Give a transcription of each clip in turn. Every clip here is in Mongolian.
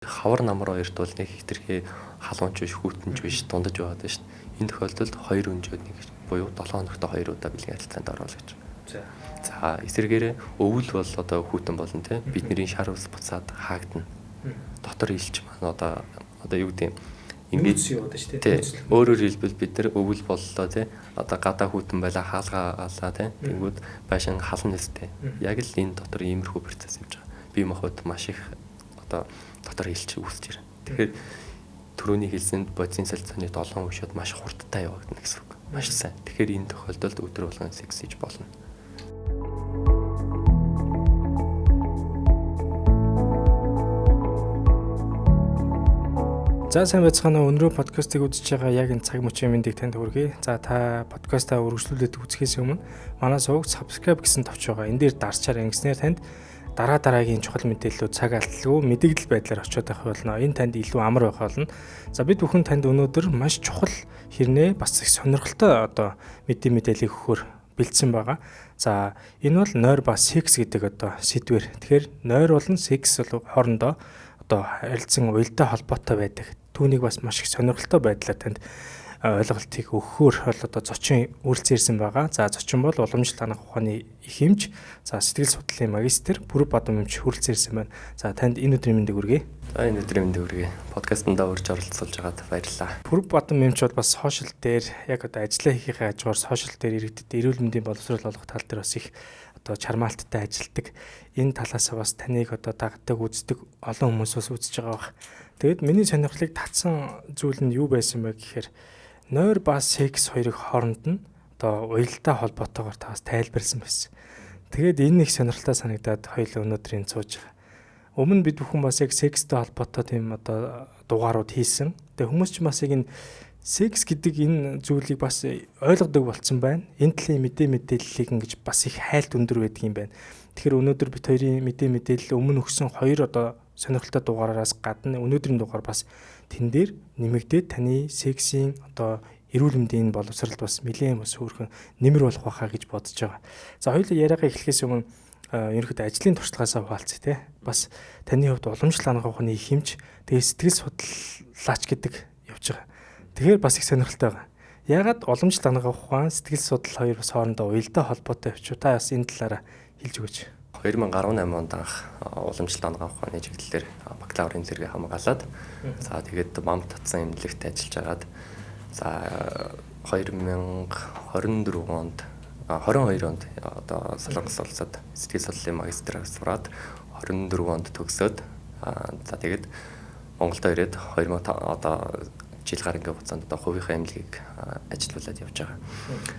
Хавар намар хоёрт бол нэг хитрхи халуунч биш, хүүтэнч биш, дундаж байгаад байна шүү дээ. Энэ тохиолдолд 2 өнжөөд нэг буюу 7 хоногт 2 удаа бэлгийн харилцаанд орвол гэж. За эсвэргээр өвөл бол одоо хүүтэн болно те. Бидний шар ус буцаад хаагдана. Дотор илч маань одоо юу гэдэг юм нүүц юу одоо шүү дээ. Өөрөөр хэлбэл бид нар өвөл боллоо те. Одоо гадаа хүүтэн байла хаалгаалаа те. Тэнгүүд байшин халан нэстэй. Яг л энэ дотор иймэрхүү процесс явж байгаа. Бие махбод маш их одоо дотор илч үүсэж байна. Тэгэхээр түрүүний хэлсэнд бодисын солилцооны 7 өшөөд маш хурдтай явагдана гэсэн үг. Маш сайн. Тэгэхээр энэ тохиолдолд өдөр болгон секс хийж болно. За сайн байцгаана уу. Өнөөдөр подкастыг үзэж байгаа яг энэ цаг мөчийн мэндийг танд хүргэе. За та подкастаа үргэлжлүүлээд үзэхээс өмнө манай сувг subscribe гэсэн товч байгаа. Энэ дээр дарчаар ингэснээр танд дараагийн чухал мэдээллүүд цаг алдалгүй мэдээлэл байдлаар очиод авах болно. Энэ танд илүү амар байх болно. За бид бүхэн танд өнөөдөр маш чухал хэрнээ бас их сонирхолтой одоо мэдээллийг өгөхөөр бэлдсэн байгаа. За энэ бол нойр ба секс гэдэг одоо сэдвэр. Тэгэхээр нойр болон секс бол хоорондоо одоо харилцан уялдаа холбоотой байдаг. Түүнийг бас маш их сонирхолтой байдлаар танд ойлголтыг өгөхөөр бол одоо зочин үйлцээрсэн байгаа. За зочин бол уламжлалт танах ухааны их хэмж, за сэтгэл судлалын магистр Пүрэв Бадам эмч хүрэлцээрсэн байна. За танд энэ өдрийн мэндийг хүргэе. За энэ өдрийн мэндийг хүргэе. Подкастнда урьж оролцуулж байгаад баярлалаа. Пүрэв Бадам эмч бол бас сошиал дээр яг одоо ажиллаа хийхээ хажуугаар сошиал дээр иргэдэд эрүүл мэндийн боловсрол олгох тал дээр бас их одоо чармаалттай ажилдаг. Энэ талаас бас таныг одоо дагдаг, үздэг олон хүмүүс бас үзэж байгаа бах. Тэгэд миний сонирхлыг татсан зүйл нь юу байсан бэ гэхээр нойр ба секс хоёрын хооронд нь одоо уялдаа холбоотойгоор таас тайлбарлсан байсан. Тэгээд энэ их сонирхолтой санагдаад хоёул өнөөдрийн сууж байгаа. Өмнө бид бүхэн бас яг секстэй холбоотой тийм одоо дугаарууд хийсэн. Тэгээд хүмүүс ч бас яг энэ секс гэдэг энэ зүйлийг бас ойлгодог болцсон байна. Энэ талын мэдээллийг ингэж бас их хайлт өндөр байдаг юм байна. Тэгэхээр өнөөдөр бид хоёрын мэдээлэл өмнө өгсөн хоёр одоо сонирхолтой дугаараас гадна өнөөдрийн дугаар бас тэн дээр нэмэгдээд таны сексийн одоо эрүүл мэндийн боловсролд бас нэлээд бас хөөрхөн нэмэр болох байхаа гэж бодож байгаа. За хоёулаа яриагаа эхлэхээс өмнө ерөнхийдөө ажлын туршлагаасаа хуваалцъя те. Бас таны хувьд уламжлалт хангах ухааны хэмж, тэгээ сэтгэл судлаач гэдэг явж байгаа. Тэгэхээр бас их сонирхолтой байгаа. Ягаад уламжлалт хангах ухаан, сэтгэл судлал хоёр бас хоорондоо уялдаа холбоотой явж та бас энэ талаараа хэлж өгөөч. 2018 онд анх уламжлалт хангах ухааны чиглэлээр бакалаврын зэрэгээ хамгаалаад за тэгээд бамт татсан эмнэлэгт ажиллаж агаад за 2024 онд 22 онд одоо Солонгос улсад сэтгэл судлалын магистраар сураад 24 онд төгсөөд за тэгээд Монголд ирээд 2005 одоо жил гарангийн хугацаанд одоо хувийнхаа эмнэлгийг ажилуулад явж байгаа.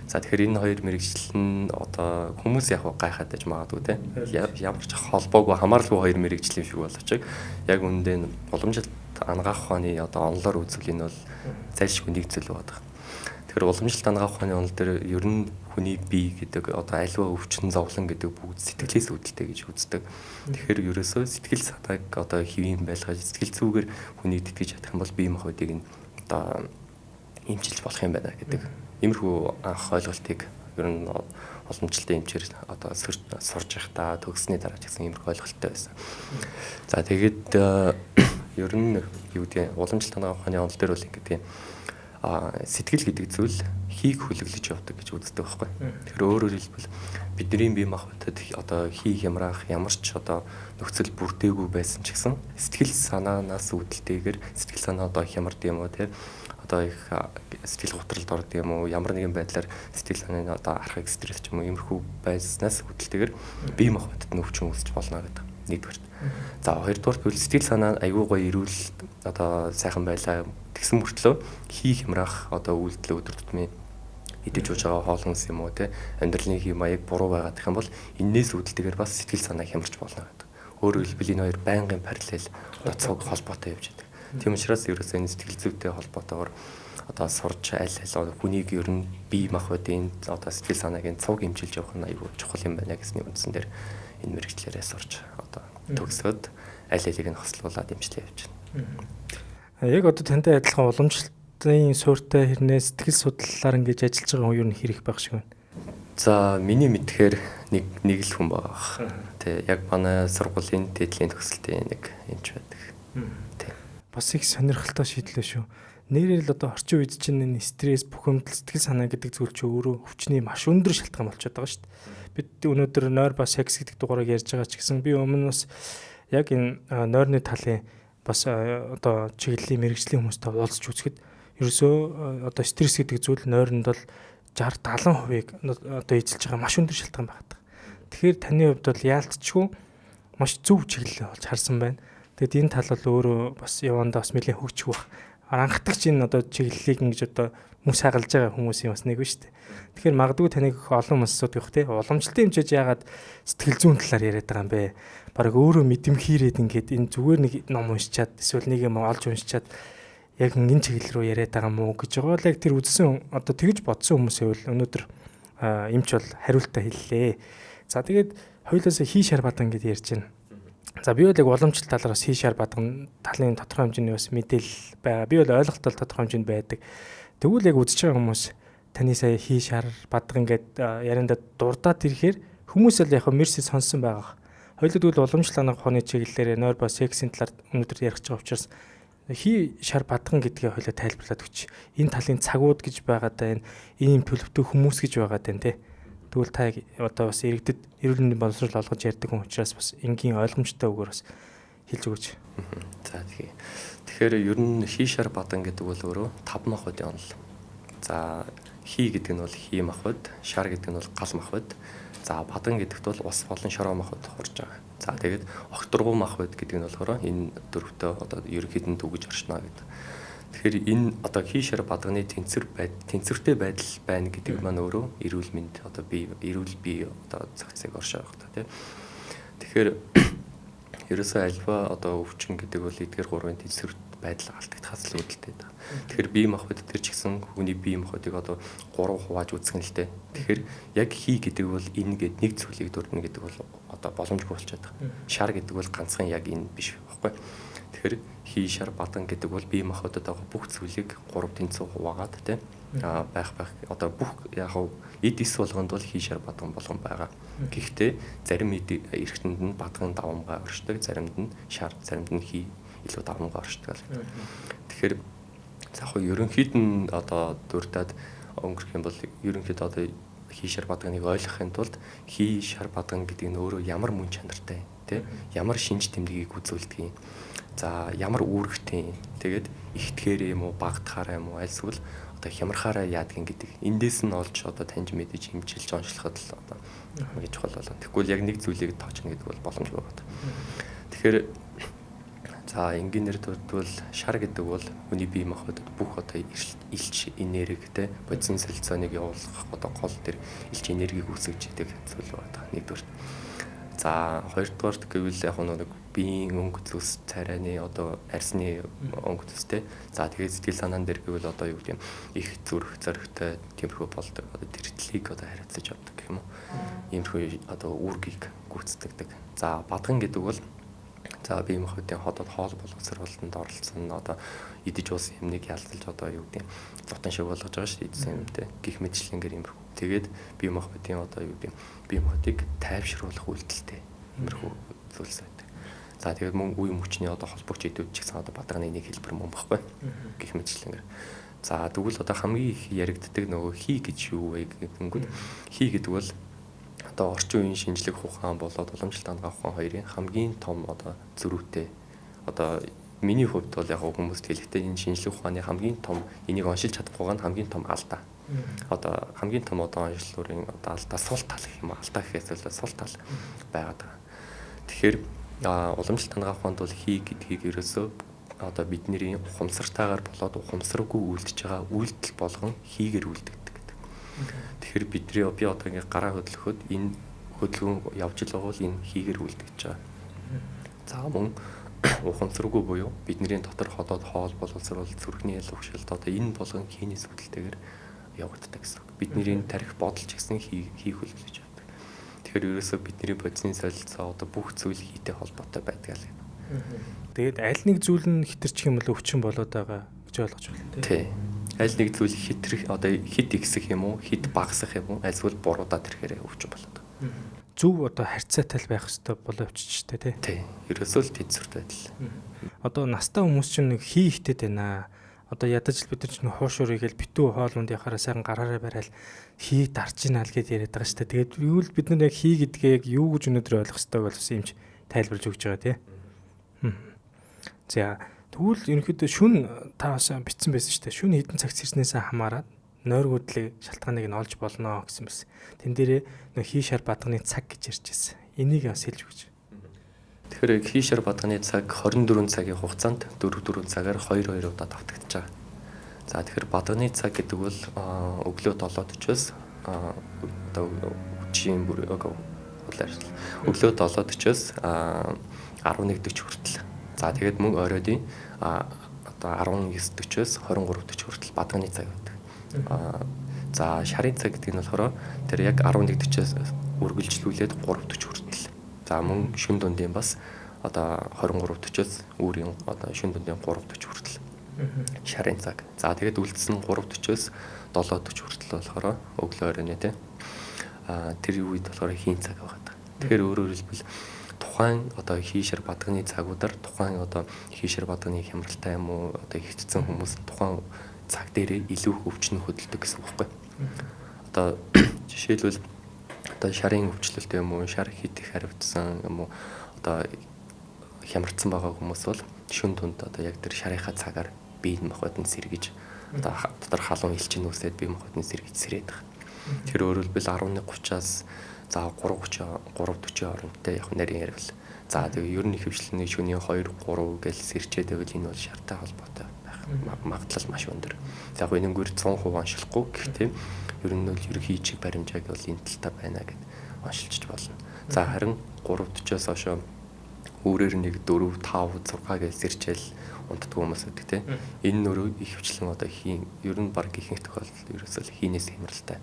За тэгэхээр энэ хоёр мэрэгжил нь одоо хүмүүс яг гайхаад байж магадгүй те. Ямар ч холбоогүй хамааралгүй хоёр мэрэгжлийн шиг боловч яг үүндээ уламжлалт ангаах ухааны одоо онлоор үзвэл энэ бол зайлшгүй нэг зүйл байдаг. Тэгэхээр уламжлалт ангаах ухааны онол дээр ер нь хүний бие гэдэг одоо альва өвчин зовлон гэдэг бүгд сэтгэлээс үүдэлтэй гэж үздэг. Тэгэхээр ерөөсөө сэтгэл санааг одоо хэвийн байлгаж сэтгэл зүгээр хүнийг тэтгэж чадах юм бол бие махбодыг нь одоо эмчилж болох юм байна гэдэг. Иймэрхүү анх ойлголтыг ер нь уламжлалтын эмчээр одоо сурж байхдаа төгссөний дараа ч гэсэн иймэрхүү ойлголттой байсан. За тэгээд ер нь юу гэдэг уламжлалт хангах ухааны онол дээр бол ингэдэг юм. Сэтгэл гэдэг зүйл хийг хүлэглэж явдаг гэж үздэг байхгүй. Тэгэхээр өөрөөр хэлбэл бидний бие махбодод одоо хий хямрах ямар ч одоо нөхцөл бүрдээгүй байсан ч гэсэн сэтгэл санаанаас үүдэлтэйгээр сэтгэл санаа одоо хямардаг юм уу те одоо их сэтгэл готролд ордог юм уу ямар нэгэн байдлаар сэтгэл санааны одоо архаг стресс ч юм уу иймэрхүү байснаас үүдэлтэйгээр бие махбодод нөвчин үүсч болно гэдэг. Нэгдүгээр. За хоёрдугаар бол сэтгэл санаа аюу гой эрүүл одоо сайхан байлаа тэгсэн мөртлөө хий хямрах одоо үйлдэл өдөр тутмын идэж ууж байгаа хоол хүнс юм уу те амьдралын хэм маяг буруу байгаад их юм бол энээс үүдэлтэйгээр бас сэтгэл санаа хямарч болно гэдэг. Өөрөөр хэлбэл энэ хоёр байнгын параллел одоо цог холбоотой явж байдаг. Тийм учраас ерөөсөө энэ сэтгэл зүйтэй холбоотойгоор одоо сурч аль хүнийг ер нь бие махбодын одоо сэтгэл санаагийн цог хэмжилж явах нь аюу чухал юм байна гэсний үндсэн дээр энэ мэрэгчлэрээ сурч одоо төгсөөд аль алийг нь хослуулаад эмчлээ явж байна. Яг одоо тантай адилхан уламжлалтын суурьтай хэрнээ сэтгэл судлалаар ингэж ажиллаж байгаа хүн юу н хэрэг байх шиг байна. За миний мэдхээр нэг л хүн байгаа. Тэ яг манай сургуулийн дээдлийн төгсөлтийн нэг эмч байдаг. бас их сонирхолтой шийдлээ шүү. Нэрээр л одоо орчин үед чинь энэ стресс, бухимдал, сэтгэл санаа гэдэг зүйл чинь өөрөө хүчний маш өндөр шалтгаан болчиход байгаа шүү дээ. Бид өнөөдөр нойр ба секс гэдэг дугаарыг ярьж байгаа ч гэсэн би өмнө бас яг энэ нойрны талын бас одоо чиглэлийн мэрэгжлийн хүмүүстэй уулзч үзэхэд ерөөсөө одоо стресс гэдэг зүйл нойронд бол 60-70% одоо эзэлж байгаа маш өндөр шалтгаан байдаг. Тэгэхээр таны хувьд бол яалтчгүй маш зөв чиглэл болж харсан байна. Тэгэд энэ тал бол өөрөө бас явандаа бас нэлээд хөгжих бах. Анхдагч энэ одоо чиглэлийг ингэж одоо мөс хагалж байгаа хүмүүсийн бас нэг ба шүү дээ. Тэгэхээр магадгүй таныг олон хүмүүс асуудаг те. Уламжлалтын хэмжээж яагаад сэтгэл зүйн талаар яриад байгаа юм бэ? Бараг өөрөө мэдэмхийрээд ингээд энэ зүгээр нэг ном уншичаад эсвэл нэг юм олж уншичаад яг энэ чиглэл рүү яриад байгаа мó гэж байгаа л яг тэр үзсэн одоо тэгж бодсон хүмүүсээ бол өнөөдөр эмч бол хариултаа хэллээ. За тэгээд хоёулаасаа хий шар бадан гэдээ ярьж байна. За би бол яг уламжлалт талаар бас хий шар бадан талын тодорхой хэмжээний бас мэдээлэл байгаа. Би бол ойлголтол тодорхой хэмжээнд байдаг. Тэгвэл яг үзэж байгаа хүмүүс таны сая хий шар бадан гэд ярианда дурдаад ирэхээр хүмүүс л яг мерси сонсон байгаа. Хоёулаа тэгвэл уламжлалт анх ухааны чиглэлээр нойр ба сексийн талаар өнөөдөр ярих гэж байгаа учраас хий шар бадган гэдгээ хоёлоо тайлбарлаад өгч. Энэ талын цагууд гэж байгаад байна. Ийм төлөвтэй хүмүүс гэж байгаад байна те. Тэгвэл та одоо бас иргэдэд эрүүл мэндийн боловсрол олгож ярьдаг хүн учраас бас энгийн ойлгомжтой үгээр бас хэлж өгөөч. За тэгэхээр ер нь хий шар бадан гэдэг бол өөрөө 5 махбодын онол. За хий гэдэг нь бол хий махбод, шар гэдэг нь бол гал махбод. За бадан гэдэгт бол ус болон шороо махбод орж байгаа. За тэгээд огторгуу махбод гэдэг нь болохоор энэ дөрвтөө одоо ерөнхийдөө түгэж оршно гэдэг. Тэгэхээр энэ одоо хий шар бадганы тэнцвэртэй байдал байна гэдэг маань өөрөө эрүүл мэнд одоо эрүүл бие одоо цагцыг оршоо байгаа тийм. Тэгэхээр ерөөсөө альва одоо өвчин гэдэг бол эдгээр гурвын тэнцвэр байдал алдагдахаас л үүдэлтэй. Тэгэхээр бие махбод төр ч гэсэн хүний бие махбодыг одоо 3 хувааж үзэх нь л дээ. Тэгэхээр яг хий гэдэг бол энэ гээд нэг зүйлийг дурдна гэдэг бол одоо боломжгүй болчиход байгаа. Шар гэдэг бол ганцхан яг энэ биш байхгүй. Тэгэхээр хий шар бадан гэдэг бол бие махбодод байгаа бүх зүйлийг 3 тэнцүү хуваагаад тийм байх одоо бүх яг эд эс болгонд бол хий шар бадан болгон байгаа. Гэхдээ зарим эргэнтэнд нь бадган давамгай оршдог, заримд нь шар, заримд нь хий илүү давамгай оршдог. Тэгэхээр яг ерөнхийд нь одоо дурдаад өнгөрөх юм бол ерөнхийд одоо хий шар бадганыг ойлгохын тулд хий шар бадган гэдэг нь өөрөө ямар мөн чанартай тийм ямар шинж тэмдгийг үзүүлдэг юм. За ямар үүрэгтэй тэгээд ихтгэхэр юм уу багтахаараа юм уу альсвал одоо хямрахаараа яадгийн гэдэг эндээс нь олж одоо таньж мэдэж хэмжилж онцлоход л одоо хамгийн чухал болоо. Тэгвэл яг нэг зүйлийг тоочно гэдэг бол боломжгүй байна. Тэгэхээр за энгийнээр дурдвал шар гэдэг бол хүний бие махбодод бүх одоо илч энергитэй бодис солилцооныг явуулах одоо гол төр илч энергийг үүсгэж идэг зүйл байна. Нэгдүгээр. За хоёрдугаарт гэвэл яг нэг биеийн өнгө зүс царайны одоо арсны өнгө зүстэй. За тэгээд сэтгэл санаан дээр гэвэл одоо юу гэдэг юм их зүрх зоригтой тиймэрхүү болдог. Одоо тэртлийг одоо хариуцаж авдаг гэх юм уу. Иймэрхүү одоо үүргийг гүйцэтгэдэг. За бадган гэдэг бол за бие махбодын хоол боловсруулалтанд оролцсон одоо идэж уусан юмныг ялталж одоо юу гэдэг зотон шиг болгож байгаа шүү дээ идсэн юмтэй гих мэтчлэнгээр иймэрхүү. Тэгээд бие махбодын одоо юу гэдэг бие махбодыг тайвшруулах үйлдэлтэй иймэрхүү зүйлс байдаг. За тэгээд мөн үе мөчний одоо холбооч идэвч ч гэсэн одоо бадганы нэг хэлбэр мөн баггүй гих мэтчлэнгээр. За тэгвэл одоо хамгийн их яригддаг нөгөө хий гэж юу вэ гэнгүүт хий гэдэг бол одоо орчин үеийн шинжлэх ухаан болоод уламжлалт хангах ухаан хоёрын хамгийн том одоо зөрүүтэй одоо миний хувьд бол яг хүмүүст хэлэхдээ энэ шинжлэх ухааны хамгийн том энийг оншилж чадахгүй нь хамгийн том алдаа. Одоо хамгийн том одоо онцлогын одоо алдаа сул тал гэх юм алдаа гэхээс л сул тал байгаад байгаа. Тэгэхээр уламжлалт хангах ухаанд бол хий гэдгийг ерөөсөө одоо бидний ухамсартайгаар болоод ухамсаргүй үйлдэж байгаа үйлдэл болгон хийгээр үйлддэг. Тэгэхээр бидний би одоо ингээ гараа хөдлөхөд энэ хөдөлгөөн явж л байгаа бол энэ хийгээр үлдэж байгаа. За мөн ухамсаргүй буюу бидний дотор ходоод хоол боловсрол зүрхний ялгшилт одоо энэ болгон хийний сүдэлтэйгээр явагддаг гэсэн. Бидний тарих бодолч гэсэн хийх үлдэж байдаг. Тэгэхээр ерөөсөө бидний бодисны солилцоо одоо бүх зүйл хийтэй холбоотой байдаг л юм. Тэгээд аль нэг зүйл нь хитэрчих юм бол өвчин болоод байгаа гэж ойлгож байна тийм. Аль нэг зүйл хитрэх одоо хит ихсэх юм уу хит багасах юм уу альсвал буруудаад ирэхээр өвчин болоод. Зөв одоо харьцаатай байх хэрэгтэй боловч ч тий. Тий. Ерөөсөө л тэнцвэртэй байдал. одоо настай хүмүүс чинь нэг хий ихтэй байна. Одоо ядаж бид нар чинь хуушуурыг л битүү хоолунд яхаараа сайхан гараараа барайл хий дарж ийна л гэж яриад байгаа шүү дээ. Тэгээд юу л бид нар яг хий гэдгээ яг юу гэж өнөөдөр ойлгох ёстой бол юмч тайлбарлаж өгч байгаа тий. За тэгвэл ерөнхийдөө шүн таасаа битсэн байсан шүү дээ. Шүн хэдэн цагт сэрснээсээ хамаарат нойргуудлын шалтгааныг нь олж болно гэсэн байсан. Тэн дээрээ нөх хий шар бадганы цаг гэж ярьж байсан. Энийг бас хэлж өгч. Тэгэхээр хий шар бадганы цаг 24 цагийн хугацаанд 4 цагаар 2 удаа давтагдаж байгаа. За тэгэхээр бадганы цаг гэдэг бол өглөө 7:40-оос одоо үчийн бүр өглөө 7:40-оос 11:40 хүртэл. За тэгээд мөн оройдын одоо 19:40-оос 23:40 хүртэл бадганы цаг байдаг. За шарын цаг гэдэг нь болохоор тэр яг 11:40-оос үргэлжлүүлээд 3:40 хүртэл. За мөн шөнө дундын бас одоо 23:40-оос үүрийн одоо шөнө дундын 3:40 хүртэл. Шарын цаг. За тэгээд үлдсэн 3:40-оос 7:40 хүртэл болохоор өглөө оройн тий. Тэр үед болохоор хийн цаг байгаа. Тэгэхээр өөрөөр хэлбэл тухайн одоо хийшэр бадганы цагуудаар тухайн одоо хийшэр бадганы хямралтай юм уу одоо хөвцсөн хүмүүс тухайн цаг дээрээ илүү өвчин хөдөлдөг гэсэн үг байхгүй. Одоо жишээлбэл одоо шарын өвчлөлтэй юм уу шар хит их харивдсан юм уу одоо хямрцсан байгаа хүмүүс бол шөнө дунд одоо яг тэр шарынхаа цагаар биеийн махбодод сэргэж одоо дотор халуун элчин үсээд бие махбодод сэргэж сэрээд байгаа. Тэр өөрөлдвөл 11:30-аас за 3:40 хоорондтой яг нарийн ярил. За тэгээ ер нь хөвчлөний шөнийн 2 3 гэж сэрчээд байвал энэ бол шартай холбоотой байх магадлал маш өндөр. За яг энэгээр 100% оншилахгүй гэхдээ ер нь бол ерхий чиг баримжааг бол энэ талтай байна гэд оншилж болно. За харин 3:40-оос хойш өөрөөр нэг 4 5 6 гэж сэрчээл унтдаг хүмүүс байдаг тийм. Энэ нөрөө их хөвчлэн одоо хийн ер нь баг ихэнх тохиолдолд ерөөсөө хийнээс хямралтай.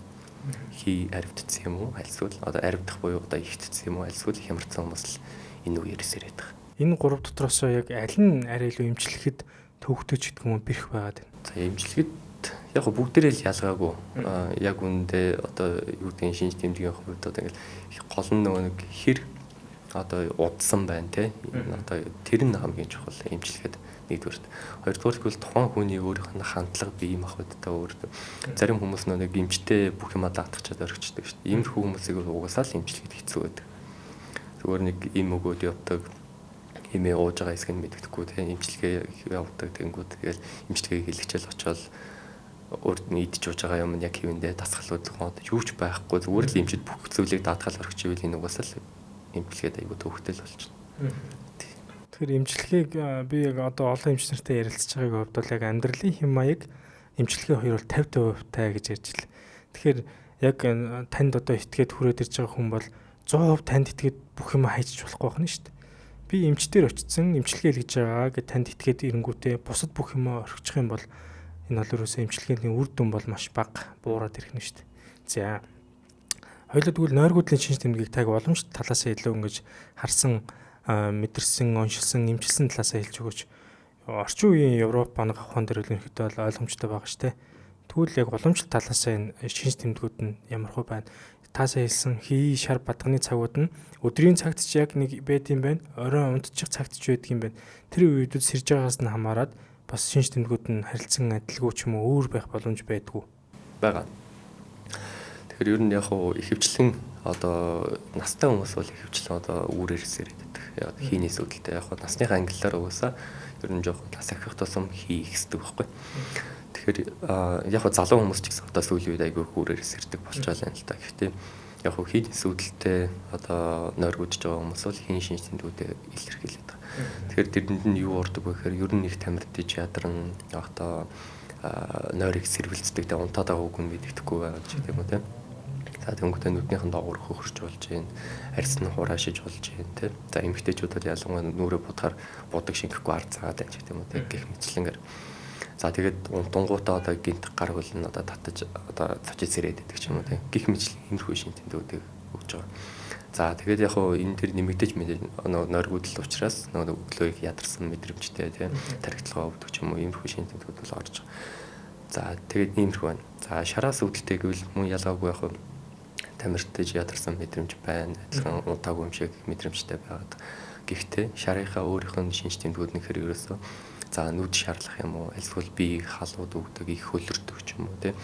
Хий аривдсан юм уу альсвал одоо аривдах буюу одоо ихтсэн юм уу альсвал хямрцсан хүмүүс л энэ үеэр сэрээд байгаа. Энэ гурав дотроос яг аль нь арай илүү эмчлэхэд төвөгдөж гэдэг юм бэрх байгаад байна. За эмчлэхэд яг бүгдээрээ л ялгаагүй. Яг үүндээ одоо юу гэдгийг шинж тэмдгийн хувьд одоо ингээл гол нь нөгөө нэг хэр одоо удсан байна те. Одоо тэр нь хамгийн чухал эмчлэхэд нэгдүгээрт. Хоёрдугаарт бол тухайн хүний өөрийнх нь хандлага бие махбодтой өөр. Зарим хүмүүс нэг эмчтэй бүх юмаа даатгачаад орхичдаг шүү дээ. Иймэрхүү хүмүүсийг угаасаа л эмчлэхэд хэцүү байдаг. Зүгээр нэг им өгөөд явдаг, имээ ууж байгаа хэсэг нь мэддэхгүй тийм эмчилгээ явдаг тэнгүүд тэгэл эмчилгээ хэлэгчээл очоод өөрт нь идэж ууж байгаа юм яг хэвэндээ дасгалууд гоод юу ч байхгүй зүгээр л эмчид бүх зүйлийг даатгал орхичвэл энэ угаасаа л эмчилгээд аягүй төвхтэй л болчихно. Тэгэхээр эмчилгээг би яг одоо олон эмч нартай ярилцж байгааг хувьд бол яг амьдралын хэм маяг эмчилгээ хоёр бол 50% тай гэж ярьж ил. Тэгэхээр яг танд одоо итгээд хүрээд ирж байгаа хүн бол 100% танд итгээд бүх юм хайчиж болохгүй байна шүү дээ. Би эмчтэр очсон, эмчилгээ хийж байгаа гэд танд итгээд ирэнгүүтээ бусад бүх юм орхичих юм бол энэ бол ерөөсөө эмчилгээний үр дүн бол маш бага буураад ирэх нь шүү дээ. За. Хоёулаа тэгвэл нойргуудлын шинж тэмдгийг таг боломжтой талаасаа илүү ингэж харсан, мэдэрсэн, оншилсан, эмчилсэн талаасаа хэлж өгөөч. Орчин үеийн Европ банк ахуйн дээр ерөнхийдөө бол ойлгомжтой байгаа шүү дээ. Тэгвэл яг боломжтой талаасаа энэ шинж тэмдгүүд нь ямар хөө байна? Таасаа хэлсэн хий шар бадганы цагууд нь өдрийн цагт ч яг нэг байд юм байна. Оройн унтчих цагт ч байдаг юм байна. Тэр үеүүдэд сэрж байгаас нь хамаарат бас шинж тэмдгүүд нь харилцан адилгүй ч юм уу өөр байх боломж байдгүй. Бага. Тэгэхээр ер нь яг ихэвчлэн одоо настай хүмүүс бол ихэвчлэн одоо үүрээр сэрээд байдаг. Яг хийнээс үүдэлтэй яг насныхаа ангиллаар угаасаа ер нь жоохон тас ахих тусам хий ихсдэг байхгүй. Тэгэхээр яг залуу хүмүүс ч гэсэн одоо сүүлийн үед айгүй хүүрээр сэрдэг болчихлоо юм л та. Гэхдээ яг хийнээс үүдэлтэй одоо нойргуудж байгаа хүмүүс бол хийн шинж тэмдгүүдээ илэрхийлээд байгаа. Тэгэхээр тэрэнд нь юу ордог вэ гэхээр ер нь их тамирдж ядарн одоо нойрыг сэрвэлцдэг тэ унтаад байгаа үг нь мэддэхгүй байгаа ч гэдэг юм уу тийм. За тэнгуүтэй нүднийхэн доогуур хөхөрч болж байна. Арьс нь хураашиж болж байна тийм. За эмэгтэйчүүд бол ялангуяа нүрээ будахаар будаг шингэхгүй ар цаагаад байна ч гэдэг юм уу тийм. Гэх мэтлэнгээр. За тэгээд унтангуудаа одоо гинт гар хөл нь одоо татаж одоо цочид сэрээд байдаг ч юм уу тийм. Гэх мэтлэн иймэрхүү шин тэмдгүүдийг өгч байгаа. За тэгээд яг хоо энэ төр нэмэгдэж нойргуудл учраас нөгөө өглөөийг ядарсан мэдрэмжтэй тийм. Тархитлагаа өвдөг ч юм уу иймэрхүү шин тэмдгүүд бол орж байгаа. За тэгээд иймэрхүү байна. За шараас өвдөлтэй гэвэл мөн ялгаагүй яг тамиртаж ядарсан мэдрэмж байна. Адилхан унтаагүй юм шиг мэдрэмжтэй байгаад Гэхдээ шарынхаа өөрийнх нь шинж тэмдгүүд нь хэрэг ерөөсөө за нүд шаарлах юм уу эсвэл бие халууд өгдөг их хөлөрдөг ч юм уу тий.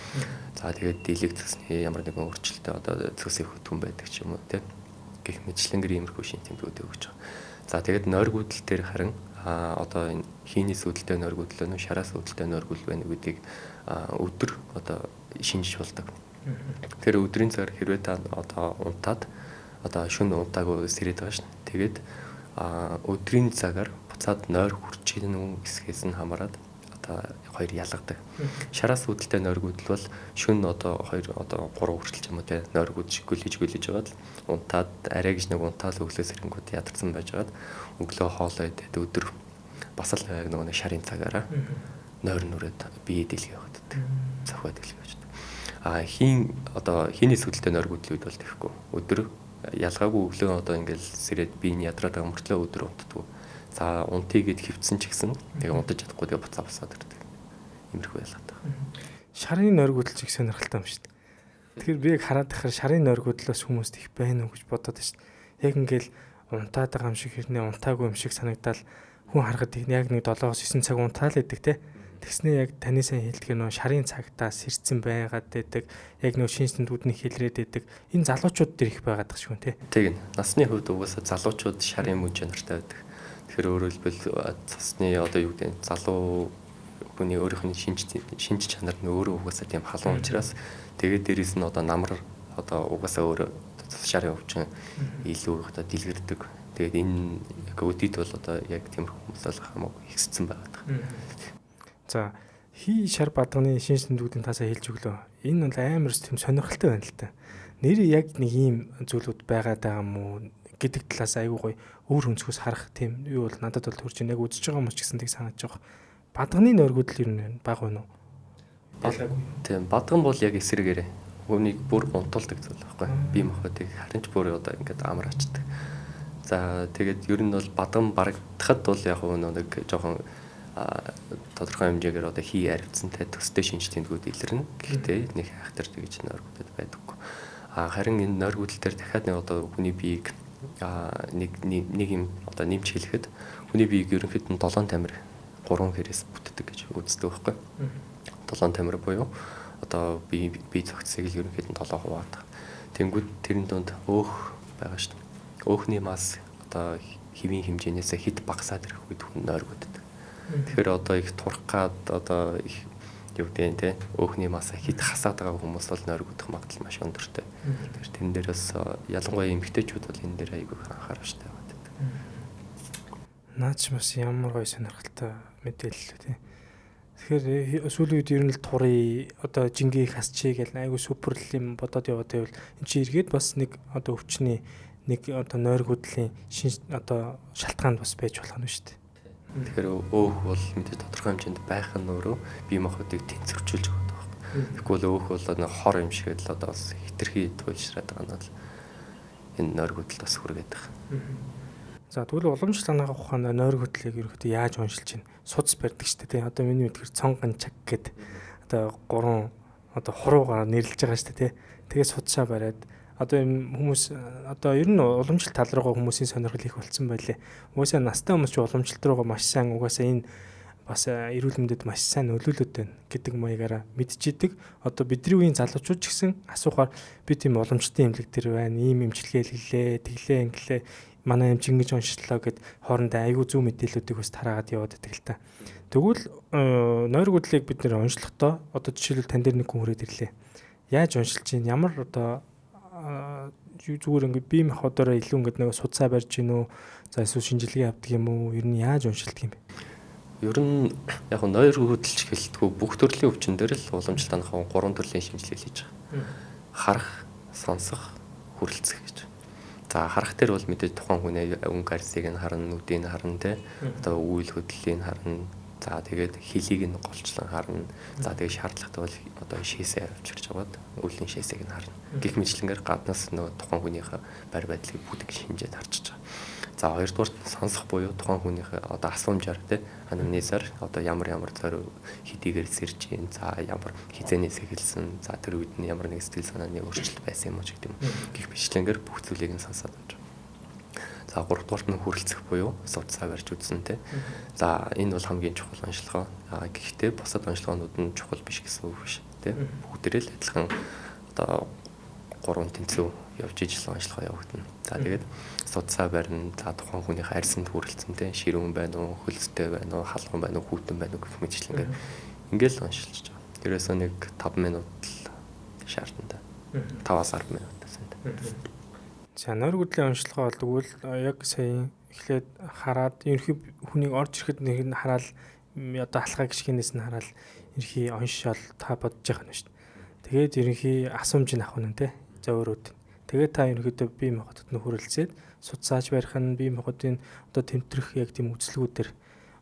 За тэгээд дийлэг цэсний ямар нэгэн өөрчлөлтөй одоо цэсийн хөтгөн байдаг ч юм уу тий. Гэх мэтлэнгэр иймэрхүү шинж тэмдгүүд өгч байгаа. За тэгээд нойргүйдэл дээр харин одоо энэ хийнээс үүдэлтэй нойргүйдэл нь шараас үүдэлтэй нойргүйдэл байна гэдгийг өдөр одоо шинжиж болдог. Тэр өдрийн цагаар хэрвээ та одоо унтаад одоо шөнө унтаагүй сэрээд байгаа шин. Тэгээд өдрийн цагаар буцаад нойр хурж ийн хэсгээс нь хамаарат одоо хоёр ялгадаг. Шараас үүдэлтэй нойргүйдэл бол шөнө одоо 2 одоо 3 хүртэл ч юм уу те нойргүйд гүлж жагаад унтаад арай гэж нэг унтаал өглөө сэрэнгүүд ядарсан байжгаад өглөө хоолой идээд өдөр бас л яг нэг шарын цагаараа нойр нүрээд бие дэлгээ явагддаг. Завхаа дэлгээ явагддаг. Хийний үүдэлтэй нойргүйдлийн үед бол тэгэхгүй. Өдөр ялгаагүй өглөө одоо ингээл сэрээд биений ядраад байгаа мөртлөө өдөр унтдаг. За унтъя гэд хөвцсөн ч гэсэн тэгээ унтаж чадахгүй тэгээ буцаа босоод ирдэг. Иймэрхүү ялгаатай. Шарын нойргүйдэл ч их сонирхолтой юм шүү дээ. Тэгэхээр би яг хараад байхаар шарын нойргүйдлээс хүмүүст их байна уу гэж бодоод байна шүү дээ. Яг ингээл унтаад байгаа юм шиг хэрнээ унтаагүй юм шиг санагдал хүн харахад яг нэг 7-9 цаг унтаал идэг те. Тэгснээ яг таны сайн хэлдгээр нөө шарын цагтаа сэрцэн байгаад байдаг. Яг нөө шинж тэмдгүүдний хэлрээд байдаг. Энэ залуучууд дээр их байгаад байгаа шүү те. Тийм. Насны хувьд угаасаа залуучууд шарын мужи нартай байдаг. Тэгэхээр өөрөөр хэлбэл цасны одоо юу гэдэг залуу хүний өөрийнх нь шинж чанар нь өөрөө угаасаа тийм халуун учраас тэгээд дээрэс нь одоо намар одоо угаасаа өөрөө шарын өвчин илүү одоо дэлгэрдэг. Тэгээд энэ яг өдөрт бол одоо яг тиймэрхүү хүмүүс л хамаагүй ихссэн байгаа. За хий шар бадганы шинж тэмдгүүдийн тасаа хэлж өглөө. Энэ бол амар тийм сонирхолтой байна л та. Нэр яг нэг ийм зүйлүүд байгаад байгаа юм уу гэдэг талаас айгүй гоё өөр өнцгөөс харах тийм юу бол надад бол төрж яг үзэж байгаа юм ч гэсэн тийг санаж байгаа. Бадганы нойргүйдэл юу нэ баг байна уу? Тийм бадган бол яг эсрэгээрээ хүнийг бүр унтуулдаг зүйл байхгүй. Бие махбодыг харин ч бүр одоо ингээд амраачдаг. За тэгээд ер нь бол бадган барагдахад бол яг нэг жоохон тодорхой хэмжээгээр одоо хий аривцсантай төстэй шинж тэмдгүүд илэрнэ. Гэхдээ нэг хайхтар тэгж нойргүйдэд байдаггүй. Харин энэ нойргүйдэл дээр дахиад нэг одоо хүний биеийг нэг юм одоо нэмж хэлэхэд хүний биеийг ерөнхийдөө 7 тамир 3 хэрээс бүтдэг гэж үздэг байхгүй. 7 тамир буюу одоо бие зохицыг л ерөнхийдөө 7 хуваадаг. Тэнгүүд тэрэн донд өөх байгаа шүү дээ. Өөхний мас одоо хэвийн хэмжээнээс хэд багасаад ирэх үед хүн нойргүйддэг. Тэгэхээр одоо их турах гад одоо их юу гэдэг нь те өөхний мас хэд хасаад байгаа хүмүүс бол нойргүйдэх магадлал маш өндөртэй. Тэгэхээр тэн дээрээс ялангуяа эмэгтэйчүүд бол энэ дээр айгүй анхаарах хэрэгтэй байдаг. Наач бас ямар гоё сонирхолтой мэдээлэл те. Тэгэхээр сүүлийн үед ер нь л турыг одоо жингээ хасчээ гэл айгүй супер юм бодоод яваад байвал эн чинь эргээд бас нэг одоо өвчний нэг одоо нойргүйдлийн шинж одоо шалтгаан бас байж болох нь шүү дээ. Тэгэхээр өөх бол мэдээ тодорхой хэмжээнд байх нь өөрөө бие махбодыг тэнцвэржүүлж байгаа байхгүй. Тэгвэл өөх бол нэг хор юм шиг л одоо бас хитрхи туйлшраад байгаа нь л энэ нойргүйдэлд бас хүргээд байгаа. За тэгвэл уламжлалт ухаанд нойргүйдлийг ерөөхдөө яаж уншилж чинь судас барьдаг шүү дээ. Одоо миний мэдгээр цонгон чаг гэдэг одоо 3 одоо хуруугаар нэрлэж байгаа шүү дээ. Тэгээд судасаа бариад одоо юм хүмүүс одоо ер нь уламжлалт тал руугаа хүмүүсийн сонирхол их болцсон байлээ. Угаасаа настай хүмүүс ч уламжлалт руугаа маш сайн угаасаа энэ бас эрүүл мэндэд маш сайн нөлөөлөд байна гэдэг маягаараа мэдчихэдэг. Одоо бидний үеийн залуучууд ч гэсэн асуухаар би тийм уламжлалтын эмнэлэг дээр байна. Ийм эмчилгээ хэллээ, тэглээ, инглээ манай эмч ингэж уншлаа гэд хоорондоо айгүй зөв мэдээллүүдийг бас тараагаад яваад байдаг л та. Тэгвэл нойргүйдлийг бид нэр уншлахдаа одоо жишээлбэл тань дээр нэг хүн хүрээд ирлээ. Яаж уншилж чинь ямар одоо зүгээр ингээд бие махбодороо илүү ингээд нэг судсаа барьж гин үү? За эсвэл шинжилгээ авдаг юм уу? Ер нь яаж уншилдаг юм бэ? Ер нь яг нь нойргүйдэлч хэлтгүү бүх төрлийн өвчин дээр л уламжлалтынхаа 3 төрлийн шинжилгээ хийж байгаа. Харах, сонсох, хүрэлцэх гэж. За харах дээр бол мэдээж тухайн хүний өнгө арсыг нь харна, нүдийг нь харна те. Одоо үйл хөдлөлийг нь харна. За тэгээд хилийг нь голчлон харна. За тэгээд шаардлагатай бол одоо шээсээ авчирч аваад үлийн шээсийг нь харна. Гэх мэтлэнгээр гаднаас нөгөө тухайн хүнийхээ байр байдлыг бүгд шинжээд харчиж байгаа. За хоёрдугаар сонсох буюу тухайн хүнийхээ одоо асуумжаар те анамнезаар одоо ямар зориу хэдийгээр сэрж гин. За ямар хизээнээс эхэлсэн. За тэр үед нь ямар нэг сэтгэл санааны өөрчлөлт байсан юм уу гэдэг юм. Гэх мэтлэнгээр бүх зүйлийг нь сонсоод авч. За За 3 дугаарт нь хүрэлцэх буюу судалгаа барьж үзсэн те. За энэ бол хамгийн чухал онцлогоо. Гэхдээ бусад онцлогоонууд нь чухал биш гэсэн үг биш те. Бүгдээрээ л адилхан одоо 3 тэнцүү явж ижил онцлогоо явагдана. За тэгээд судалгаа барина. За тухайн хүнийхээ арьсанд хүрэлцэн те. Ширүүн байна уу, хөлстэй байна уу, халуун байна уу, хүүтэн байна уу гэх мэтчлэн ингээл онцлж байгаа. Тэрээс нэг 5 минут л шаардна. 5-аас 10 минут гэсэн. За нойр гүдлийн онцлогоо болдог яг сая эхлээд хараад ерөнхий хүнийг орж ирэхэд нэг нь хараад одоо алхаа гიშгэнээс нь хараад ерөнхий оншол та бодож байгаа юм шүү дээ. Тэгээд ерөнхий асуумж нь авах нь те зөөрүүд. Тэгээд та ерөнхийдөө бие махбодод нь хүрэлцээд судалж барих нь бие махбодын одоо тэмтрэх яг тийм үзлгүүдээр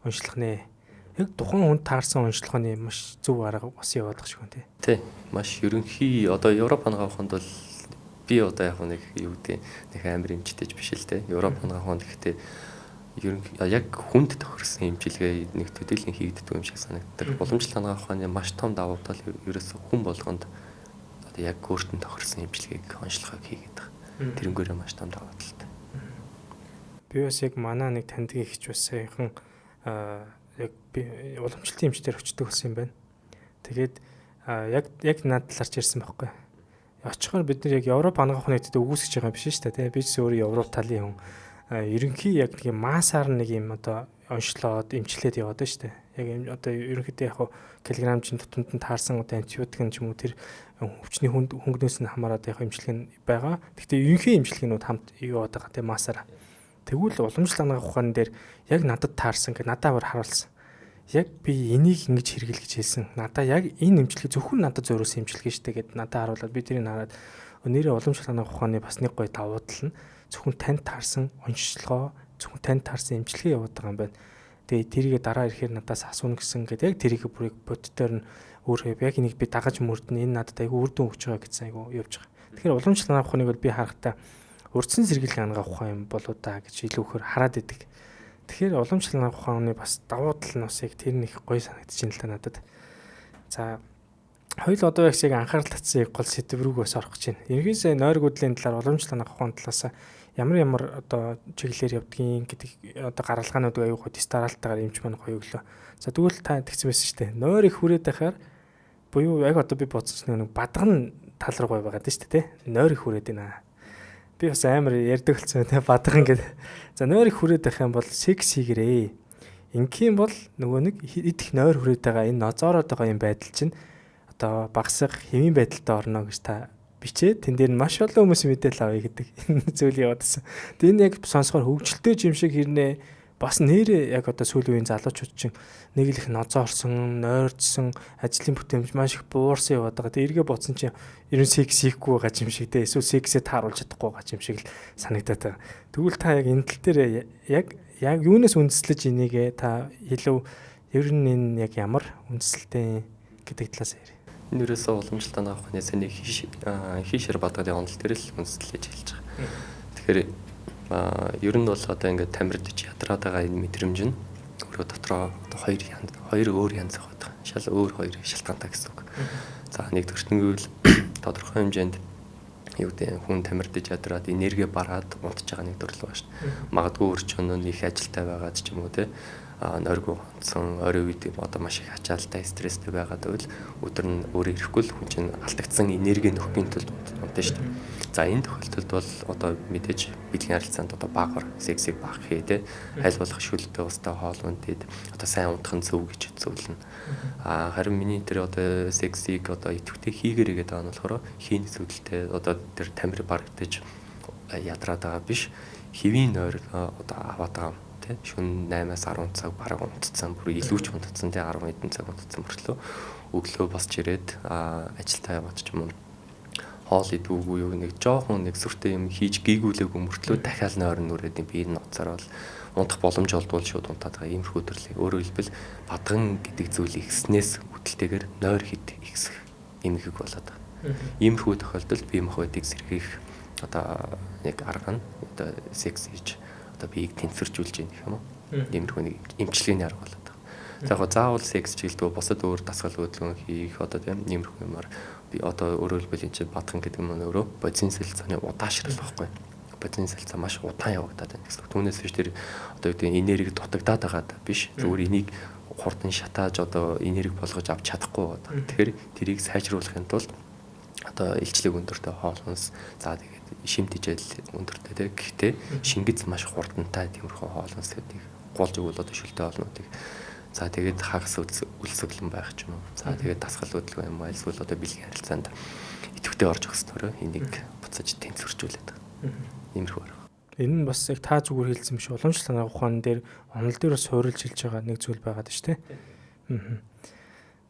онцлох нэ. Яг тухайн хүнд таарсан онцлогооны маш зөв арга бас яваад байгаа шүү дээ. Тий. Маш ерөнхий одоо Европ хангаханд бол би одоо яг нэг юу гэдэг нэг амар эмчтэйж биш л те. Европ хангаханд гэхдээ яг хүнд тохирсон эмчилгээ нэг төдийлөн хийгддэг юм шиг санагддаг. Боломжтой хангах ухааны маш том давуу тал ерөөсө хүн болгонд одоо яг өөртөө тохирсон эмчилгээг онцлохыг хийгээд байгаа. Тэрнгээрээ маш том давуу талтай. Би бас яг манай нэг таньдаг ихч бас саяхан яг би уламжлалтын эмчтэр очдог болсон юм байна. Тэгээд яг над талаарч ирсэн байхгүй. Очихоор бид нар яг Европ хангах хүнэтэд өгөөсөж байгаа биш шүү дээ. Би ч өөрөө Европ талын хүн. Ерөнхий яг нэг массаар нэг юм одоо онцлоод эмчлээд яваад байна шүү дээ. Яг одоо ерөнхийдөө яг килограммжийн тутамд нь таарсан одоо антибиотик ч юм уу тэр өвчний хөнгөнөөс нь хамаарат яг эмчилгээ нь байгаа. Гэхдээ ерөнхий эмчилгээнүүд хамт яваад байгаа тийм массаар. Тэгвэл уламжлалт хангах ухаан дээр яг надад таарсан гэж надад бүр харуулсан. Яг би энийг ингэж хэрэгэл гэж хэлсэн. Надаа яг энэ эмчилгээ зөвхөн надад зориулсан эмчилгээ шүү дээ гэд надад харуулад би тэрийг хараад өнөөдөр уламжлалт хангах ухааны бас нэг гоё давуу тал нь зөвхөн танд таарсан онцлогоо зөвхөн танд таарсан эмчилгээ яваад байгаа юм байна. Тэгээ тэрийг дараа ирэхээр надаас асууна гэсэн гэдэг яг тэрийг бүрийг бодтоор нь өөрөө яг энийг би дагаж мөрдөн энэ надад айгүй үр дүн өгч байгаа гэсэн айгүй явж байгаа. Тэгэхээр уламжлалт хангах ухааныг бол би харахтаа урдсан сэргийлэх хангах ухаан юм болоо та гэж илүү ихээр хараад идэг. Тэгэхээр уламжлалт хангах ухааны бас давуу тал нь бас яг тэр нэг гоё санагдчихээн л та надад. За хоёул одоо яг шиг анхаарал татсан гол сэдв рүү бас орох гэж байна. Ерөнхийдөө нойр гүдлийн талаар уламжлалт хангах ухааны талаас ямар одоо чиглэлээр явдгийг гэдэг одоо гаргалгаанууд аюу гоо дистаралтайгаар эмч маань гоё өглөө. За тэгвэл та тэгсэн байсан шүү дээ. Нойр их хүрээд байхаар буюу яг одоо би бодсон нэг бадган тал руу гоё байгаад шүү дээ. Нойр их хүрээд байна. Би бас амар ярьдаг болсон те бадган гэдэг. За нойр их хүрээд байх юм бол секс хийгэрээ. Ингийн бол нөгөө нэг идэх нойр хүрээд байгаа энэ нозоороод байгаа юм байдал чинь одоо багсах хэвийн байдалтай орно гэж та бичээд тэн дээр нь маш олон хүмүүс мэдээлэл авъя гэдэг зүйл яваадсан. Тэгээ энэ яг сонсохоор хөвгчлөлтэй юм шиг хэрнээ бас нэрээ яг одоо сүүлийн үеийн залуучууд чинь нэг л их нозоорсон, нойрдсон, ажлын бүтээмж маш их буурсан яваад байгаа. Тэгээ эргээ бодсон чинь ерөн секс хийхгүй байгаа юм шиг те эсвэл сексээ тааруулж чадахгүй байгаа юм шиг л санагдаад байгаа. Тэгвэл та яг энэ тал дээр яг юунаас үндэслэж энийгээ та илүү ер нь энэ яг ямар үндэслэлтэй гэдэг талаас ярив. Энэ ерөөсөө уламжлалт хангах ухааны саний хийшэр бадгалын онол дээр л үндэслэж хэлж байгаа. Тэгэхээр ер нь бол одоо ингээд тамирдж ядраад байгаа энэ мэдрэмж нь өөрөө дотроо одоо хоёр өөр янз байгаа. Шал өөр хоёр шалтгаантай гэсэн үг. За нэгдүгürt нь гэвэл тодорхой хэмжээнд юу гэдэг хүн тамирдж ядраад энерги бараад унтж байгаа нэг төрөл байна шүү дээ. Магадгүй өрчөөнөө их ажилтай байгаад ч юм уу те нойргүй онцсон орой үед одоо маш их ачаалтай стресстэй байгаад байвал өдөр нь өөрөө ирэхгүй л хүн чинь алдагдсан энерги нөхөхийн тулд унтна шүү дээ. За энэ тохиолдолд бол одоо мэдээж бэлгийн харилцаанд одоо баагаар сексийг баах хээ те аль болох шүлтэй устай хоол унтээд одоо сайн унтах нь зөв гэж зөвлөнө. Харин миний тэр одоо сексийг одоо идэвхтэй хийгэрэй гэдэг нь болохоор хийн зөвлөлтэй одоо тэр тамир барагдаж ядраад байгаа биш хэвийн нойр одоо аваад байгаа те шөнө 8-аас 10 цаг бараг унтцсан бүр илүү ч унтцсан те 10 хэдэн цаг унтцсан мөртлөө өглөө босч ирээд ажилдаа яваад ч юм уу хоол идвүүгүй юу нэг жоохон нэг сүртэй юм хийж гээгүүлээгүй мөртлөө дахиад нойр нүрээд би энэ ноцоор бол унтах боломж олдвол шууд унтаад байгаа иймэрхүү төрлийг өөрөөр хэлбэл бадган гэдэг зүйл ихснээс үүдэлтэйгээр нойр хит ихсэх эмгэг болоод байгаа. Иймэрхүү тохиолдолд бие махбодыг сэргийх одоо нэг арга нь одоо секс хийж одоо биеийг тэнцвэржүүлж яах юм уу? Иймэрхүү нэг эмчилгээний арга болоод байгаа. За яг заавал секс жилдөө босод өөр дасгал хөдөлгөөн хийх одоо тийм иймэрхүү юмар би одоо өөрөөр хэлбэл энэ чинь бадхан гэдэг нь өөрөө бодис солилцооны удаашрал байхгүй. бодисны солилцоо маш удаан явагдаад байна гэсэн. Түүнээс биш тэр одоо юу гэдэг энерги дутагдаад байгаад биш. Зүгээр энийг хурдан шатааж одоо энерги болгож авч чадахгүй байна. Тэгэхээр тэрийг сайжруулахын тулд одоо илчлэг өндөртэй хоол хүнс за тэгээд шимт ижил өндөртэй тэг. Гэхдээ шингэц маш хурдантай тиймэрхүү хоол хүнсүүдийг гуулж өгвөл одоо шүлтэй хоолнуудыг за тэгээд хагас үлсэглэн байх ч юм уу. За тэгээд дасгал хөдөлгөөн юм эсвэл одоо бэлгийн харилцаанд идэвхтэй орж өгөх ёстой. Энийг буцаж тэнцвэржүүлээд байгаа. Иймэрхүү байна. Энэ нь бас яг та зүгээр хэлсэн биш уламжлалт ухаан дээр онол дээр бас суурилж хэлж байгаа нэг зүйл байгаад шүү дээ.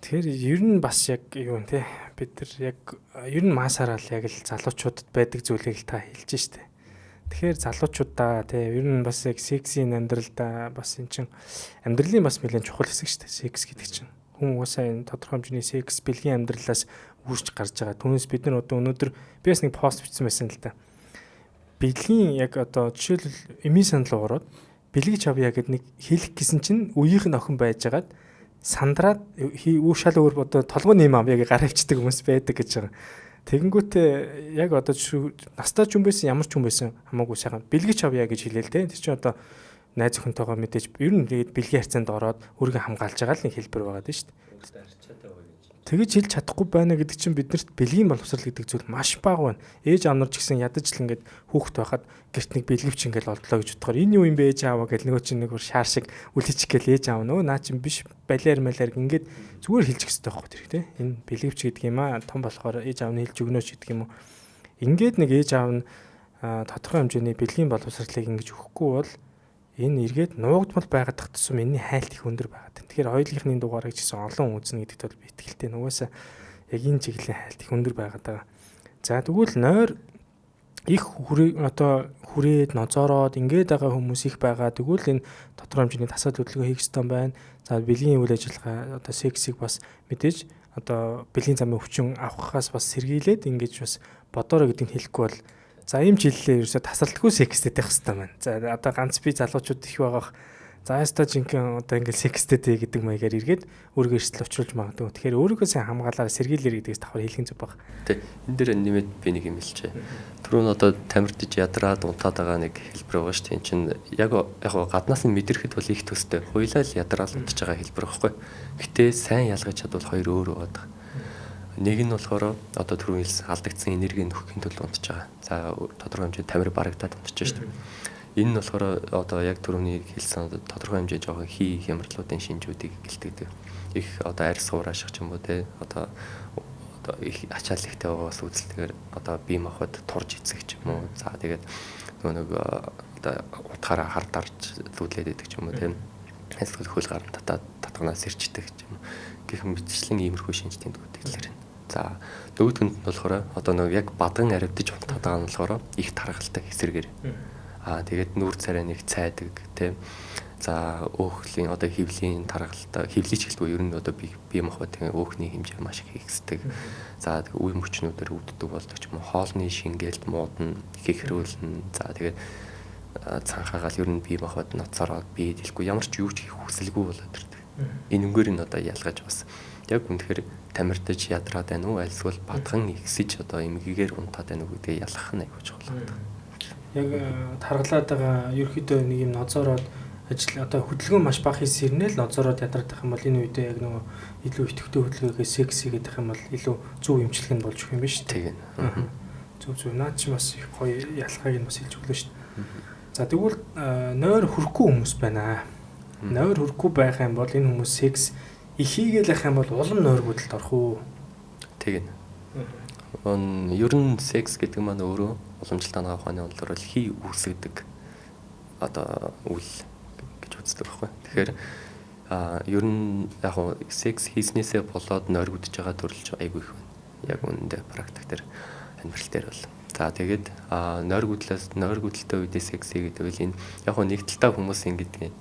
Тэгэхээр ер нь бас яг юу нэ бид нар яг ер нь масаараа л яг л залуучуудад байдаг зүйлийг л та хэлж штэ. Тэгэхээр залуучуудаа тий ер нь бас яг сексийн амьдралдаа бас эн чин амьдралын бас нэлээд чухал хэсэг штэ секс гэдэг чинь. Хүн угаасаа энэ тодорхой хэмжээний секс бэлгийн амьдралаас үүсч гарч байгаа. Түүнээс бид нар одоо өнөөдөр би бас нэг пост бичсэн байсан л да. Бэлгийн яг одоо жишээлбэл эмийн санал ороод бэлгэж авъя гэд нэг хэлэх гэсэн чинь үеийнх нь охин байжгаад сандраад үү шал өөр одоо толгой нэм ам яг гараа ивчдэг хүмүүс байдаг гэж байгаа. Тэгэнгүүтээ яг одоо настай ч юм байсан ямар ч юм байсан хамаагүй сайхан бэлгэж авъя гэж хэлээл тэ. Тэр чинь одоо найз охинтойгоо мэдээж ер нь тэгээд бэлгийн харьцаанд ороод өөрийгөө хамгаалж байгаа л нэг хэлбэр байгаа дээ шүү дээ. Тэгэж хэлж чадахгүй байна гэдэг чинь биднэрт бэлгийн боловсрал гэдэг зүйл маш бага байна. Ээж аав нар ч гэсэн ядаж л ингээд хүүхэд байхад гэрт нэг бэлгэвч ингээд олдлоо гэж бодохоор энэ юу юм бэ ээж ааваа гэж нөгөө чинь нэг шаар шиг үлээчих гээл ээж аав нөө наа чинь биш балиар малиар ингээд зүгээр хэлж өгсөй байхгүй тэр те. Энэ бэлгэвч гэдэг юм аа том болохоор ээж аав нь хэлж өгнөөч гэдэг юм уу. Ингээд нэг ээж аав нь тодорхой хэмжээний бэлгийн боловсралыг ингэж өгөхгүй бол энэ эргээд нуугдмал байгаад тах тусам энэний хайлт их өндөр байгаад байна. Тэгэхээр хоёулынхны дугаарыг ч гэсэн олон үзнэ гэдэгт бол би итгэлтэй. Нугасаа яг энэ чиглэлийн хайлт их өндөр байгаад байгаа. За тэгвэл нойр их хүрээд ноцоороод ингээд байгаа хүмүүс их байгаа. Тэгвэл энэ тодорхой хэмжээний тасал хөдөлгөөн хийх ёстой байна. За бэлгийн үйл ажиллагаа одоо сексийг бас мэдээж одоо бэлгийн замын өвчин авахаас бас сэргийлээд ингэж бас бодороо гэдгийг хэлэхгүй бол за ийм жилээ ерөөсө тасралтгүй секстэй байх хэрэгтэй байна. За одоо ганц би залуучууд их байгаах. За яста жинхэнэ одоо ингээл секстэй гэдэг маягаар эргээд өөрийгөө эрсдэл учруулж магадгүй. Тэгэхээр өөрийгөө сайн хамгаалаад сэргийлэр гэдэгс давхар хэлхэн зүг баг. Тэ энэ дээр нэмээд би нэг юм хэлчихэ. Түрүүн одоо тамирдж ядраад унтаад байгаа нэг хэлбэр байгаа шүү дээ. Энд чинь яг гаднаас нь мэдрэхэд бол их төстэй. Хуйлаа л ядраад унтж байгаа хэлбэр байхгүй. Гэтэ сайн ялгаж чадвал хоёр өөр байгаа. Нэг нь болохоор одоо түрүүн хэлсэн алдагдсан энерги нөхөхийн тулд унтж байгаа. За тодорхой хэмжээнд тамир барагдаад унтж шүү дээ. Энэ нь болохоор одоо яг түрүүний хэлсэн тодорхой хэмжээ жоохон хий хямралуудын шинжүүдийг гэлтэгдэг. Их одоо арьс суураших ч юм уу те одоо их ачааллахтай байгаас үзэлтэйгээр одоо бие махбод турж эцэх ч юм уу. За тэгээд нөгөө одоо утгаараа хар дарж зүудлээд идэх ч юм уу те. Эсвэл хөл гарна татганаас ирчдэг ч юм уу. Гэх мэтчлэн иймэрхүү шинж тэмдгүүд илэрнэ. За дөвдгөнд нь болохоор одоо нэг яг бадган аривдж унтаад байгаа нь болохоор их таргалтай эсэргээр. Тэгээд нүүр царай нэг цайдаг тийм. За өөхлийн одоо хөвлийн таргалтай хөвлийч гэлгүй ер нь одоо бие махбодын өөхний хэмжээ маш их ихсдэг. За үе мөчнүүдээр өвддөг болдог ч юм уу. Хоолны шингээлт муудна, ихэрүүлнэ. За тэгээд цанхаагаал ер нь бие махбод ноцороод бие дэлгүй ямар ч юу ч хийх хүсэлгүй болоод ирдэг. Энэ өнгөөр нь одоо ялгаж бас яг үнэхээр тамирдаж ядраад байна уу альсвал бадхан ихсэж одоо эмгийгээр унтаад байна уу гэдгийг ялгах нь аягүй чухал байна. Яг таргалаад байгаа ерөөхдөө нэг юм ноцоороод ажил одоо хөдөлгөөн маш бага хийсэрнэ л ноцоороод ядраад байх юм бол энэ үедээ яг нөгөө илүү идэвхтэй хөдөлгөөгөө секси гэдэг юм бол илүү зөв эмчилгээ нь болж өгөх юм биш үү? Тийм. Зөв наад чи бас их гоё ялахыг нь бас хэлж өглөө шүү дээ. За тэгвэл нойр хүрхгүй хүмүүс байна. Нойр хүрхгүй байх юм бол энэ хүмүүс секс их хийгээл ах юм бол улам нойр бүдэлд орох уу? Тийм. Ер нь секс гэдэг маань өөрөө уламжлалт ухааны онолоор хий үүсгдэг одоо үйл гэж үздэг байхгүй. Тэгэхээр ер нь яг секс хийснээсээ болоод нойр бүдэж байгаа төрөлж айгүй их байна. Яг үүндээ практик дээр амьдрал дээр бол. За тэгээд нойр бүдэлтэй үедээ секс хийгээд байвал энэ яг нэг талдаа хүмүүс ингэдэг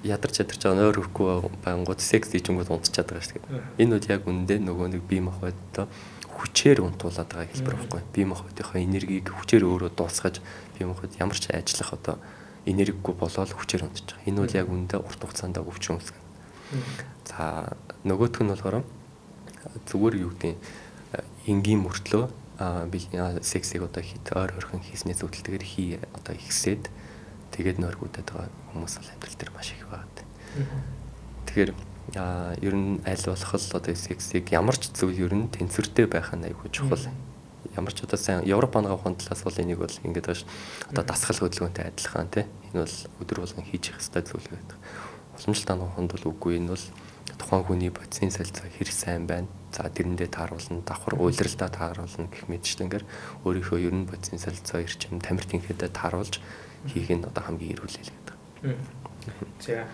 ядарч байгаа нойр хүрхгүй байнгут секс хийчингүүд унтчихад байгаа шүү дээ. Энэ үед яг үндэ нөгөө нэг бие махбодтой хүчээр унтуулад байгаа хэлбэр байхгүй. Бие махбодынхаа энергийг хүчээр өөрөө дуусгаж бие махбод ямар ч ажиллах одоо энергигүй болоод хүчээр унтж байгаа. Энэ үйл яг үндэ урт хугацаанд өвчин үүсгэнэ. За нөгөөх нь болохоор зүгээр юу гэдэг энгийн мөртлөө сексийг одоо хит ойр орхон хийсний зөвдөлтөөр одоо ихсээд тэгээд нойргуудад байгаа хүмүүс бол амьдрал дээр маш их байгаа. Тэгэхээр ер нь аль болох л одоо сексийг ямар ч зүйл ер нь тэнцвэртэй байх нь аюул чухал. Ямар ч одоо сайн Европ ангаахын талаас бол энийг бол ингэж байгаа ш. Одоо дасгал хөдөлгөөнтэй адилхан тий. Энэ бол өдөр болгон хийж явах хэрэгтэй зүйл байдаг. Уламжлалт ангаахынд бол үгүй энэ бол тухайн хүний бодисын солилцоо хэр сайн байна. За тэрэндээ тааруулна, давхар уйлралдаа тааруулна гэх мэтчлэнгээр өөрийнхөө ер нь бодисын солилцоо эрчим тамир тэнхээдээ тааруулж хийх нь одоо хамгийн эрүүл л гэдэг. За.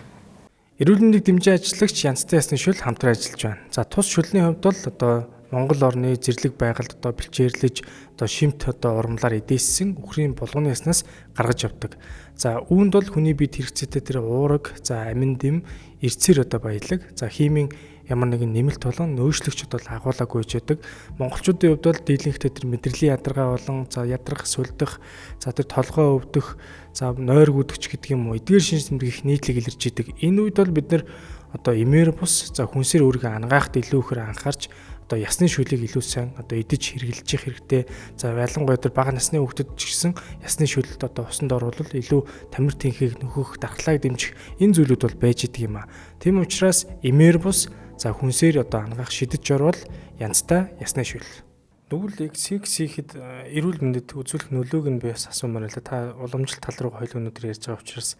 Эрүүл мэндийг дэмжин ажиллагч янзтай ясны шүл хамтран ажиллаж байна. За тус шүлний хувьд бол одоо Монгол орны зэрлэг байгальд одоо бэлчээрлэж одоо шимт одоо ургамлаар эдээссэн үхрийн булгууны яснаас гаргаж явдаг. За үүнд бол хүний биед хэрэгцээтэй тэр уураг, за амин дэм, эрцээр одоо баялаг, за химийн ямар нэгэн нэмэлт болгон нөөцлөгчд бол агуулаагүй яадаг. Монголчуудын хувьд бол дийлэнхтэй тэр мэдрэлийн ядаргаа болон за ядрах, сүлдэх, за тэр толгой өвдөх, за нойр гүдгч гэдэг юм уу эдгээр шинж тэмдэг их нийтлэг илэрч идэг. Энэ үед бол бид нэр одоо эмээр бус, за хүнсээр өөрийгөө ангаахт илүү ихээр анхаарч одоо ясны шүлийг илүү сайн одоо идэж хэрэглэж явах хэрэгтэй. За ялангуяа тэр бага насны хүүхдэд ч гэсэн ясны шүлэлд одоо усанд оруулал илүү тамир тэнхийг нөхөх, дархлааг дэмжих энэ зүйлүүд бол байж идэг юм а. Тийм учраас эмээр бус, за хүнсээр одоо ангаах шидэж орвол янзтай ясны шүлэл. Тэгвэл яг секс хийхэд эрүүл мэндэд үзүүлэх нөлөөг нь би бас асуумаар байлаа. Та уламжлалт тал руу хоёул өнөдөр ярьж байгаа учраас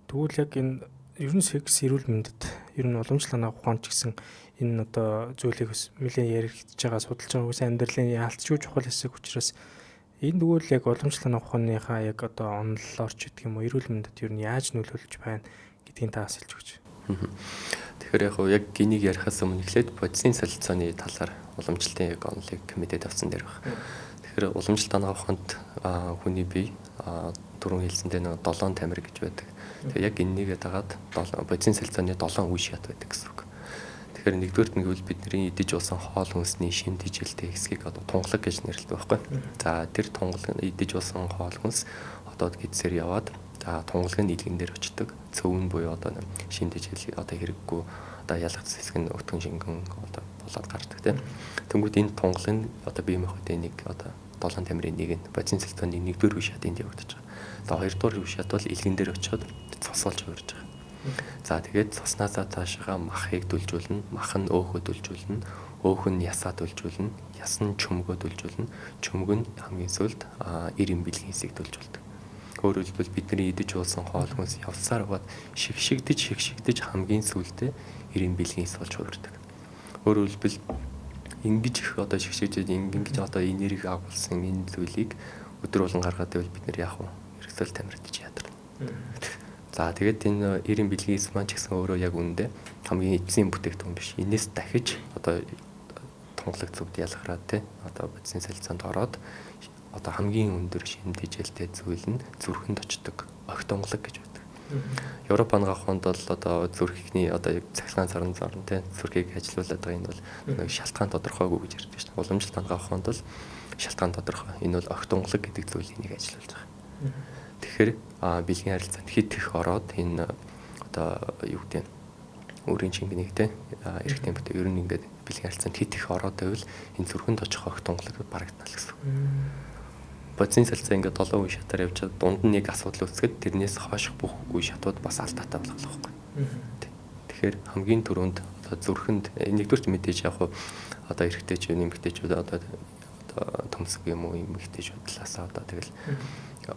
тэгвэл яг энэ ер нь секс эрүүл мэндэд ер нь уламжлалт ангаах ухаан ч гэсэн энэ одоо зүйлийг бас нэлээд яригдж байгаа судалж байгаа үс амьдралын яалтчгүй чухал хэсэг учраас энэ тэгвэл яг уламжлалт ангаах ухааныхаа яг одоо онол орч идэх юм уу эрүүл мэндэд ер нь яаж нөлөөлж байна гэдгийг та асуулж өгч. Тэгэхээр яг энийг ярихаас өмнө эхлээд бодисын солилцооны талаар уламжлалтын яг онолыг мэдээд авсан дээр байна. Тэгэхээр уламжлалт ангаах ухаанд хүний бие түрүүн хэлсэндээ нэг 7 тамир гэж байдаг. Тэгээ яг энэнийг дагаад бодисын солилцооны 7 үе шат байдаг гэсэн үг. Тэгэхээр нэгдүгээрт нь гэвэл бидний идэж уусан хоол хүнсний шимт ижилтэй хэсгийг одоо тунгалаг гэж нэрлэдэг байхгүй. За тэр тунгалаг идэж уусан хоол хүнс одоо гидсээр яваад за тунгалагын нийлгэн дээр очдог. Цөвн буюу одоо шимт ижил одоо хэрэггүй одоо ялгц хэсэг нь өтгөн шингэн одоо болоод гардаг тийм. Тэнгүүд энэ тунгалагын одоо биеийн хөдөө нэг одоо 7 тамирын нэг нь бодисын солилцооны нэгдүгээр үе шатынд явагдаж байгаа. За хоёрдугаар үе шат бол илгэн дээр очиод цосолж хувирж байгаа. За тэгээд цуснасаа цаашаа махыг дүлжүүлнэ, мах нь өөхөө дүлжүүлнэ, өөх нь ясаа дүлжүүлнэ, яс нь чөмгөө дүлжүүлнэ, чөмг нь хамгийн сүүлд эрийн бэлгийн хэсийг дүлжүүлдэг. Өөрөөр хэлбэл бидний идэж уусан хоол хүнс явсаар аваад шигшигдэж хамгийн сүүлдээ эрийн бэлгийн хэсэг болж хувирдаг. Өөрөөр хэлбэл ингэж их одоо шигшигдэж ингэж одоо энерги агуулсан энэ зүйлийг өдөр болгон гаргаад байвал бид нэр яах вэ? Хэрэгсэл тамирдаж ядарна. За тэгээд энэ эрийн бэлгийн хэсэг маань ч гэсэн өөрөө яг үүндээ хамгийн эцсийн бүтээгдэхүүн биш. Энээс дахиж одоо тунгалаг зүгт ялгараад тий одоо бодисын солилцоонд ороод одоо хамгийн өндөр шимт ижэлтэй зүйл нь зүрхэнд очдог огт тунгалаг гэж байдаг. Европ ангаах ухаанд бол одоо зүрхний одоо яг цахилгаан зарн тий зүрхийг ажилуулад байгаа энэ бол нэг шалтгаан тодорхойгүй гэж ярьдаг шүү дээ. Уламжлалт ангаах ухаанд бол шалтгаан тодорхой. Энэ бол огт тунгалаг гэдэг зүйлийг нэг ажилуулж байгаа. Тэгэхээр бэлгийн харилцаанд хит их ороод энэ одоо юу гэдэг өөрийн чингэнийг те эрэгтэй бүтээн ер нь ингээд бэлгийн харилцаанд хит их ороод байвал энэ зүрхэнд очих огт тунгалаг барагдана л гэсэн. Бодисын солилцоо ингээд 7 үе шатаар явж чад дунд нь нэг асуудал үүсгэхэд тэрнээс хойших бүх үе шатууд бас алдаатай болох байхгүй. Тэгэхээр хамгийн түрүүнд одоо зүрхэнд нэгдүгürt мэдээж яг одоо эрэгтэйчүүд нэмэгтэйчүүд одоо төмсг юм уу эмэгтэйчүүд талаас одоо тэгэл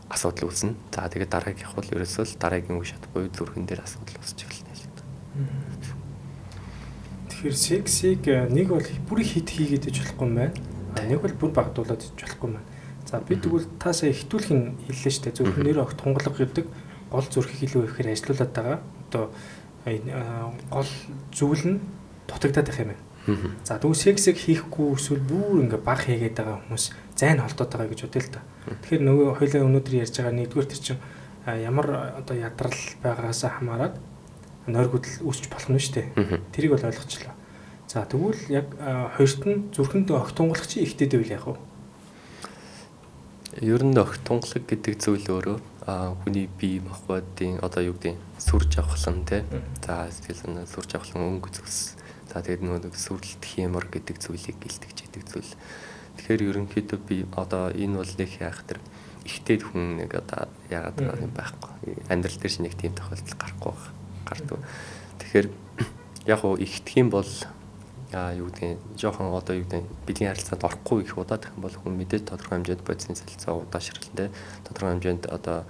асуудал үүснэ. За тэгээд дараагийнх бол ерөөсөө л дараагийн үе шат буюу зүрхэн дээр асуудал үүсч эхэлнэ л гэдэг. Тэгэхээр сексийг нэг бол бүр хит хийгээд иж болохгүй юм байна. Нэг бол бүр багдуулаад иж болохгүй юм байна. За би тэгвэл та сая хитүүлэх нь хэллээ шүү дээ. Зүрхэн нэр огт тунгалаг гэдэг гол зүрхийг илүү ихээр ажилуулад байгаа. Одоо гол зүйл нь дутагдаад байх юм байна. За тэгвэл сексийг хийхгүй эсвэл бүр ингээ баг хийгээд байгаа хүмүүс зайн холдоод байгаа гэж бодъё л та. Тэгэхээр нөгөө хоёлаа өнөөдөр ярьж байгаа нэгдүгээр тэр чинь ямар одоо ядрал байгаагаас хамаарат нойргуудл үүсч болох нь шүү дээ. Тэрийг бол ойлгочлаа. За тэгвэл яг хоёрт нь зүрхэнд огт тунгалах чи ихтэй дэвэл яах вэ? Ер нь огт тунгалаг гэдэг зүйл өөрөө хүний бие махбодын одоо юу гэдэг сүр жавхлан тий. За сэтгэл сүр жавхлан өнгө зүс. За тэгээд нөгөө сүрлэлт хиймэр гэдэг зүйлийг гэлтгэж идэг зүйл. Тэгэхээр ерөнхийдөө би одоо энэ бол нэг яах тэр ихтэй хүн нэг одоо яагаад байгаа юм байхгүй. Амьдрал дээр нэг тийм тохиолдол гардаг. Тэгэхээр яг уу ихтгэх юм бол юу гэдэг жоохон одоо юу гэдэг бидний харилцаанд орохгүй их удаад их юм бол хүн мэдээж тодорхой хэмжээнд бодисын солилцоо удаашралтай тодорхой хэмжээнд одоо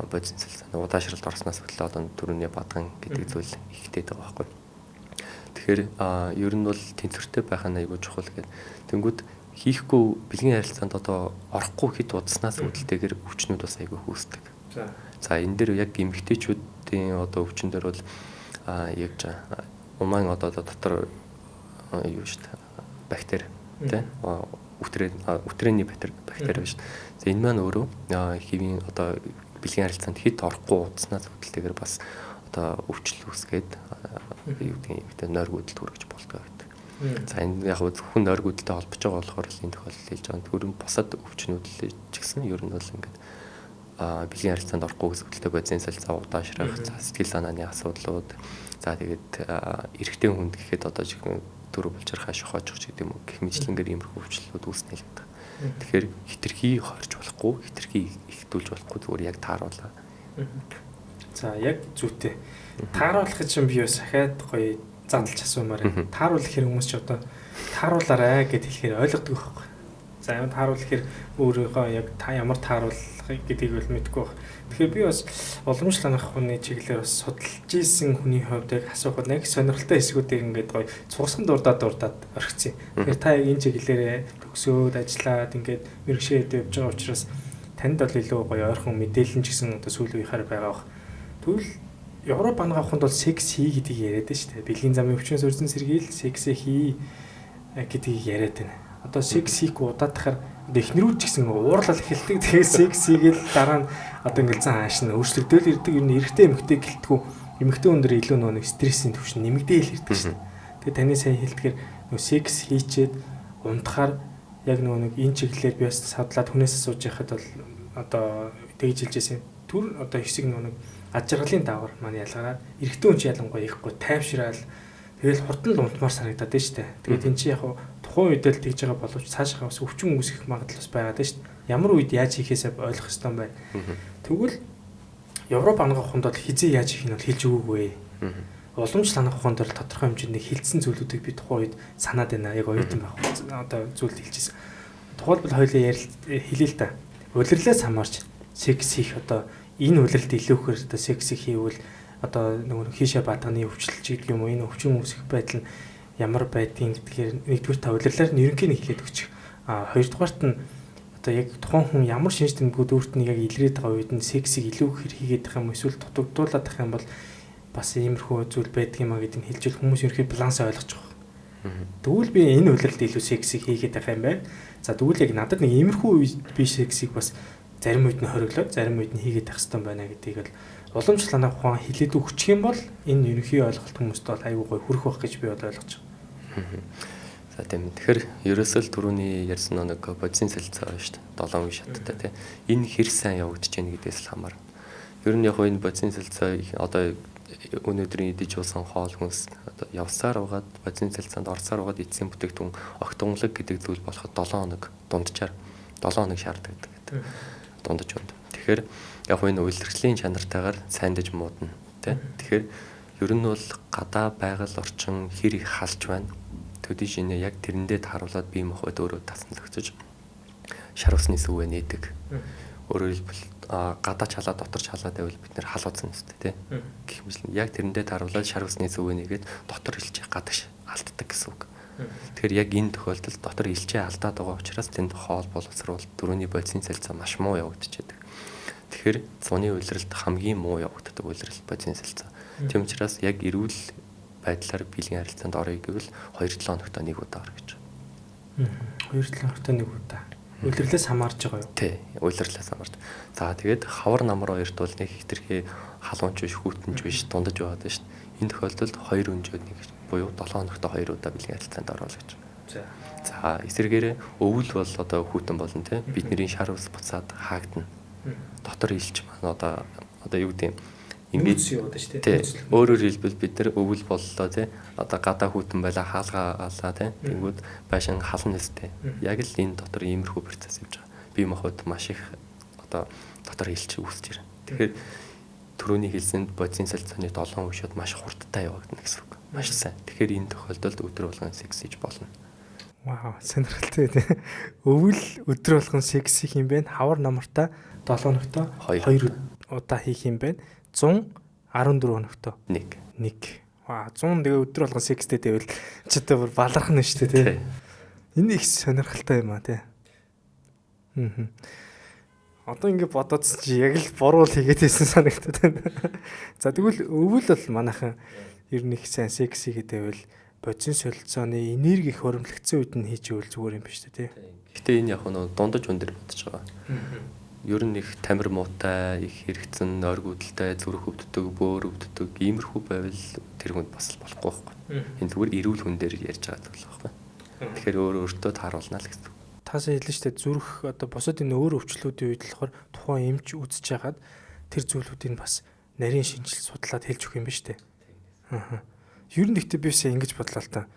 бодисын солилцоо удаашралд орсноос эхлээ одоо төрөний бадган гэдэг зүйл ихтэй байгаа байхгүй. Тэгэхээр ер нь бол тэнцвэртэй байх нь айгүй чухал гэдэг. Тэнгүүд хийхгүй бэлгийн харилцаанд одоо орохгүй хэд удснаас үүдэлтэйгээр өвчнүүд бас айгүй хөөсдөг. За энэ дээр яг эмэгтэйчүүдийн одоо өвчин дээр бол яг умаан одоо дотор юу шүү дээ бактери тий өтрээний бактери биш. За энэ маань өөрөө хэвийн одоо бэлгийн харилцаанд хэд орохгүй удснаас үүдэлтэйгээр бас одоо өвчлөл үүсгээд юу гэдэг нойр гүйдэлд хүргэж болдог гэдэг. За энэ яг зөвхөн нойр гүйдэлтэй холбож байгаа болохоор л энэ тохиолдол хэлж байгаа. Тэгвэл босод өвчнүүд л ч гэсэн ер нь бол ингээд бэлгийн харилцаанд орохгүй гэсэн бодисын солилцоо удаашрах, сэтгэл санааны асуудлууд, за тэгээд эрэгтэй хүнд гэхэд одоо төрөв болж хаш хооч гэдэг юм уу гэх мэтлэнгээр иймэрхүү өвчлөлүүд үүснэ л гэдэг. Тэгэхээр хитрхий хорж болохгүй, хитрхий ихтүүлж болохгүй зүгээр яг тааруулаа. За яг зүйтэй. Тааруулах чинь би бас ахаад гоё задлж асуумаар. Тааруулах хэрэг хүмүүс ч одоо тааруулаарай гэд хэлэхээр ойлгодог байхгүй. За ямар тааруулах хэрэг өөрийнхөө яг та ямар тааруулах гэдгийг бол мэдэхгүй байна. Тэгэхээр би бас уламжлал анх хүний чиглэлээр бас судалж ийсэн хүний хувьд яг асуухад нэг сонирхолтой хэсгүүдийг ингээд гоё цугсан дурдаад орхицъя. Тэгэхээр та яг энэ чиглэлээр төгсөөд ажиллаад ингээд мэрэгшээд явж байгаа учраас танд бол илүү гоё ойрхон мэдээлэл ч гэсэн одоо сүүлийн үеийнхаар байгаа бах. Тэгвэл Европ ангаа хүнд бол секс хий гэдгийг яриад байна шүү дээ. Бэлгийн замын өвчнөөс өрсөн сэргийл секс хий гэдгийг яриад байна. Одоо секс хийх удаадахаар одоо эхнэрүүд ч гэсэн уурлал эхэлдэг. Тэгээ секс хийгээл дараа нь одоо ингээл зан хааш нь өөрчлөгдөөл ирдэг. Ер нь эрэгтэй эмэгтэй гэлтгүү эмэгтэй өндөр илүү нэг стрессийн түвшин нэмэгдээл ирдэг шүү дээ. Тэгээ таны сайн хэлдгээр секс хийчээд унтахаар яг нэг энэ чиглэлээр би бас садлаад хүнээс асууж яхад бол одоо тэгж хэлжсэн түр одоо хэсэг нэг аж аргалын давар маань ялгараад эрэгтэй хүн ч ялангуяа ихгүй тайвшраал тэгэл хурдан л унтмаар санагдаад байна шүү дээ. Тэгээд энэ чи яг тухайн үед л тэгж байгаа боловч цаашаа бас өвчин үүсгэх магадлал бас байгаа даа шүү дээ. Ямар үед яаж хийхээсээ ойлгох ёстой юм байна. Тэгвэл Европ ангаа хунд бол хизээ яаж хийх нь бол хэлж өгөөгүй. Уламжлал ангаа хунд бол тодорхой хэмжээнд хэлсэн зүйлүүдийг би тухайн үед санаад байна. Яг оюутан байх одоо зүйл хэлжсэн. Тухайлбал хоёулаа хэлээ л та. Улирлаас хамаарч секс хийх одоо энэ үлрэлт илүүхээр одоо секс хийвэл одоо нэг хийшээ бадганы өвчлөлч гэдэг юм уу энэ өвчин үүсэх байдал нь ямар байдгийг гэдгээр нэгдүгээр та улирлаар нь ерөнхийдөө хэлээд өгчих. Хоёрдугаарт нь одоо яг тухайн хүн ямар шинж тэмдгүүд өөрт нь яг илрээд байгаа үед нь сексийг илүү их хийгээд байгаа юм эсвэл дутагдуулаад байгаа юм бол бас иймэрхүү зүйл байдаг юм а гэдэг нь хэлжүүл хүмүүс ерөнхийдөө балансаа ойлгож байгаа. Тэгвэл би энэ улирлт илүү сексийг хийгээд байгаа юм байна. За тэгвэл яг надад нэг иймэрхүү би сексийг бас зарим үед нь хориглоод зарим үед нь хийгээд байх хэрэгтэй байна гэдгийг бол уламжлалаа ухаан хилээд өгчих юм бол энэ ерөнхий ойлголт хүмүүст бол аюу гой хүрэх байх гэж би бол ойлгож байна. За тийм. Тэгэхээр ерөөсөө л түрүүний ярьсан нэг бодисын солилцоо байна шүү дээ. 7 үе шаттай тийм. Энэ хэр сайн явагдаж байна гэдгээс л хамаарна. Ер нь яг энэ бодисын солилцоо одоо өнөөдрийн идэж уусан хоол хүнс одоо явсаар угаад бодисын солилцоонд орсоор угаад эцсийн бүтээгдэхүүн огтонглог гэдэг зүйл болоход 7 хоног дунджаар 7 хоног шаарддаг гэдэг. Дундаж байна. Тэгэхээр яг энэ үйлдвэрлэлийн чанартайгаар сайндаж муудна тий. Тэгэхээр ер нь бол гадаа байгаль орчин хэр их халж байна. Төдий шинэ яг тэрэндээ тааруулаад бие махбод өөрөө тасанд өгчөж шар усны сүвэ нээдэг. Өөрөөр хэлбэл гадаа чалаа дотор чалаа байвал бид нэр хал уцсан үстэй тий. Гэх мэт яг тэрэндээ тааруулаад шар усны сүвэ нээгээд дотор илчээ гадагш алддаг гэсэн үг. Тэгэхээр яг энэ тохиолдолд дотор илчээ алдаад байгаа учраас тэнд хоол боловсруул дөрөвний бодисын солилцоо маш муу явагдчихэдэг. Тэгэхээр зуны улиралд хамгийн муу явагддаг улирал бодисын солилцоо. Тийм учраас яг эрүүл байдлаар бэлгийн харилцаанд орё гэвэл 2-7 хоногт нэг удаа ор гэж. 2-7 хоногт нэг удаа. Улирлаас хамаарч байгаа юу? Тий, улирлаас хамаарч. За тэгээд хавар намар хоёрт бол нэг хитрхи халуунч биш, хүүтэнч биш, дундаж байгаад байна шүү дээ. Энэ тохиолдолд 2 өнжөөд нэг буюу 7 хоногт 2 удаа бэлгийн харилцаанд орвол гэж. За эсвэргээр өвөл бол одоо хүүтэн болно тий. Бидний шар ус буцаад хаагдана. Дотор илч маань одоо юу гэдэг нүүц юу гэдэг шүү дээ. Өөрөөр хэлбэл бид нар өвөл боллоо тий. Одоо гадаа хүйтэн байла хаалгаалаа тий. Тэнгүүд байшин халан нэстэй. Яг л энэ дотор иймэрхүү процесс явж байгаа. Бие махбод маш их одоо дотор хилч үүсэж байна. Тэгэхээр түрүүний хэлсэнд бодисын солилцооны 7 шууд маш хурдтай явагдана гэсэн үг. Маш сайн. Тэгэхээр энэ тохиолдолд өдөр болгон секс хийж болно. Вау, сонирхолтой тий. Өвөл өдөр болгон секс хийх юм бэ? Хавар намартаа 7 хоногтой 2 удаа хийх юм бэ? 114 хоногтой 1. Ваа, 100 тэгээ өдөр болгон секстэй байвал ч одоо бүр баларх нь шүү дээ тий. Энэ их сонирхолтой юм аа тий. Одоо ингэ бодоодс чи яг л буруу л хийгээд байсан санагдаад байна. За тэгвэл өвөл бол манайхан ер нь их сайн секс хийгээд байвал бодисын солилцооны энерги их хөрөмлөгцсөн үед нь хийж ивэл зүгээр юм ба шүү дээ тий. Гэтэ энэ яг нь дундаж өндөр бодож байгаа. Ер нь их тамир муутай, их хэрэгцэн, ойргуудалтай, зүрх өвддөг, бөөр өвддөг, иймэрхүү байвал тэр хүнд бас болохгүй байхгүй. Энэ зүгээр эрүүл хүн дээр ярьж байгаа зүйл байхгүй. Тэгэхээр өөртөө тааруулна л гэсэн. Тасаа хэлсэн шүү дээ зүрх одоо босоод энэ өөр өвчлүүдийн үед болохоор тухайн эмч үзэж хагаад тэр зүйлүүдийг бас нарийн шинжил судлаад хэлж өгөх юм ба шүү дээ. Ер нь ихтэй бивсээ ингэж бодлоо л та.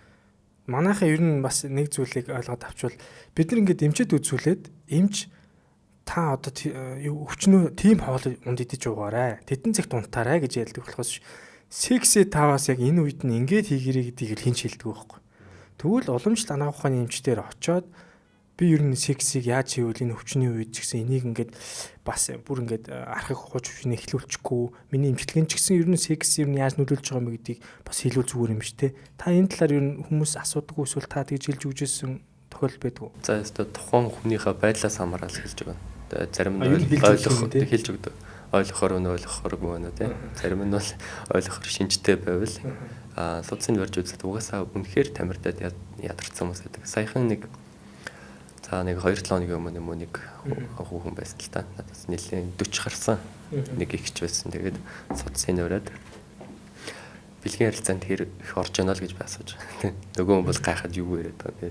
Манайхаа ер нь бас нэг зүйлийг ойлгоод авчвал бид нар ингэж эмчэд үзүүлээд эмч та одоо өвчнөө тийм хоол унд идэж уугаарай. Тэдэн цагт унтаарай гэж ялдаг болохоос сексээ таваас яг энэ үед нь ингэж хийгэрэй гэдгийг хинч хэлдэг байхгүй. Тэгвэл уламжлалт анаа ухааны эмчдэр очоод би ер нь сексийг яаж хийвэл энэ өвчний үед ч гэсэн энийг ингээд бас бүр ингээд архаг хууч өвчнийг эхлүүлчихгүй. Миний эмчилгээнд ч гэсэн ер нь секс ер нь яаж нөлөөлж байгаа юм гэдгийг бас хэлүүл зүгээр юм шүү дээ. Та энэ талаар ер нь хүмүүс асуудаг эсвэл та тэгж хэлж үжсэн тохиолдол байдгүй. За өөртөө тухайн хүнийхээ байдлаас хамаарал хэлж байгаа. Зарим нь ойлгох хэлж өгдөг. Ойлгохоор нь ойлгохооргүй байна тий. Зарим нь бол ойлгохоор шинжтэй байвал судасны барьж үзээд угаасаа үнэхээр тамирдаад ядарсан хүмүүс байдаг. Саяхан нэг 2-7 хоногийн өмнө нэг хүүхэн байсан л та. Надаас нэлээд 40 гарсан нэг ихч байсан. Тэгээд судасны бариад бэлгийн харилцаанд хэр их орж яана л гэж асууж. Нөгөө хүн бол гайхаад юу яриад байгаа.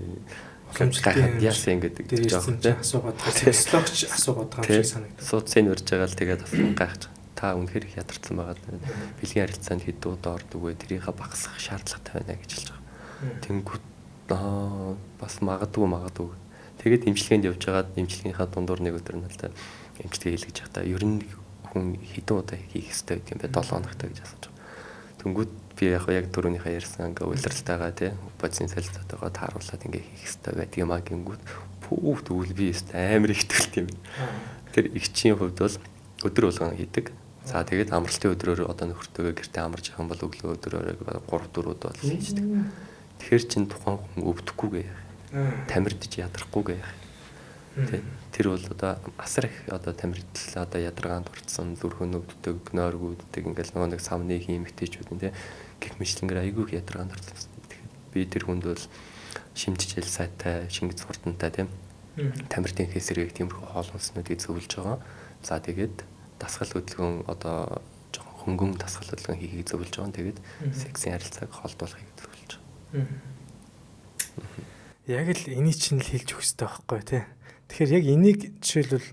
Гайхаад яасан гэдэг жоохон асуугаад физиологч асуугаад байгаа юм шиг санагдав. Судасны барьж байгаа л тэгээд гайхаж. Та үнэхээр их ядарсан байгаа. Бэлгийн харилцаанд хэд удаа ордог вэ? Тэрийнхээ багасгах шаардлагатай байна гэж хэлж байгаа. Тэнгүүд бас магадгүй. Тэгээд эмчилгээнд явж байгаад эмчилгээнийхаа дундуур нэг өдөр нь л та эмчилгээ хийлгэж явахдаа ер нь хүн хэдэн удаа хийх ёстой гэдэг юм бэ? 7 хоногтой гэж асууж байгаа. Тэнгүүд би яг түрүүнийхээ ярьсан ингээ уйлралтайгаа тий бодисын солилцоотойгоо тааруулаад ингээ хийх ёстой байдаг юм аа гингүүд пүү тэгвэл би ёстой амар их төлт юм. Тэр игчийн хувьд бол өдөр болгон хийдэг. За тэгээд амралтын өдрөөр одоо нөхөртөөгөө гэртээ амарч явах юм бол өглөө өдрөөр 3-4 удаа бол хийдэг. Тэгэхээр чин тухайн хүн өвдөхгүй гэх тамирдж ядрахгүйгээ яах. Тэр бол одоо асар их одоо тамирдл одоо ядаргаанд орцсон зүрхэн өвддөг, нойргууддаг ингээл нэг савны хиймэгтэйчүүд нь гих мэтлэнгээр айгүй ядаргаанд орцсон. Тэгэхээр би тэр хүнд бол шимтжил сайтай, шингэц хурдантай тийм тамиртын хэсрэг тиймэрхүү хоол хүнснүүдийг зөвлөж байгаа. За тэгээд дасгал хөдөлгөөн одоо жоохон хөнгөн дасгал хөдөлгөөн хийхийг зөвлөж байгаа. Тэгээд сексийн харилцааг холдуулахыг зөвлөж байгаа. Яг л энийг чинь л хэлж өгөх хэрэгтэй байхгүй тий. Тэгэхээр яг энийг жишээлбэл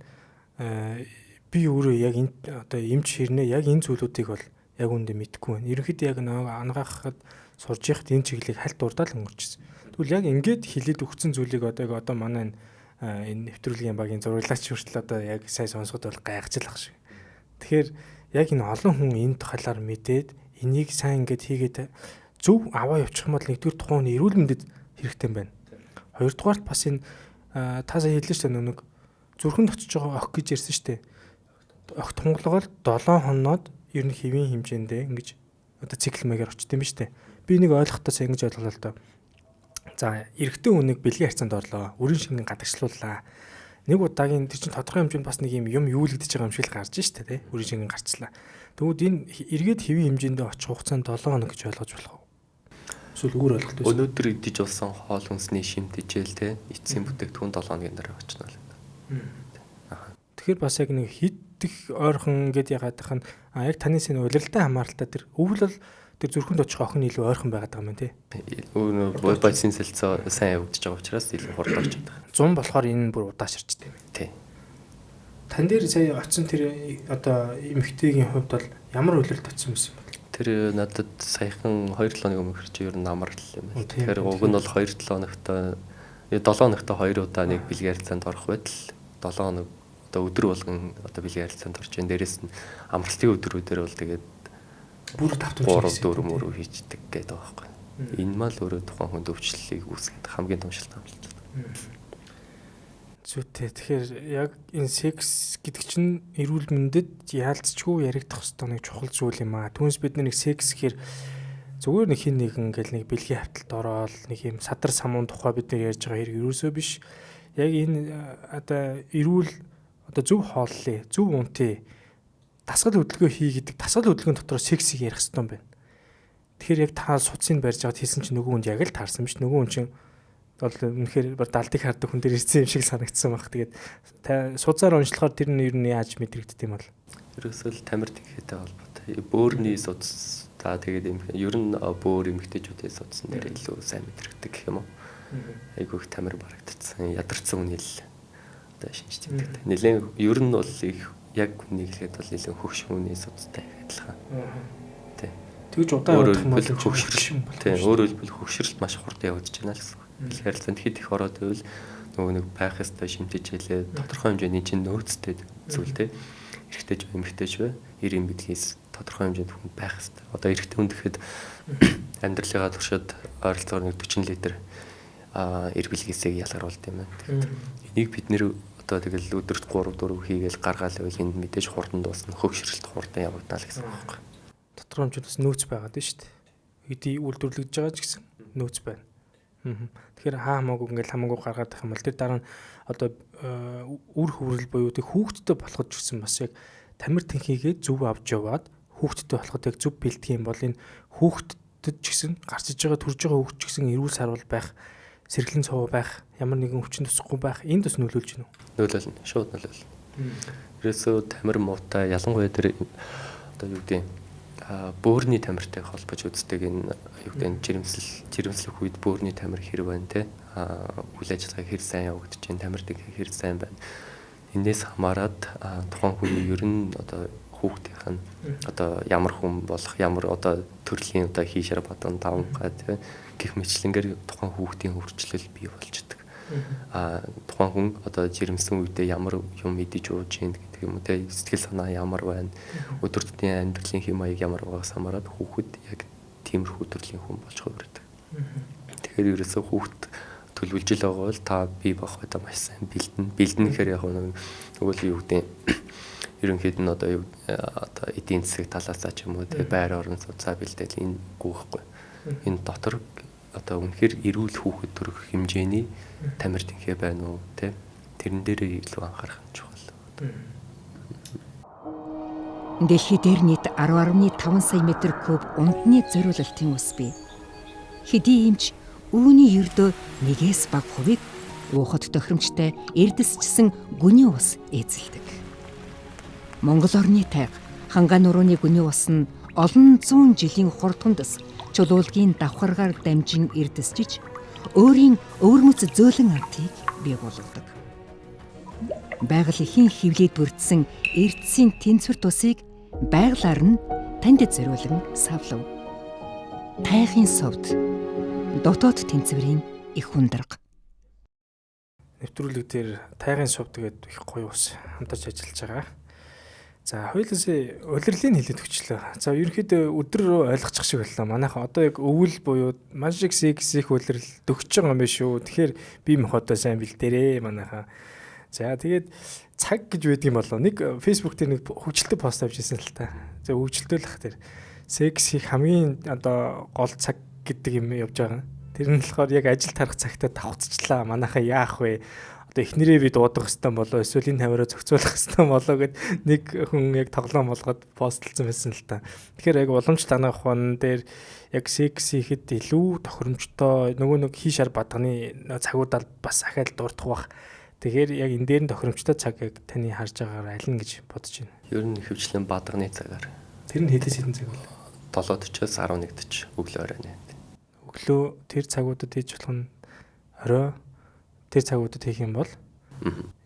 би өөрөө яг энэ одоо эмч хэрнээ яг энэ зүйлүүдийг бол яг үндэ мэдэхгүй байна. Ерөнхийдөө яг ангаахад сурж яхад энэ чиглэлийг хальт дурдаад өнгөрчихсөн. Тэгвэл яг ингээд хилээд өгсөн зүйлийг одоо манай энэ нэвтрүүлгийн багийн зураглагч хүртэл одоо яг сайн сонсоход бол гайхаж л ах шиг. Тэгэхээр яг энэ олон хүн энэ тухайлаар мэдээд энийг сайн ингээд хийгээд зөв аваа явуучих юм бол нэгдүгээр тухайн хүний эрүүл мэндэд хэрэгтэй юм байна. Хоёрдугаарт бас энэ таасаа хэллээ шүү дээ нэг зүрхэнд очиж байгаа ох гэж ярьсан шүү дээ. Ох тунгалгал 7 хоноод ер нь хэвийн хэмжээндээ ингэж одоо цикл мэгээр очт юм ба шүү дээ. Би нэг ойлгохтойс ингэж ойлголоо л доо. За эрэгтэй хүнийг бэлгийн харьцаанд орлоо. Үрийн шингэн гадагшлууллаа. Нэг удаагийн тэр чинь тодорхой хэмжээнд бас нэг юм юулэгдэж байгаа юм шиг л гарч шүү дээ. Үрийн шингэн гарцлаа. Тэгвэл энэ эргээд хэвийн хэмжээндээ очих хугацаанд 7 хоног гэж ойлгож болох уу? Эсвэл өөр ойлголт байсан. Өнөөдөр идэж болсон хоол хүнсний шимтжил те эцсийн бүтээгдэхүүн 7 хоногийн дараа очно л. Тэгэхээр бас яг нэг хиддэх ойрхон гэд ягаад тах нь яг таны сайн улиралтай хамааралтай тэр өвөл бол тэр зүрхэнд очих охин илүү ойрхон байгаад байгаа юм тий. Өөр бодисын солилцоо сайн явагдаж байгаа учраас илүү хурд орж байгаа. 100 болохоор энэ бүр удааширчтэй юм. Тий. Тан дээр сая очсон тэр одоо эмэгтэйгийн хувьд бол ямар үйлрэлт очсон байсан бэ? Тэр надад саяхан 2-7 хоног өмнө чи ер нь амар л юм байна. Тэгэхээр уг нь бол 2-7 хоногтой 7 хоногтой 2 удаа нэг бэлгийн харилцаанд орох байтал 7 хоног одоо өдөр болгон одоо бэлгийн харилцаанд орж ийн. Дээрээс нь амралтын өдрүүдээр бол тэгээд бүр давтамж 3-4 мөрөв хийждэг гэдэг байгаа байхгүй. Энэ мал өөрөө тухайн хүнд өвчлөлийг үүсгэх хамгийн том шалтгаан болж байна. Зүйтэй. Тэгэхээр яг энэ секс гэдэг чинь эрүүл мэндэд яалцчгүй яригдах хэвээр нэг чухал зүйл юм аа. Түүнээс бид нэг секс гэхээр зүгээр нэг хин нэгэн ингээл нэг бэлгийн хавталд ороод нэг юм садар самуун тухай бид нар ярьж байгаа хэрэг ерөөсөө биш. Яг энэ одоо эрүүл одоо зөв хооллолын, зөв унтын дасгал хөдөлгөөн хий гэдэг дасгал хөдөлгөөний дотор сексийг ярих хэрэгтэй юм байна. Тэгэхээр яг та суцыг барьж аваад хийсэн чинь нөгөө хүнд яг л таарсан биш. Нөгөө хүн чинь бол үнэхээр далдыг хардаг хүн дээр ирсэн юм шиг санагдсан баг. Тэгээд та суцаар уншлахаар тэр нь ер нь яаж мэдрэгддэг юм бол? Ерөөсөө л тамир тэнхээтэй холбоотой. Бөөрийн суц та тэгээд ер нь бөөр эмэгтэйчүүдийн суцсан дээр илүү сайн мэдрэгдэг гэх юм уу? Айгүйх тамир барагдсан, ядарсан үнэл одоо шинж тэмдэгтэй. Нилээн ер нь бол их яг үнийг хэлэхэд бол нэлээд хөгшмөний суцтай адилхан. Тий. Тэгж удаан явах юм бол хөгшрөл юм бол. Тий. Өөрөөр хэлбэл хөгшрөлт маш хурдан явагдаж байна л гэсэн. Харилцаанд хэд их ороод байвал нөгөө нэг байх ёстой шимтэж хэлээ тодорхой хэмжээний чинь нөөцтэй зүйл тий. Эрэгтэйч бай, эмэгтэйч бай, 90 бидгээс тодорхой хэмжээнд хүн байх ёстой. Одоо эрэгтэй хүн гэхэд амьдралынхаа туршид ойролцоогоор нэг 40 литр эргэлгээсээ ялгаруулд юм байна. Тэгэхээр энийг бид нэр одоо тэгэл өдөрт 3-4 хийгээл гаргаал байвал энэ мэдээж хурдан дуусна, хөгшрөлт хурдан явагдана л гэсэн үг байна. Тодорхой хэмжээнд нөөц байгаад байна шүү дээ. Хэдий үйлдвэрлэгдэж байгаа ч гэсэн нөөц байна. Тэгэхээр хамаагүй ингээл хамаагүй гаргаад байх юм бол тэр дараа нь одоо үр хөврөл буюу тэг хүүхдтэй болоход ч гэсэн бас яг тамир тэнхийгээ зөв авч яваад хүүхдтэй болоход яг зөв бэлтгэх юм бол энэ хүүхдэд ч гэсэн гарч иж байгаа төрж байгаа хүүхд ч гэсэн эрүүл сарвал байх, сэргэлэн цов байх, ямар нэгэн өвчин тусахгүй байх энэ бас нөлөөлж байна уу? Нөлөөлнө, шууд нөлөөлнө. Ерөөсөө тамир муутай ялангуяа тэр одоо юу гэдэг бөөрийн тамиртай холбож үздэг энэ юу гэдэг жирэмслэх үед бөөрийн тамир хэрэг байна те үйл ажиллагаа хэр сайн явагдаж байна, тамирдаг хэр сайн байна. Энээс хамаарат тухайн хүний ер нь одоо хүүхдийнх нь одоо ямар хүн болох, ямар одоо төрлийн одоо хийшэр бадан тавгаа те гэх мэтлэнгээр тухайн хүүхдийн хөгжлөл бий болждаг. Тухайн хүн одоо жирэмсэн үедээ ямар юм идэж ууж ийн гэдэг юм уу те сэтгэл санаа ямар байна, өдөр тутмын амьдралын хэм маяг ямар байгаас хамаарат хүүхэд яг тиймэрхүү төрлийн хүн болж хувирдаг. Тэгэхээр ерөөсөө хүүхэд төлөвлөж л байгаа бол та бий болох одоо маш сайн бэлдэн гэхээр яг нөгөө л юу гэдэг ерөнхийд нь одоо эдийн засаг талаасаа ч юм уу те байр орон суцаа бэлдээл энэ гүйхгүй. Энэ дотор одоо үнэхээр эрүүл хүүхэд төрөх хэмжээний тамир тэнхээ байна уу те тэрэн дээрээ илүү анхаарах нь чухал. Дэлхий дээр нийт 10.5 сая метр куб ундны зориулалтын ус бий. Хэдий юмч үүний ердөө нэгээс бага хувийг уухад тохиромжтой эрдэсчсэн гүний ус эзэлдэг. Монгол орны тайга Хангай нурууны гүний ус нь олон зуун жилийн хурдгандас чулуулгийн давхаргаар дамжин эрдэсчиж өөрийн өвөрмөц зөөлөн амтыг бий болгодог. Байгаль ихийн хөвлөд бүрдсэн эрдэсийн тэнцвэр тусыг байгалаар нь танд зориулан савлав. Тайгын совд дотоод тэнцвэрийн их хүндрэг. Нэвтрүүлэг дээр тайгын совд гэдэг их гоё ус хамтарч ажиллаж байгаа. За хоёулаа улирлыг хэлээд өчлөө. За ерөнхийдөө өдөр рүү ойлгочих шиг боллоо. Манайхан одоо яг өвөл буюу маш их сексих улирал дөгч байгаа юм биш үү. Тэгэхээр би мохотоо сайн бэлдээрээ манайхан. За тэгээд цаг гэж байдаг юм болоо. Нэг Facebook дээр нэг хөгжилтэй пост авчихсан л та. За хөгжилтөөлөх тэр секс хийх хамгийн одоо гол цаг гэдэг юм явж байгаа. Тэр нь болохоор яг ажил тарах цагтаа давхцчлаа. Манайхан яах вэ? Одоо эхнэрээ би дуудах хэвээр болоо эсвэл энэ тавираа зохицуулах хэвээр болоо гэд нэг хүн яг тоглоом болгоод постлцсан байсан л та. Тэгэхээр яг уламж танах ухаан дээр яг секс хийхэд илүү тохиромжтой нөгөө нэг хийшар бадганы цагуудаар бас ахаад дурдах бах. Тэгэхээр яг энэ дээр нь тохиромжтой цаг яг таны харж байгаагаар аль нь гэж бодож байна. Ер нь хөвчлэн бадганы цагаар. Тэр нь хэдээс хэдэн цаг вэ? 7:40-оос 11:40 өглөө оройн. Өглөө тэр цагуудад хийж болох нь орой тэр цагуудад хийх юм бол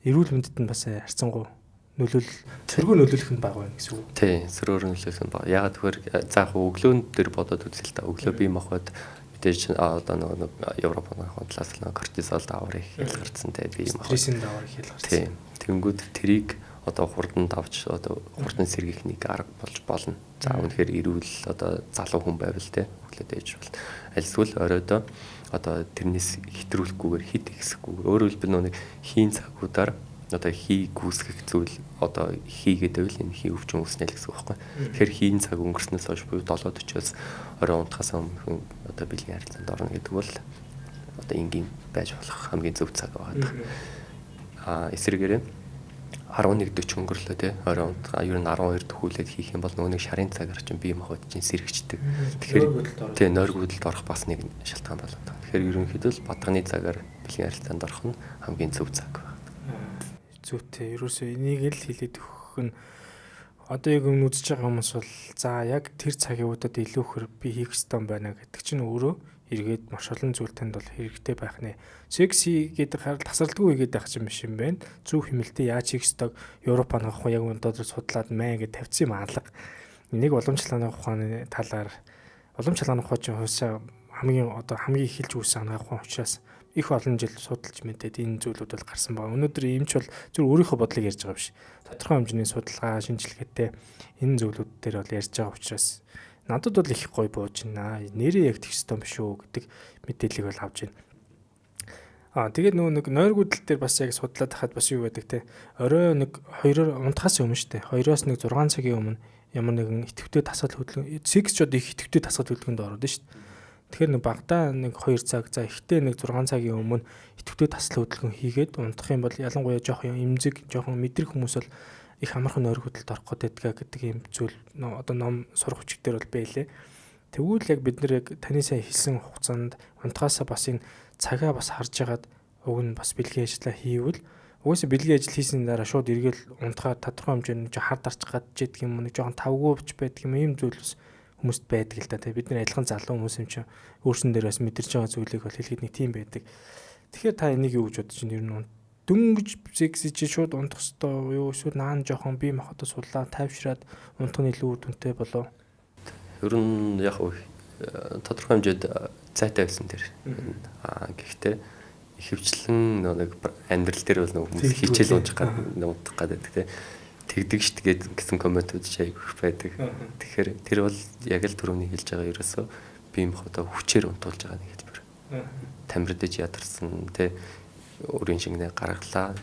эрүүл мэндэд нь бас харьцангуй сөргөө нөлөөлөх нь бага байна гэсэн үг. Тий, сөргөөр нөлөөлөх нь бага. Ягаад тэгэхээр заах өглөөнд дээр бодоод үзэл та өглөө бие махбод мэдээж одоо нэг Европын талаас нь кортизол даавар их ялгарсан те бие махбод стрессийн даавар их ялгарсан. Тий. Тэнгүүд тэрийг одоо хурдан давж одоо хурдан сэргийх нэг арга болж болно. За үнэхээр ирүүл одоо залуу хүн байвал те өглөөд ээж бол альсвал оройдоо одоо тэрнээс хэтрүүлэхгүйгээр хит ихсэхгүйгээр өөрөөр хэлбэл нэг хийн цагуудаар одоо хий гүйсгэх зүйл одоо хийгээд байвал энэ хий өвчин үүснэ л гэсэн үг байхгүй. Тэгэхээр хийн цаг өнгөрснөөс хойш буюу 7:40-оос орой унтахаас өмнө одоо бэлгийн харилцаанд орно гэдэг бол одоо энгийн байж болох хамгийн зөв цаг байгаа. Эсвэргээрээ 11:40 өнгөрлөө те орой ер нь 12 дөхүүлээд хийх юм бол нөгөө нэг шарын цагаар чинь бие махбод чинь сэргэгчдэг. Тэгэхээр тий нойр гүйдэлд орох бас нэг шалтгаан болоод байна. Тэгэхээр ерөнхийдөө л бадганы цагаар бэлгийн харилцаанд орох нь хамгийн зөв цаг байна. Зүйтэй. Ерөөсөө энийг л хэлээд өгөх нь одоо яг үзэж байгаа хүмүүс бол за яг тэр цагийн үедэд илүү хөр би хийх ёстой байна гэдэг чинь өөрөө эргээд маш олон зүйл танд бол хэрэгтэй байх нэ. Секси гэдэг харал тасралтгүй хийгээд байх юм биш юм байна. Зөв хэмнэлтэд яаж хийх ёстойг Европ анхаа яг өнөөдөр судлаад мэн гэж тавьсан юм алга. Энийг уламжлалын ухааны талаар уламжлалын ухааны хувьсаа хамгийн эхэлж үүссэн анхаа учраас их олон жил судалж мэдээд энэ зүйлүүд бол гарсан байна. Өнөөдөр эмч бол зөв өөрийнхөө бодлыг ярьж байгаа биш. Тодорхой хэмжээний судалгаа, шинжилгээтэй энэ зүйлүүд дээр бол ярьж байгаа учраас надад бол их гоё бууж байна. Нэрээ яг тэгс том биш үү гэдэг мэдээллийг бол авж байна. Тэгээд нэг нойргүйдэл дээр бас яг судлаад хахад бас юу байдаг те. Орой нэг 2-оор унтахаас өмнө штэ. 2-оос нэг 6 цагийн өмнө ямар нэгэн идэвхтэй дасгал хөдөлгөөн секс ч одоо их идэвхтэй дасгал хөдөлгөөнд ороод штэ. Тэгэхээр нэг багадаа нэг 2 цаг за ихтэй нэг 6 цагийн өмнө идэвхтэй дасгал хөдөлгөөн хийгээд унтах юм бол ялангуяа жоохон эмзэг, жоохон мэдрэг хүмүүс бол их амархан нойр хөдөлт орох гэдэг юм зүйл одоо ном сурах хүчгээр бол байлээ. Тэгвэл яг бид нэр яг таны сайн хэлсэн хугацаанд унтахаасаа бас энэ цагаа бас харж агаад уг нь бас бэлгийн ажиллаа хийвэл угаасаа бэлгийн ажил хийсний дараа шууд эргээл унтахаа тодорхой хэмжээний хар дарчих гадж юм нэг жоохон тавгүй бич байдаг юм зүйл бас хүмүүст байдаг л да. Тэгээ бид нар адилхан залуу хүмүүс юм чинь өөрсөн дээр бас мэдэрч байгаа зүйлийг бол хэлэхэд нэг тийм байдаг. Тэгэхээр та энийг юу гэж бодож байна? Ер нь дөнгөж секси чи шууд унтах хэвээр юу эсвэл наан жоохон бие махбодоо суллаа тавьшраад унтах нь илүү үр дүнтэй болов. Ер нь яг тодорхой хэмжээд цайтай байсан тэр. Гэхдээ ихэвчлэн нэг амьдрал дээр бол нэг хүмүүс хичээл унжих гадаг те тэгдэг штгээд гэсэн комментүүд ч айгүйх байдаг. Тэгэхээр тэр бол яг л түрүүний хэлж байгаа ерөөсөө бие махбодоо хүчээр унтуулж байгаа нэг хэлбэр. Тамирдаж ядарсан те өөрийн шингэнэ гаргалаа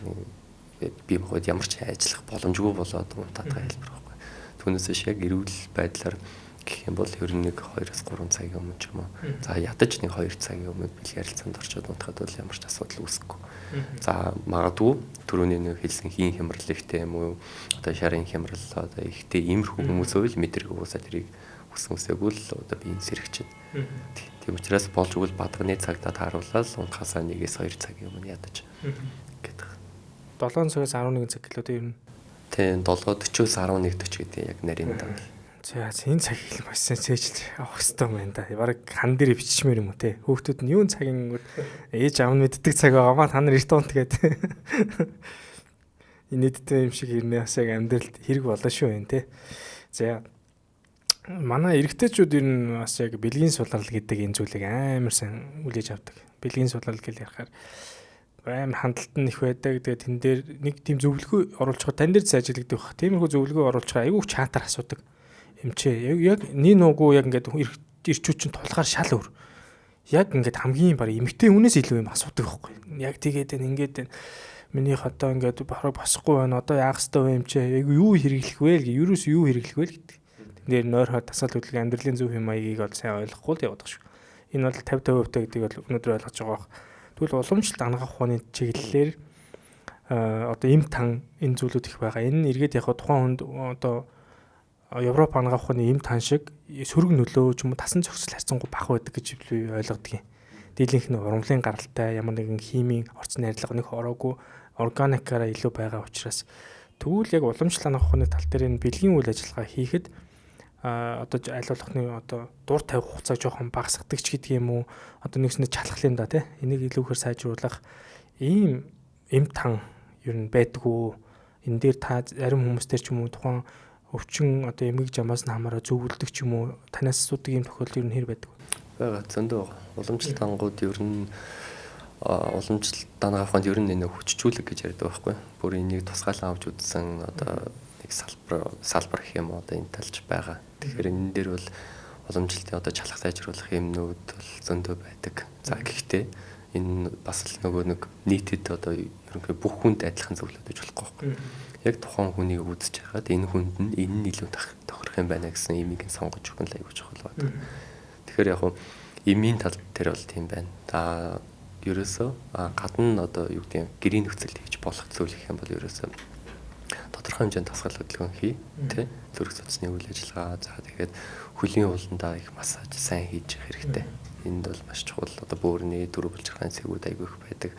бие махбод ямар ч ажиллах боломжгүй болоод унтаад байгаа хэлбэр байхгүй. Түүнээс яг эрүүл байдлаар гэх юм бол ер нь нэг 2-3 цагийн өмнө ч юм уу. За ядаж нэг 2 цагийн өмнө бэлгийн харилцаанд орчод унтахад бол ямар ч асуудал үүсэхгүй. За магадгүй түрүүний нэг хэлсэн хийн хямрал ихтэй юм уу одоо шарын хямрал одоо ихтэй иймэрхүү хүмүүс үйл мэдрэг уусаа тэрийг хүсэн үсээгүй л одоо би энэ сэрэгчэд. Тийм учраас болж өгвөл бадганы цагтаа тааруулаад унтахаасаа 1-2 цагийн өмнө ядаж гэдэг. 7 цагаас 11 цаг гэлээ ер нь. Тийм 7:40-оос 11:40 гэдэг яг нарийн тав. За энэ цаг хэл машин цээжл авах хэрэгтэй юм байна да. Бараг хан дээр биччихмээр юм уу те. Хүүхдүүд нь юун цагийн ээж аав нь мэддэг цаг байгаамаа та нар эрт унт гэдэг. Инээдтэй юм шиг ирнэ бас яг амьдралд хэрэг болоо шүү юм те. За манай эрэгтэйчүүд ер нь бас яг бэлгийн сулрал гэдэг энэ зүйлийг амар сайн үлээж авдаг. Бэлгийн сулрал гэж ярихаар амар хандлт нь их байдаг. Тэгээд тэн дээр нэг тийм зөвлөгөө оруулж байгаа. Тань дээр сайжрагддаг баг. Тиймэрхүү зөвлөгөө оруулж байгаа. Айгүй чаатаар асуудаг. Эмчээ яг нин угуу яг ингээд ирчүүд чинь тулгаар шал өөр. Яг ингээд хамгийн баг эмгтэй хүнээс илүү юм асуудаг байхгүй. Яг тэгээд ингээд минийх одоо ингээд бараг босхгүй байна. Одоо яах ёстой вэ эмчээ? Яг юу хэрэглэх вэ гэ? Юурээс юу хэрэглэх вэ гэдэг. Тэн дээр нойр хад тасал хөдөлгөөн амьдралын зөв юм маягийг бол сайн ойлгохгүй л явдаг шүү. Энэ бол 50-50% гэдгийг бол өнөөдөр ойлгож байгаа бох. Тэгвэл уламжлалт ангаах ухааны чиглэлээр одоо эм тан энэ зүйлүүд их байгаа. Энэ эргээд яг тухайн хүнд одоо Европ ангаах ухааны эм тан шиг сөрөг нөлөө ч юм уу тасан зохицол харьцангуй бага байдаг гэж би ойлгодог юм. Дийлэнх нь урмлын гаралтай ямар нэгэн химийн орц найрлага нэг ороогүй органикаараа илүү байгаа учраас тэгвэл яг уламжлалт ангаах ухааны тал дээр энэ бэлгийн үйл ажиллагаа хийхэд одоо аль болохны одоо дур тавих хугацаа жоохон багасгадаг ч гэдэг юм уу одоо нэгснэ чалхлын да тий энийг илүүхээр сайжруулах ийм эм тан ер нь байдгүй энэ дээр та зарим хүмүүстэр ч юм уу тухайн өвчин одоо эмгэг жамаас нь хамаараа зөвлөдөг ч юм уу танаас асуудаг юм тохиолдол ер нь хэр байдаг вэ? Бага зөндөө уламжлалт ангууд ер нь уламжлалт дангаа аваханд ер нь энэ хүчжүүлэг гэж ярьдаг байхгүй. Бүр энийг тусгаалan авч үзсэн одоо нэг салбар гэх юм одоо энэ талж байгаа. Тэгэхээр энэ дээр бол уламжлалтын одоо чалах сайжруулах юмнууд бол зөндөө байдаг. За гэхдээ энэ бас л нөгөө нэг нийтэд одоо ерөнхийдөө бүх хүнд адилхан зөвлөдөж болохгүй байхгүй. Яг тухайн хүнийг үзэж хагаад энэ хүнд нь энэ нь илүү тохирох юм байна гэсэн имийг сонгож өгөх нь аюул чухал байна. Тэгэхээр яг хуу эмийн тал дээр бол тийм байна. Та ерөөсөө гадна одоо юу гэдэг нь гэрийн нөхцөлд хийж болох зүйл гэх юм бол ерөөсөө тодорхой хэмжээнд дасгал хөдөлгөөн хий тий зүрх судасны үйл ажиллагаа за тэгээд хөлийн ууландаа их массаж сайн хийж явах хэрэгтэй. Энд бол маш чухал одоо бөөрийн дөрөв булчирхайн цэгүүд айгүй их байдаг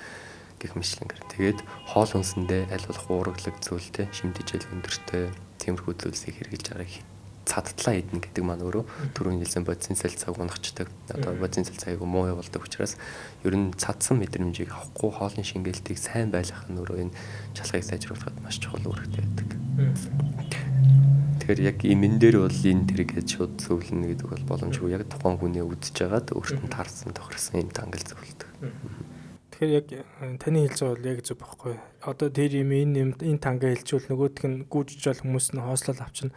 гэх мэтлэнгээр. Тэгээд хоол хүнсэндээ аль болох уургалаг зүйлтэй шимтгийл өндөртэй тиймэрхүү зүйлсийг хэрэгжилж байгаа цадтлаа идэх гэдэг маань өөрөө түрүүний хэлсэн бодисын салцааг унахчдаг. Одоо бодисын салцааг муу явуулдаг учраас ер нь цадсан мэдрэмжийг авахгүй хоолны шингээлтийг сайн байлгах нь өөрөө энэ чалгыг сайжруулахад маш чухал үүрэгтэй байдаг. Тэгэхээр яг эмэн дээр бол энэ тэргээд шууд зөвлөнө гэдэг бол боломжгүй. Яг тухайн хүнээ үдчихэж байгаад өөртөө таарсан тохирсон юм тангал зөвлөдөг. Тэгэхээр яг таны хэлж байгаа бол яг зөв байхгүй. Одоо тэр юм энэ тангаа хэлжүүл нөгөөх нь гүйжж бол хүмүүс нь хоослол авчна.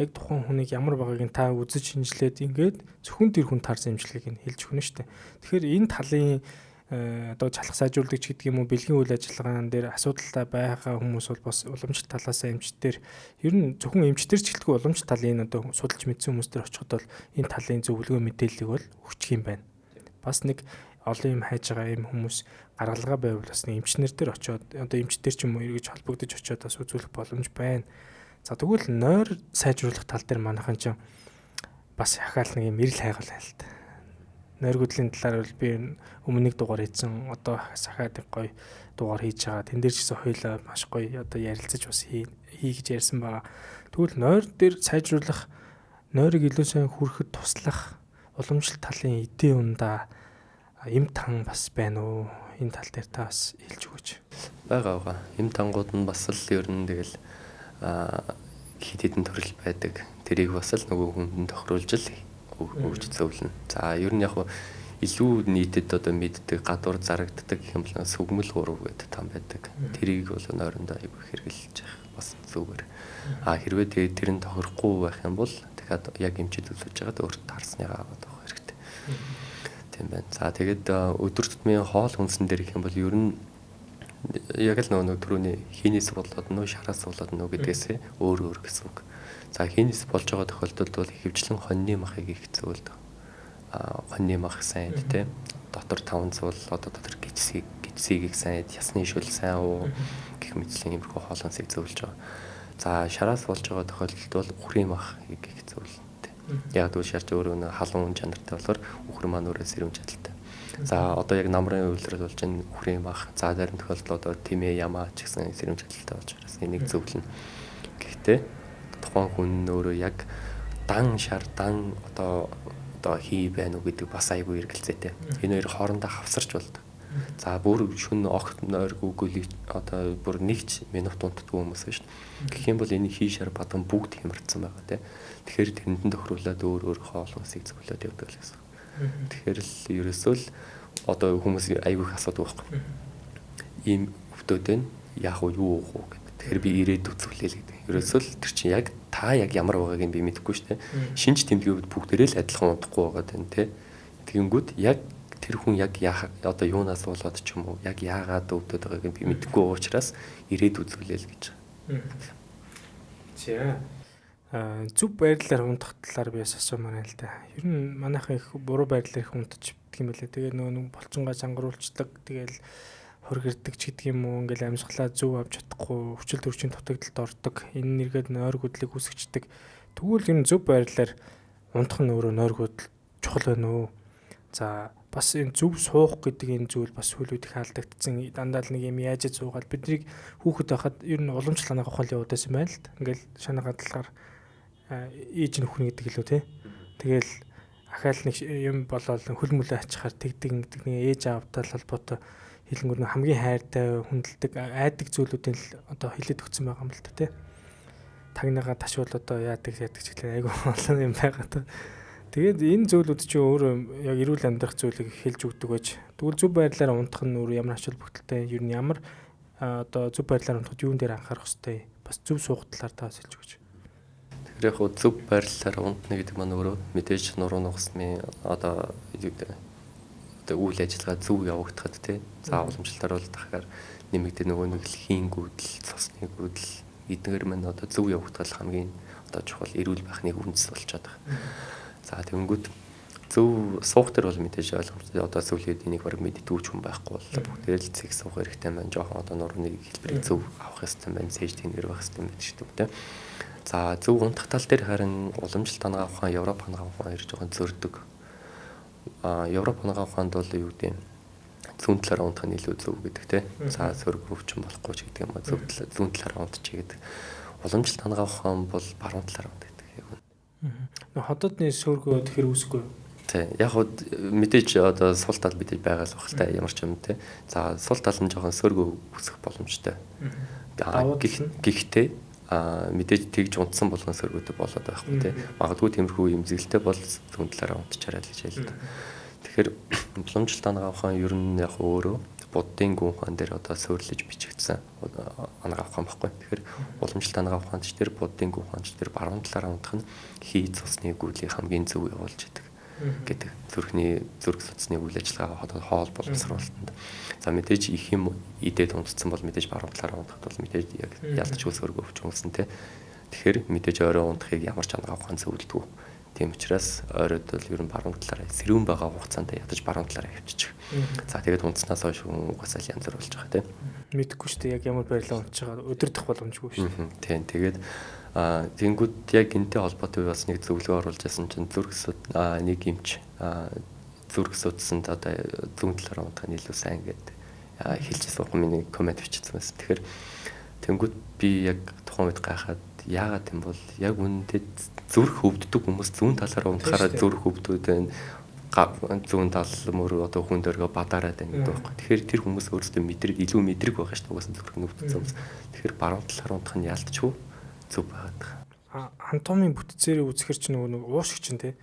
Яг тухайн хүнийг ямар байгааг нь та үзэж шинжилээд ингээд зөвхөн тэр хүн таарсан имчилгээг нь хэлж өгнө шүү дээ. Тэгэхээр энэ талын одоо чалах сайжруулагч гэдэг юм уу бэлгийн үйл ажиллагаан дээр асуудалтай байгаа хүмүүс бол бас уламжлалт талаас эмчтэр ер нь зөвхөн эмчтэр ч гэлтгүй уламжлалт талын одоо судалж мэдсэн хүмүүс төр очиход бол энэ талын зөвлөгөө мэдээллийг бол өгчих юм байна. Бас нэг олон юм хайж байгаа юм хүмүүс гаргалгаа байвал бас нэг эмчнэр дээр очиод одоо эмчтэр ч юм уу эргэж холбогдож очиод бас үзүүлэх боломж байна. За тэгвэл нойр сайжруулах тал дээр манайхан ч бас ахаал нэг юм эрэл хайгуул хаалт. Нойр гүдлийн талаар бол би өмнө нэг дугаар хийсэн. Одоо сахаад гоё дугаар хийж байгаа. Тэн дээр ч гэсэн хоёлаа маш гоё одоо ярилцаж бас хий гэж ярьсан байгаа. Тэгвэл нойр дээр сайжруулах, нойрыг илүү сайн хүрэхэд туслах уламжлалт талын эдийн ундаа эм тан бас байна уу? Энэ тал дээр та бас хэлж өгөөч. Бага. Эм тангууд нь бас л ер нь тэгэл хэд хэдэн төрөл байдаг. Тэрийг бас л нөгөө хүнд тохируулж л өгч зөвлөнө. За ер нь яг илүү нийтэд одоо мэддэг гадуур зарагддаг гэх юм бол сүгмэл гурав гэдэг там байдаг. Тэрийг бол нойрондоо айгүй хэрэгжилж явах бас зүгээр. Хэрвээ тэгээд тэр нь тохирохгүй байх юм бол дахиад яг эмчид үзүүлж байгаад өөртөө таарсныгаа аваад авах хэрэгтэй. Тийм байна. За тэгээд өдөр тутмын хоол хүнсэн дээр гэх юм бол ер нь яг л нөгөө түрүүний хийнээс болоод нөө шараас болоод нөө гэдгээсээ өөр гэсэн үг. За хийнээс болж байгаа тохиолдолд бол хөвчлэн хоньны махыг их зөвлөдөг. Хоньны мах сайн тий. Дотор 500 одоо дотор гидсийг сайн, ясны шүл сайн уу гэх мэтлийн иймэрхүү хоол хүнсийг зөвлөж байгаа. За шараас болж байгаа тохиолдолд бол үхрийн махыг их зөвлөдөг. Яг л шарч өөрөө халуун чанартай болохоор үхэр маань өөрөө сэрүүн чадaltaй. За одоо яг намрын үйлрэл болж энэ үхрийн мах за зарим тохиолдолд одоо тимээ ямаа ч гэсэн сэрүүн чадaltaй болж байгаа. Энийг зөвлөнө. Гэхдээ тухайн хүн өөрөө яг дан шар дан одоо хий байна уу гэдэг бас айгүй эргэлзээтэй. Энэ хоёр хоорондоо хавсарч болдог. За бүр шүн огт нойр гүгүлийг одоо бүр нэгч минут унтдаггүй хүмүүс шүү дээ. Гэх юм бол энэ хий шар бадам бүгд хямрцсан байгаа тийм. Тэгэхээр тэрэндэн тохируулаад өөр хоол хүнсийг зөвлөд явдаг л гэсэн. Тэгэхээр л ерөөсөө л одоо хүмүүс айгүй их асуудаг байхгүй. Ийм хөвтөд нь яах вэ юу уу гэдэг. Тэгэхээр би ирээд үзүүлээ л гэдэг. Ерөөсөө л тэр чинь яг та яг ямар байгааг нь би мэдэхгүй шүү дээ. Шинж тэмдгүүд бүгдээрээ л адилхан унтахгүй байгаа тань тий. Тэгэнгүүт яг тэр хүн яг яах одоо юунаас болоод ч юм уу яг яагаад өвдөд байгааг нь би мэдэхгүй учраас ирээд үзүүлээ л гэж. За зөв байрлалаар унтах талаар би асуумаар байна л да. Ер нь манайхан их буруу байрлалаар их унтаж битг юм байлаа. Тэгээ нөгөө болцонгоо чангаруулцдаг. Тэгээл хоригэрдэг ч гэдэг юм уу. Ингээл амьсгалаа зөв авч чадахгүй, өвчл төрчин дутагдалд ордог. Энэ нэргээд нойр гүдлийг үсгчдэг. Тэгвэл энэ зөв байрлалаар унтах нь өөрөө нойр гүдэл чухал байна уу? За бас энэ зөв суух гэдэг энэ зүйл бас хөлүүд их хаалдагдсан. Дандаа л нэг юм яаж суугаад биднийг хүүхэд байхад ер нь уламжлал ханаа ухаал явуулдаас юм байна л да. Ингээл шанаа гадалгаар ээж нөхөр гэдэг лөө тий. Тэгэл ахаал нэг юм болоод хөл мөлөө ачхаар тэгдэг нэг ээж аавтай холбоотой хэлэнгүүр хамгийн хайртай хүндэлдэг айдаг зүйлүүдийн л одоо хилээд өгсөн байгаа юм л та тий. Тагнагаа ташуул одоо яадаг гэхлээр айгүй олон юм байгаа та. Тэгээд энэ зүйлүүд чинь өөрөө яг эрүүл амьдрах зүйлийг хэлж өгдөг байж. Тэгвэл зөв байрлалаар унтах нь өөр ямар ач холбогдолтой ер нь ямар одоо зөв байрлалаар унтахад юун дээр анхаарах хэрэгтэй. Бас зөв суух талаар та хэлж өгч. Тэгэхээр яг зөв байрлалаар унтна гэдэг маань өөрөө мэдээж нуруу нугасны одоо үйл ажиллагаа зөв явагдахад тий. За уламжлалтаар бол дахиад нэмэгдэх нөгөө нэг л хийнгүүдэл, цусны гүйдэл эдгээр маань одоо зөв явагдах хамгийн одоо чухал эрүүл байхны үндэс болчиход байгаа. За тэгэнгүүт зөв суух төр бол мэдээж ойлгомжтой. Одоо сүүлийн энийг бараг мэддэггүй ч хүн байхгүй бол бүгдээ л цэг суух хэрэгтэй байна. Жохон одоо нурууны хэлбэрийг зөв авах хэрэгтэй байна. Сэж тэнгэр байх хэрэгтэй байдаг шүү дээ. За зөв унтах тал дээр харин уламжлалт анагаах ухаан, Европ анагаах ухаан хоёр жоохон зөрдөг. Европ анагаах ухаанд бол юу гэдэг зүүн талаараа унтах нь илүү зөв гэдэг те. За сөрөг өвчин болохгүй ч гэдэг юм а зүүн талаараа унтчих гэдэг. Уламжлалт анагаах ухаан бол баруун талаараа унтдаг. Хотодны сөргөө тэгэхээр үүсэхгүй. Тий. Яг хөө мэдээж одоо сул тал мэдээж байгаа л бах та ямар ч юм те. За сул тал нь жоохон сөргөө үүсэх боломжтой. Гэхдээ мэдээж тэгж унтсан болгон сөргөөтэй болоод байхгүй те. Магадгүй тиймэрхүү эмзэглэлтэй бол зүүн талаараа унтчаарай л гэж хэлдэг. Тэгэхээр уламжлалт анагаах ухаан ер нь яг өөрөө буддын гүн ухаан дээр одоо суйрлаж бичигдсэн анагаах ухаан байхгүй. Тэгэхээр уламжлалт анагаах ухаанч дээр буддын гүн ухаанч дээр баруун талаараа унтах нь хий цусны гүйлийг хамгийн зөв явуулж идэг гэдэг. Зүрх судасны үйл ажиллагаа хоол боловсруулалтанд. За мэдээж их юм идээд унтцсан бол мэдээж баруун талаараа унтахад бол мэдээж яг ялцгүй сөргөө өвчнөсөн те. Тэгэхээр мэдээж орой унтахыг ямар ч анагаах ухаан зөвлөдгөө. Тийм учраас оройд бол ер нь баруун талаараа сэрүүн байгаа хугацаанд ядаж баруун талаараа явчих. За тэгээд унтснаас хойш угаасаа л янз бүр болж байгаа тийм. Мэдхгүй шүү дээ яг ямар байрлал унтж байгаа өдөрдох боломжгүй шүү. Тийм тэгээд тэнгууд яг энтэй холбоотой бас нэг зөвлөгөө оруулж ясан чинь нэг эмч зүрх судасанд одоо зүүн талаараа унтах нь илүү сайн гэдэг хэлжсэн миний коммент бичсэн байсан. Тэгэхээр тэнгууд би яг тухайн үед гайхаад яагаад юм бол яг үнэндээ зүрх өвддөг хүмүүс зүүн талаараа унтахаараа зүрх өвдөөд байна. Зүүн тал мөр одоо хүн дөргөө бадаараад байна гэдэг байхгүй. Тэгэхээр тэр хүмүүс өөрсдөө илүү мэдрэг байгаа шүү дээ. Угаасаа зүрх нь өвдсөн хүмүүс. Тэгэхээр баруун талаараа унтах нь ялтчгүй зөв байгаа. Анатомийн бүтцээрээ үзэхэр чинь нөгөө уушиг чинь те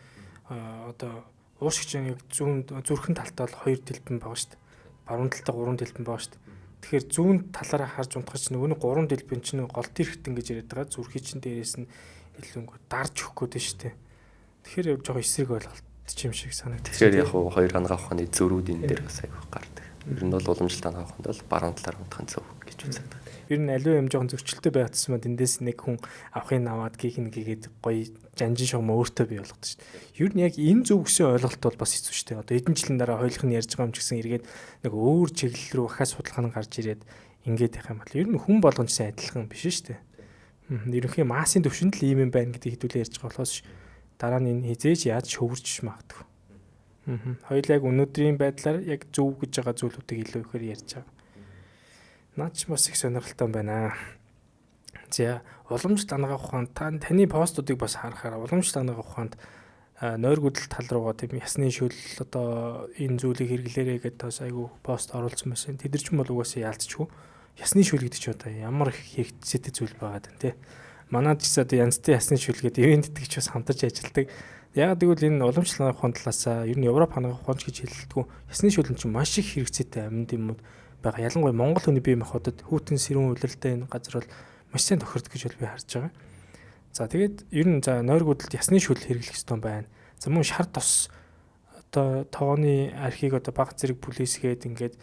одоо уушиг чинь яг зүрхэн талтаа л 2 дэлбэн байгаа шүү дээ. Баруун талтаа 3 дэлбэн байгаа шүү дээ. Тэгэхээр зүүн талаараа харж унтах чинь нөгөө 3 дэлбэн чинь гол тэрхт ингэж яриад байгаа. Зүрхий чинь дээрээс нь илүүнгөө дарж өгөх гээд шүү дээ. Тэгэхээр жоохон эсрэг ойлголт юм шиг санагдав. Тэгэхээр яг хоёр анагаах ухааны зөрүүд энэ дээр бас аяг гардаг. Ер нь бол уламжлалт анагаах ухаанд бол баруун талаар унтах нь зөв гэж үздэг. Ер нь аливаа юм жоохон зөрчилтэй байгаадсан мод эндээс нэг хүн авахын аваад гийгээд гоё жанжин шугам өөртөө бий болгодог шүү дээ. Ер нь яг энэ зөв гэсэн ойлголт бол бас хэцүү шүү дээ. Одоо эдэн жилийн дараа хойлох нь ярьж байгаа юм ч гэсэн эргээд нэг өөр чиглэл рүү ахаа судалгаа нь гарч ирээд ингээд явах юм бол ер нь хүн болгоомжтой адилхан биш шүү дээ. Ерөнхийн массын төвшөнд л ийм юм байна гэдэг хэдүүлээ ярьж байгаа болохоос дараа нь энэ хизээж яаж шөвөрч магадгүй. Хоёул яг өнөөдрийн байдлаар яг зөв гэж байгаа зүйлүүдийг илүү ихээр ярьж байгаа. Наад ч бас их сонирхолтой байна. За уламжлалт анагаах ухаанд таны постуудыг бас харахаар уламжлалт анагаах ухаанд нойргүдэл тал руугаа тийм ясны шүл одоо энэ зүйлийг хэрэглээрэй гэдэг бас айгүй пост оруулсан байсан. Тэд нар ч юм бол угаасаа яалтчгүй. Ясны шүл гэдэг чинь одоо ямар их хэрэгцээтэй зүйл байгаа даа тий. Манайд ч одоо янзтай ясны шүл гэдэг ивент гэж бас хамтарч ажилладаг. Яг тэгвэл энэ уламжлалт анагаах ухаан талаасаа ер нь Европ анагаах ухаанч гэж хэлдэг. Ясны шүл нь чинь маш их хэрэгцээтэй амьд юмуд байгаа. Ялангуяа Монгол хүний бие махбодод хүүтэн сэрүүн улиралтай энэ газар бол маш сайн тохирдог гэж би харж байгаа. За тэгээд ер нь за нойргүдэлд ясны шүл хэрэглэх ёстой байна. За мөн шар тос одоо тооны архийг одоо баг зэрэг бүлээсгээд ингээд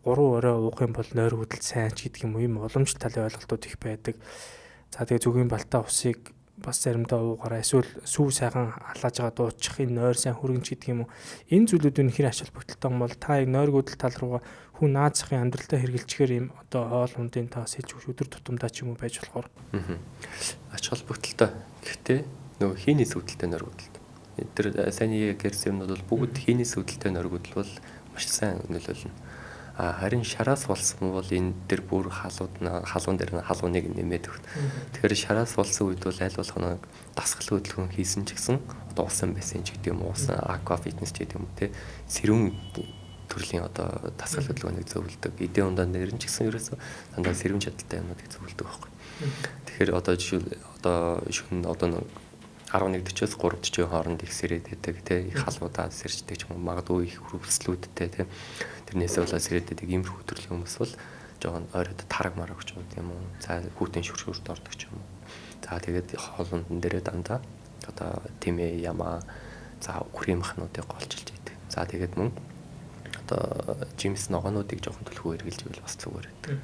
3 орой уух юм бол нойргүдэлд сайн ч гэдэг юм уу юм уламжлалт талын ойлголтууд их байдаг. За тэгээд зүгийн балтаа усыг бас заримдаа уугаараа эсвэл сүү сайхан халааж байгаа дуучих энэ нойр сайн хүргэнч гэдэг юм уу. Энэ зүйлүүд үнэхээр ач холбогдолтой юм бол та нойргүдэл тал руугаа хүн наазахын амьдралдаа хэрэгжилчихээр юм одоо хоол хүндийн таас хийж өдөр тутамдаа ч юм уу байж болохоор. Ач холбогдолтой. Гэхдээ нөгөө хийний сүдэлтэй нойргүдэлт. Тэр сайн ярьсан юмнууд бол бүгд хийний сүдэлтэй нойргүдэл бол маш сайн нөлөөлнө. Харин шараас болсон бол энэ дэр бүр халуун дээр халууныг нэмээд өгт. Тэгэхээр шараас болсон үед бол аль болох нэг дасгал хөдөлгөөн хийсэн ч гэсэн одоо усан байсан ч гэдэг юм уу, усан аква фитнес ч гэдэг юм те сэрүүн төрлийн одоо дасгал хөдөлгөөнийг зөвлөдөг. Эдийн ундаан дээр нь ч гэсэн ерөөсөө дандаа сэрвэн чадaltaй юмнуудыг зөвлөдөг байхгүй. Тэгэхээр одоо жишээл одоо шөнө одоо 11:40-оос 3:40 хооронд их сэрээд байдаг тий их халуудаа сэрждэг ч юм уу магадгүй их хөрвөлслүүдтэй тий тэрнээсээ болоод сэрээд байдаг иймэрхүү төрлийн хүмүүс бол жоохон ойроод тараг мараг ч юм уу за хүүтэн шүршүрт ордог ч юм уу за тэгээд хоолундын дээрээ дандаа одоо тэмээ ямаа за үхрийн махнуудыг голчилж идэг за тэгээд мөн одоо жимс ногоонуудыг жоохон төлхөө эргэлж ивэл бас зүгээр байдаг.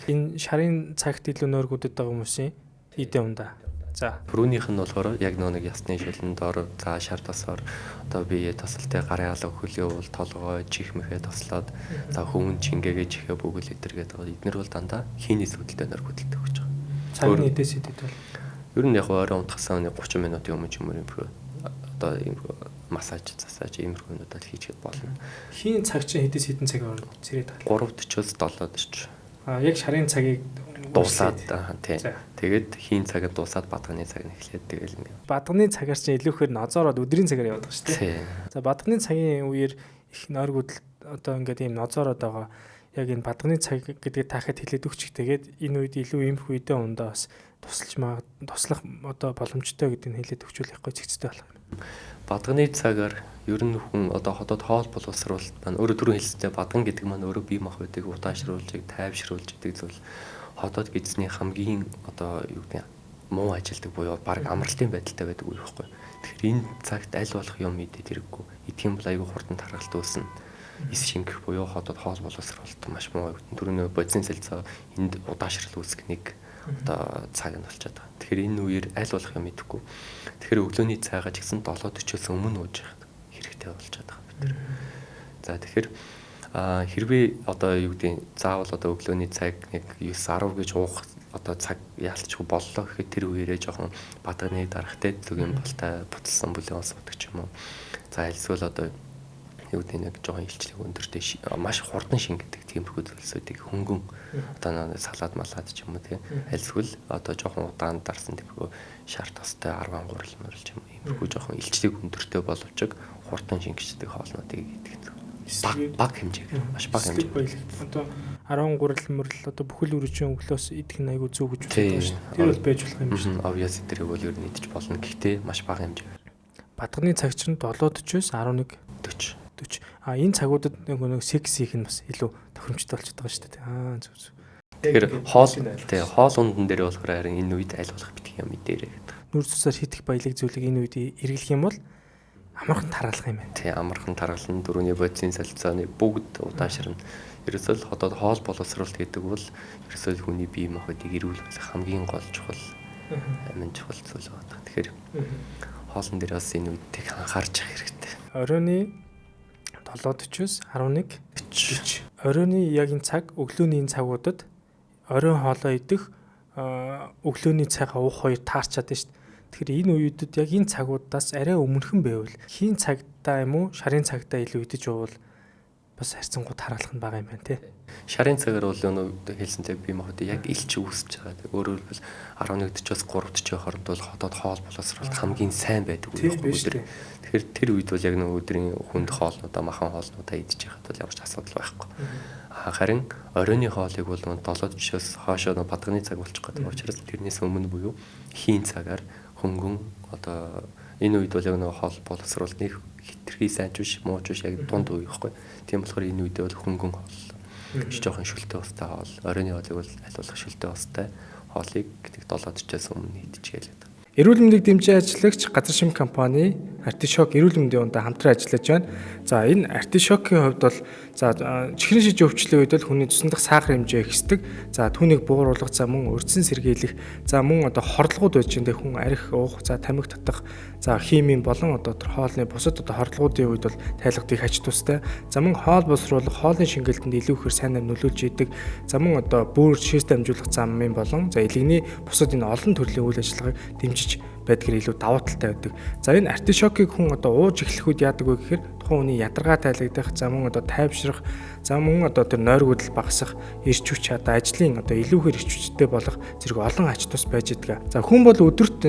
Энэ шарын цагт илүү нойргүүдэд байгаа хүмүүсийн эдийн ундаа. За түрүүнийх нь болохоор яг нэг ясны шилэн доор за шар тосоор одоо бие тосолтой гарын алга хөлөө бол толгой чих мэхэ тослоод за хүмүүн чингээгээ чихээ бүгэл идэргээд байгаа. Эднэр бол дандаа хийний сүдэлтэй нойргүүдэлтэй гэж байгаа. цагны эдээс идэд бол ер нь яг орой унтахсаа 30 минутын өмнө ч юм уу одоо ийм массаж засааж иймэрхүү юмудаа хийчихэд болно. хийн цаг чинь хэдээс хэдэн цаг зэрэг тал. 3:40-оос 7:40. Яг шарын цагийг дуусаад тий. Тэгээд хийн цагаа дуусаад бадганы цаг нь эхлээд тэгэл нэг. Бадганы цагаар чинь илүүхээр нозоороод өдрийн цагаар явдаг шүү дээ. За бадганы цагийн үеэр их нойргүүдэл одоо ингээд ийм нозоороод байгаа. Яг энэ бадганы цаг гэдгийг таахад хэлээд өгч. Тэгээд энэ үед илүү иймэрхүү эдийн ундаа бас туслах одоо боломжтой гэдгийг хэлээд өгчүүл яахгүй зэгцтэй болох юм. Бадганы цагаар ер нь хүн одоо хотод хоол боловсруулалт маань өөрөө түрүү хэлсэнтэй бадган гэдэг маань өөрөө бие махбодыг удаашруулж, тайвшруулж идэг зүйл хотод эзний хамгийн одоо юу гэдэг муу ажилдаг буюу баг амралтын байдалтай байдаг үе байхгүй. Тэгэхээр энэ цагт аль болох юм мэдээд хэрэггүй. Идэх юм бол аюул хурдан таргалт үүснэ. Ис шингэх буюу хотод хоол боловсруулалт маш муу. Түрүүний бодисын сэлцээ энд удаашрал үүсгэх нэг одоо цаг нь болчиход байгаа. Тэгэхээр энэ үеэр аль болох юм мэдэхгүй. Тэгэхээр өглөөний цайгаа ч гэсэн 7:40-оос өмнө ууж явах хэрэгтэй болчиход байгаа бид нар. За тэгэхээр хэрвээ одоо юу гэдэг заавал одоо өглөөний цайг нэг 9-10 гэж уух одоо цаг яалтчгүй боллоо гэхэд тэр үеэрээ жоохон бадганы дарахтай зүгийн болтой буцалсан бүлээн ус удаг ч юм уу. За альсвал одоо юу гэдэг нэг жоохон илчлэг өндөртэй маш хурдан шингэдэг тиймэрхүү зүйлсүүдийг хөнгөн одоо салаад малаад ч юм уу тийм альсвал одоо жоохон удаан дарсан тиймэрхүү шар тостой 10 гурал мөрөл ч юм иймэрхүү жоохон илчлэг өндөртэй боловч хурдан шингэждэг хоолнуудыг идэх. Баг хэмжээгээр маш бага хэмжээ. Одоо 10 гурал мөрөл одоо бүхэл үржин өглөөс идэх нь айгүй зөв гэж боддог шүү дээ. Тэр бол байж болох юм шүү. Obvious тэрийг бол ер нь идэж болно. Гэхдээ маш бага хэмжээгээр. Бадганы цаг чинь 7:40-оос 11:40. Энэ цагуудад нэг секс хийх нь бас илүү тохиромжтой болчиход байгаа шүү дээ. Зөв зөв. Тэгэхээр хоол ундан дээр болохоор харин энэ үед аль болох битгий юм мэдэрээ гэдэг. Нүр цусаар хитэх баялаг зүйлийг энэ үед эргэлэх юм бол амархан таргалах юм байна. Тий, амархан таргална. Дөрөвний бодисын солилцооны бүгд удаашрна. Ерөөсөө хотод хоол боловсруулалт гэдэг бол ерөөсөө хүний бие махбодыг эрүүлэх хамгийн гол чухал амин чухал зүйл байна. Тэгэхээр хоолн дээр бас энэ үед их анхаарч явах хэрэгтэй. Оройны 7:40-оос 11:40. Оройны яг энэ цаг, өглөөний энэ цагуудад оройн хоолоо идэх, өглөөний цайгаа уух хоёр таарчаад байна шүү дээ. Тэгэхээр энэ үеүүдэд яг энэ цагуудаас арай өмнөхөн байвал хийн цагтаа юм уу, шарын цагтаа илүү идэж уувал бас харьцангуй таргалах нь бага юм байна тий. Шарын цагаар бол өнөө хэлсэнтэй бие махбод яг илч үүсэж байгаа. Өөрөөр хэлбэл 11:40-оос 3:40 хооронд бол хотод хоол боловсруулалт хамгийн сайн байдаг үе байхгүй. Тэгэхээр тэр үед бол яг нэг өдрийн хүнд хоолнуудаа махан хоолнуудаа идэж байхад бол ямар ч асуудал байхгүй. Харин оройны хоолыг бол 7:40-оос хоошоо бадганы цаг болчих гэдэг учраас тэрнээс өмнө буюу хийн цагаар хөнгөн одоо энэ үед бол яг нэг хоол боловсруулалтны хитрхи сайн ч биш муу ч биш яг дунд үе байхгүй. Тийм болохоор энэ үед бол хөнгөн хоол жоохон шүлтэй устай хоол оройны хоолыг бол аль болох шүлтэй устай хоолыг гэдэг 7:40-оос өмнө идчихээ л. Эрүүл мэндийг дэмжиж ажиллагч газар шим компани Артишок эрүүл мэндийн ундаа хамтран ажиллаж байна. За энэ Артишокийн хувьд бол за чихрийн шиж өвчлөлийн үед бол хүний цусндах сахар хэмжээ ихсдэг. За түүнийг бууруулах, за мөн урьдчилан сэргийлэх, за мөн одоо хорлогууд байж энэ хүн арх уух, за тамхи татах, за химийн болон одоо хоолны бусад одоо хорлогуудын үед бол тайлгдыг аж тустай. За мөн хоол боловсруулах, хоолны шингэлтэнд илүү ихээр сайнаар нөлөөлж идэг. За мөн одоо бүр шээс дамжуулах замын болон за илгэний бусад энэ олон төрлийн үйл ажиллагааг дэмжиж байдгаар илүү давуу талтай байдаг. За энэ артишокийг хүн одоо ууж эхлэх үед яадаг вэ гэхээр тухайн хүний ядаргаа тайлагдах, за мөн одоо тайвшрах, за мөн одоо тэр нойргуудл багасах, ирч хүч одоо ажлын одоо илүүхээр ирч хүчтэй болох зэрэг олон ач тус байж идэг. За хүн бол өдөрт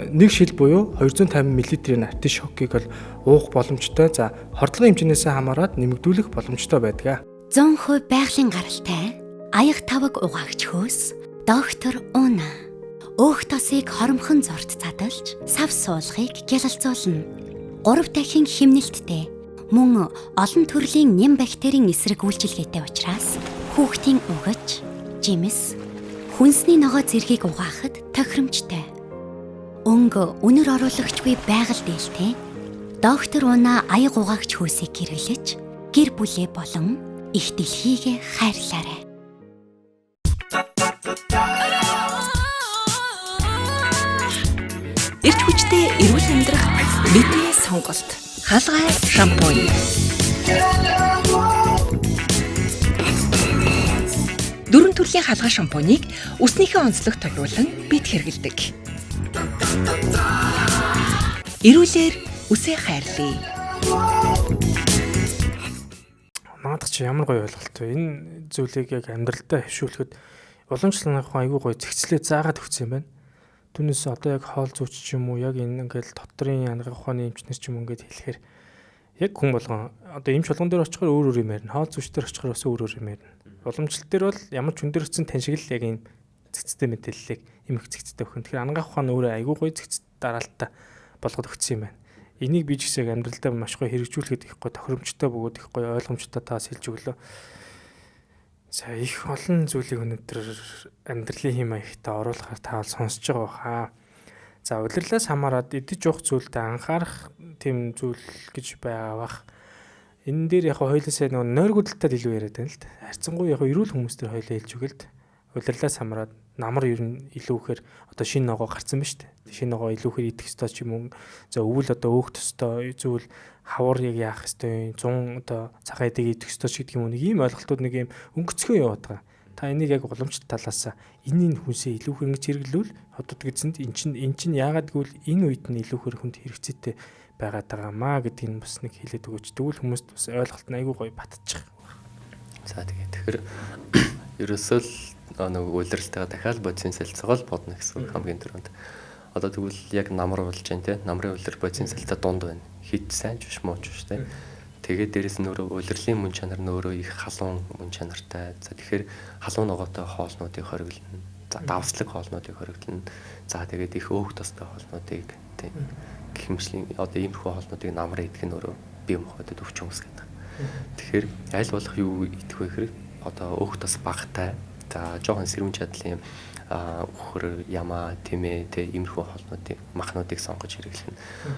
нэг шил буюу 250 мл-ийн артишокийг бол уух боломжтой. За хордлогын хэмжээнээс хамаарат нэмэгдүүлэх боломжтой байдаг. 100% байгалийн гаралтай аяг таваг угаагч хөөс доктор Уна өөх тосыг хоромхон зурд цадалж сав суулгыг гялалзуулна. 3 дахин химнэлттэй мөн олон төрлийн нэм бактерийн эсрэг үйлчилгээтэй учраас хүүхдийн угаж, жимс, хүнсний ногоо зэргийг угаахад тохиромжтой. Өнгө үнэр оруулагчгүй байгаль дээлтэй доктор Уна аяг угаагч хөөсийг хэрэглэж гэр бүлээ болон их дэлхийг хайрлаарай. Ирч хүчтэй эрүүл амьдрах бидний сонголт хаалгай шампунь. Дөрвөн төрлийн хаалгай шампунийг үснийхээ онцлог тохируулан бид хэрэглэдэг. Эрүүлэр үсээ хайрлая. Наадах чи ямар гоё ойлголт вэ? Энэ зүйлийг яг амьдралдаа хөвшүүлэхэд уламжлалын айгүй гоё зэгцлээ заагаад өгсөн юм байна. Түүнээс одоо яг хоол зүйч ч юм уу, яг энэ ингээл доторын янга ухааны эмчнэр ч юм ингээд хэлэхээр яг хүн болгон одоо эмч болгон дээр очихоор өөр юм ярина. Хоол зүйч дээр очихоор бас өөр юм ярина. Уламжлалт дээр бол ямар ч хүн дээр өссөн тань шиг л яг энэ зэгцтэй мэдээллийг эмх зэгцтэй өгөн. Тэгэхээр ангах ухаан өөрөө айгүй гоё зэгц дараалтаа болгоод өгсөн юм байна. Энийг би ч гэсэн амьдралдаа маш гоё хэрэгжүүлэхэд их гоё тохиромжтой бөгөөд их гоё ойлгомжтой таас хэлж өглөө. За их олон зүйлийг өнөөдөр амьдралын хэм маягтаа оруулахаар та бол сонсож байгаа хаа. За удирлаас хамаарат идэж уух зүйлд анхаарах тийм зүйл гэж байгаа бах. Энэ дээр яг хоёулаасаа нөгөө нойргуудалтад илүү яриад байна л да. Харьцангуй яг эрүүл хүмүүс төр хоёулаа хэлж өгөл д. Удирлаас хамаарат намар ер нь илүүхээр одоо шинэ ногоо гарсан ба штэ. Шинэ ногоо илүүхээр идэх ёстой ч юм уу. За өвөл одоо өөх төстой зүйл хавар яг яах ёстой 100 одоо цагаан эдэг идэх ёстой ч гэдэг юм уу. Нэг ийм ойлголтууд нэг ийм өнгөцгөө яваад байгаа. Та энийг яг уламжлалт талаас энэний хүнсээ илүүхээр ингэж хэрэглүүл хотод гэзэнд эн чинь яагаад гэвэл энэ үед нь илүүхээр хүнд хэрэгцээтэй байгаад байгаамаа гэдгийг нь бас нэг хэлээд өгөөч. Тэгвэл хүмүүст бас ойлголт нь айгүй гоё батчих. За тэгэхээр ерөөсөө л нэг үйлрэлтэйгээ дахиад бодисын солилцоогоо л бодно гэсэн хамгийн түрүүнд. Одоо тэгвэл яг намар болж जैन те намрын үйлрэл бодисын солилцоо дунд байна. Хит сайн ч биш муу ч биш те. Тэгээд дээрэс нь өөрөө үйлрэлийн мөн чанар нь өөрөө их халуун мөн чанартай. За тэгэхээр халуун ногоотой хоолнуудыг хориглоно. За давслаг хоолнуудыг хориглоно. За тэгээд их өөх тостой хоолнуудыг тийм гэх мэтлийн одоо иймэрхүү хоолнуудыг намрын идэх нь өөрөө бие махбодод өвчин үүсгэж. Тэгэхээр аль болох юу идэх вэ гэхээр одоо өөх тос багтай. За жоохон сэрүүн чадлын үхэр ямаа тэмээ тэ иймэрхүү хоолнуудыг махнуудыг сонгож хэрэглэнэ.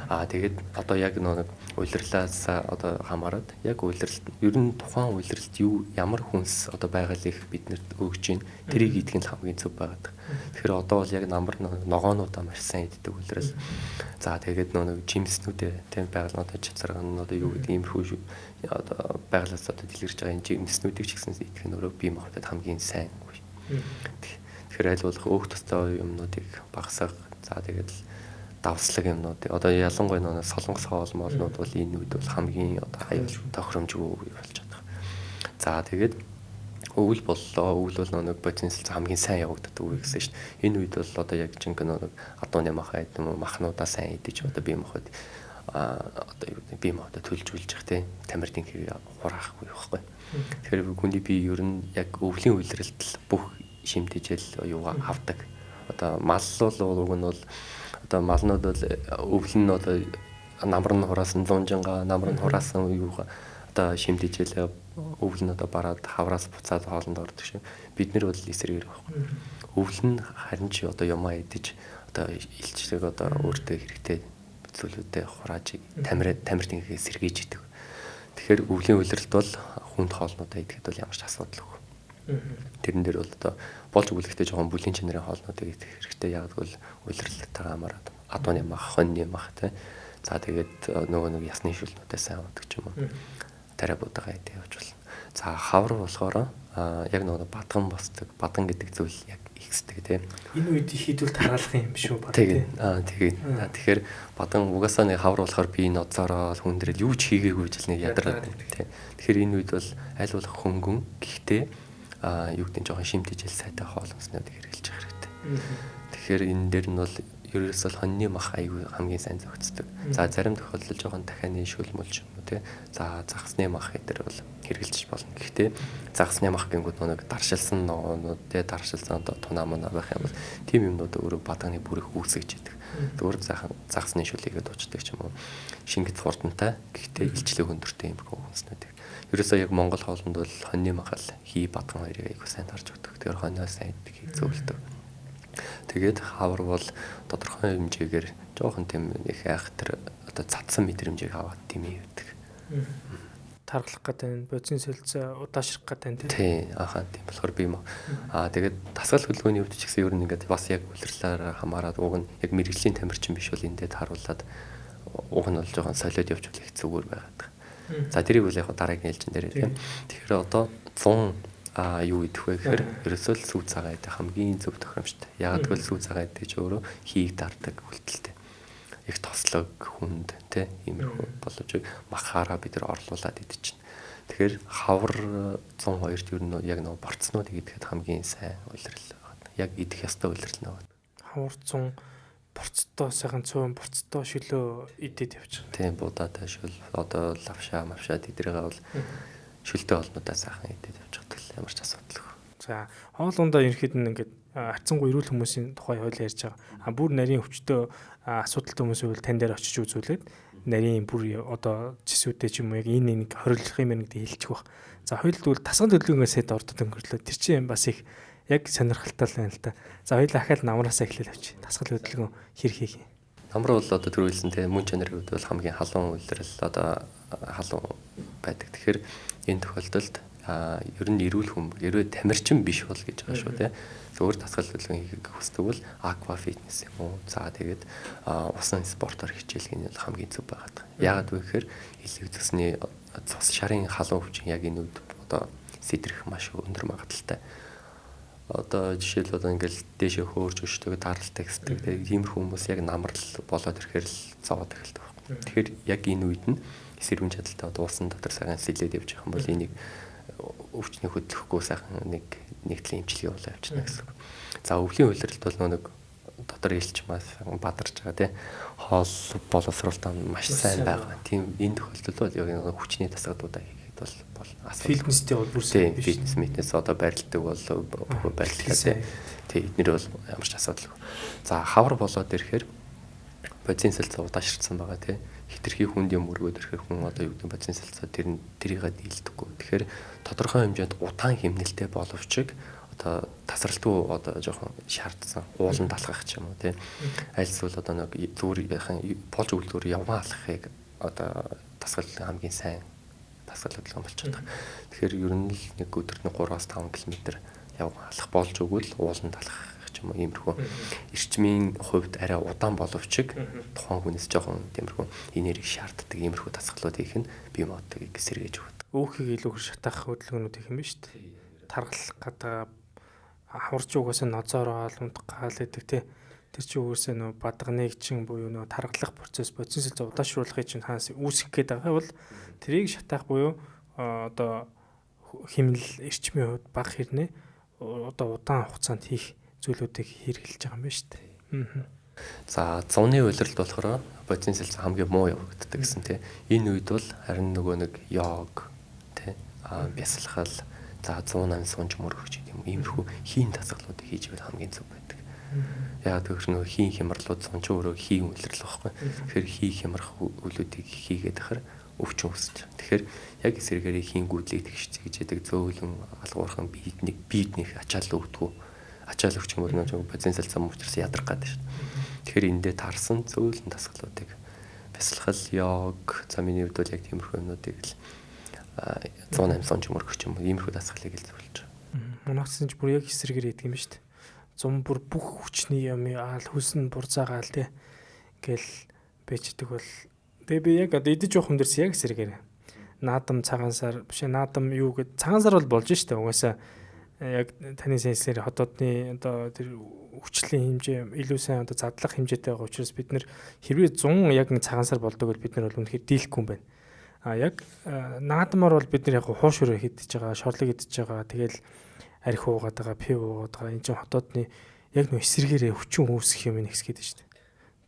Тэгээд одоо яг нэг улирлаас одоо хамаарат яг улиралт ер нь тухайн улиралт юу ямар хүнс одоо байгалыг биднэрт өгж гин тэрийг идэх нь хамгийн зөв байгаад. Тэгэхээр одоо бол яг намар ногоонуудаа маш сайн иддэг улирал. За тэгээд нэг жимснүүдээ тийм байгалнуудаа чацарган одоо юу гэдэг иймэрхүү одоо байгалаас одоо дэлгэрч байгаа энэ жимснүүдийг ч гэсэн идэх нь өөрөө бие махбодод хамгийн сайн. Тэгэхээр аль болох өөх тостой юмнуудыг багасгах. За тэгээд давслаг юмнуудыг одоо ялангуяа нэг солонгос хоол моолнууд бол энэ үед бол хамгийн одоо аюул тохиромжгүй болж байгаа. За тэгээд өвөл боллоо. Өвөл бол нэг бодисэл хамгийн сайн явагддаг үг гэсэн шүү дээ. Энэ үед бол одоо яг жинхэнэ нэг адууны махаа гэдэг юм махнуудаа сайн идэж одоо бие махбод одоо юу гэдэг бие махбодоо төлжүүлж явах тийм тамирын хэрэг хураахгүй байхгүй. Тэгэхээр хүний бие ер нь яг өвлийн үйлрэлт бүх шимтгийл юу авдаг. Одоо мал бол уг нь бол одоо малнууд бол өвөл нь одоо намар нь хураасан лунжинга намар нь хураасан юугаа одоо шимтгийл өвөл нь одоо бараад хавраас буцаад хоолнд ордог шиг бид нар бол эсрэгээр байхгүй. Өвөл нь харин ч одоо юмаа идэж одоо илчлэг одоо өөртөө хэрэгтэй зүйлүүдэд хурааж тамирын хэрэг сэргийж идэг. Тэгэхээр өвлийн үйлрэлт бол хүнд хоолнуудаа идэхэд бол ямар ч асуудалгүй. Тэрэн дээр бол одоо болж өгөхдөө жоохон бүлийн чанарын хоолнуудыг идэх хэрэгтэй. Яг бол үйлрэлттэйгээ хамаарат адууны мах, хоньны мах тий. За тэгээд нөгөө нэг ясны шүлнүүдээ сайн удаг ч юм уу. Тарай будаагаа идэх явж болно. За хавар болохоор яг нөгөө бадган босдог, бадган гэдэг зүйл яг ихсдэг тийм. Энэ үед хийдвэл тараалах юм шүү баг. Тэгэхээр бадган угаасаа нэг хавар болохоор би ноцороо хүндрэл юу ч хийгээгүй жил нэг ядраад тийм. Тэгэхээр энэ үед бол аль болох хөнгөн гэхдээ юу гэдэг нь жоохон шимтэж ил сайтай хоол уснаад хэрэгжилж явах хэрэгтэй. Тэгэхээр энэ дээр нь бол ерөөсөө хоньны мах аягүй хамгийн сайн зохицдог. За зарим тохиолдолд жоохон дахианы шүлмөлж юм уу тий. За загсны мах гэдэг бол хэрэгжилж болно. Гэхдээ загсны мах гингүүд нэг даршилсан ногоонууд тий даршилсан тунаа мунаа байх юм бол тийм юмнууд өөрөө бадганы бүрэх үүсгэж идэг. Зүгээр загсны шүлийгээ дуучдаг ч юм уу. Шингэц хурдантай гэхдээ илчлэг өндөртэй юм хөөснөдөг. Ерөөсөө яг Монгол хоолнд бол хоньны мах л хий бадган хоёрыг аягүй сайн тарж өгдөг. Тэгэхээр хоньоо сайн идэх зөвлөдөг. Тэгээд хавар бол тодорхой хэмжээгээр жоохон тийм их айхтар одоо цадсан мэдрэмжийг аваад тийм юм байдаг. Тархлах гэдэг бодис солилцоо удаашрах гэдэг тийм тийм болохоор би тэгээд дасгал хөдөлгөөний хувьд ч гэсэн ер нь ингээд бас яг үлрэлээр хамаарад уг нь яг мэрэгжлийн тамирчин биш бол эндээ харуулад уг нь бол жоохон солиод явж болох их зүгээр байгаад. За тэрийг бол яг дараагийн ээлжин дээр тийм. Тэгэхээр одоо 100 юу идэх вэ гэхээр ерөөсөө л сүү цагаа идэх хамгийн зөв тохиромжтой. Яг л сүү цагаа идэх ч өөрөө хийг дардаг үлдэлтэй. Их тослог хүнд тий иймэрхүү боловч махаараа бид нар орлуулад идэж чинь. Тэгэхээр хавар 102-т ер нь яг нэг борцнууд идэхэд хамгийн сайн улирал байна. Яг идэх ёстой улирал нэг. Хавар 100 борцтой сайхан цөөн борцтой шөлөө идээд явчих. Тийм будаатай шөл одоо лавшаа тэдрээгээ бол шүлтэй олнуудаа сайхан идээд явж байгаа л ямар ч асуудалгүй. За хоолундаа ерхэд нь ингээд харьцангуй эрүүл хүмүүсийн тухай хойл ярьж байгаа. Бүр нарийн өвчтөө асуудалтай хүмүүсийн бол тань дээр очиж үзүүлээд нарийн бүр одоо жисүүдтэй ч юм уу яг энэ нэг хоригдох юм нэг хэлчих бах. За хоёулдвал тасгал хөдөлгөөнөөс хэд ордод өнгөрлөө. Тэр чинь бас их яг сонирхолтой байна л да. За хоёул ахаал намраасаа эхлээл авчи. Тасгал хөдөлгөөн хэр хийх юм. Намар бол одоо төрүүлсэн те мөн чанарын хувьд бол хамгийн халуун үйлрэл одоо халуун байдаг. Тэгэхээр энэ тохиолдолд ер нь эрүүл хэрвээ тамирчин биш бол гэж байгаа шүү те. Зөвхөн тасгал хөдөлгөөн хийх хүсдэг бол аква фитнес юм уу. За тэгээд усан спортоор хичээлэх нь хамгийн зөв байгаад. Яагаад вэ гэхээр элэг зүсний цус шарын халуун өвчин яг энэ үед одоо сэтрэх маш өндөр магадaltaй. Одоо жишээл одоо ингээл дээшээ хөөрч өшдөг даралтай гэсдэг. Тэгээд иймэрхүү хүмүүс яг намрал болоод ирэхээр л зовоод эхэлдэг байна. Тэгэхээр яг энэ үед нь эсэргүүн чадалтай одоо усан дотор сайхан сэлээд явж байгаа юм бол энийг өвчнийг хөдлөхгүй сайхан нэгтгэлийн эмчилгээ болоо явчихна гэсэн. За өвлийн үйлрэлт бол нэг дотор илч маш бадарч байгаа тий. Хоол боловсруулалтаа маш сайн байгаа. Тийм энэ тохиолдолд бол яг хүчний тасгадуудаа хийгээд бол фитнестэй бол бүрсэн биш. Фитнес митнес одоо барилдаг бол барилдаг тий. Эднэр бол ямар ч асуудалгүй. За хавар болоод ирэхээр бодисын солилцоо удаашрсан байгаа тий. Хитрхи хүнд юм өргөөд ирэхээр хүн одоо юу гэдэг бодисын солилцоо тэрийгээ дийлдэггүй. Тэгэхээр тодорхой хэмжээнд удаан хэмнэлтэй боловч одоо тасралтгүй одоо жоохон шаардсан уулан талхах ч юм уу тий. Аль эсвэл одоо нэг зүгээр яхан болж өгөлөөр явган алхахыг одоо тасгал хамгийн сайн тасгал хөдөлгөөн болж байгаа. Тэгэхээр ер нь л нэг өдөрт 3-5 км явган алхах болж өгвөл уулан талхах ч юм уу иймэрхүү эрчмийн хувьд арай удаан боловч тухайн хүнээс жоохон тиймэрхүү энерги шаарддаг иймэрхүү тасгалууд хийх нь бие модыг сэргээж өгдөг. Өөхийг илүү шатаах хөдөлгөөнүүд их юм ба шүү дээ. Таргалах гэдэг хаварч угаасаа ноцоороо унтгаал гэдэг тий. Тэр чинь угаасаа нөө бадганыг чин буюу нөө таргалах процесс бодис солилцоо удаашруулахыг чинь хаанаас үүсгэх гээд байгаа бол тэрийг шатаах буюу одоо хэмнэл эрчмийн хувьд бага хэрнээ одоо удаан хугацаанд хийх зүйлүүдийг хэрэгжилж байгаа юм байна шүү дээ. За зуны улиралд болохоор бодис солилцоо хамгийн муу явагддаг гэсэн тий. Энэ үед бол харин нөгөө нэг йог тий бясалгал за 108 сунж мөрөгч юм иймэрхүү хийн тасгалуудыг хийж байвал хамгийн зөв байдаг. Яг тэр нөгөө хийн хямралууд сунж өөрөө хийн улирал واخхой. Тэгэхээр хий хямрах үйлүүдийг хийгээд ахаар өвчин үүсэж. Тэгэхээр яг эсрэгээр хийн гүйдлийг тэгш гэж яадаг зөөлөн алгуурхан биеднийх ачаал өгдгүү. Ачаал өгч юм бол нөгөө бодис солилцоо мөвчрс ядрах гэдэг шүү. Тэгэхээр эндээ тарсан зөөлөн тасгалуудыг бясалгал йог за миний хувьд бол яг тиймэрхүү юмнуудыг л 108 сунж мөрөгч юм иймэрхүү дасгалыг илрүүлж байгаа. Манайхсан ч бүр яг эсрэгээр идэг юм ба шүү дээ. Зум бүр бүх хүчний юм аал хүсн бурзаагаал тий. Ингээл бэждэг бол тэгээ би яг одоо идэж явах юм дэрс яг эсрэгээр. наадам цагаан сар биш наадам юу гэд цагаан сар бол болж штэ угаасаа яг таны сэнслэр хотоодны одоо тэр хүчлийн хэмжээ илүү сайн одоо задлах хэмжээтэй байгаа учраас бид нэр хэрвээ 100 яг нэг цагаан сар болдог бол бид нар бол үнэхээр дийлэхгүй юм байна. Яг наадмаар бол бид нар яг хууш өрөө хийдэж байгаа, шорлог идэж байгаа. Тэгэл арх уугаад байгаа, пив уугаад байгаа. Энэ чинь хотоодны яг нөө эсрэгээрээ хүчин үүсгэх юм нэгсгээд байна шүү дээ.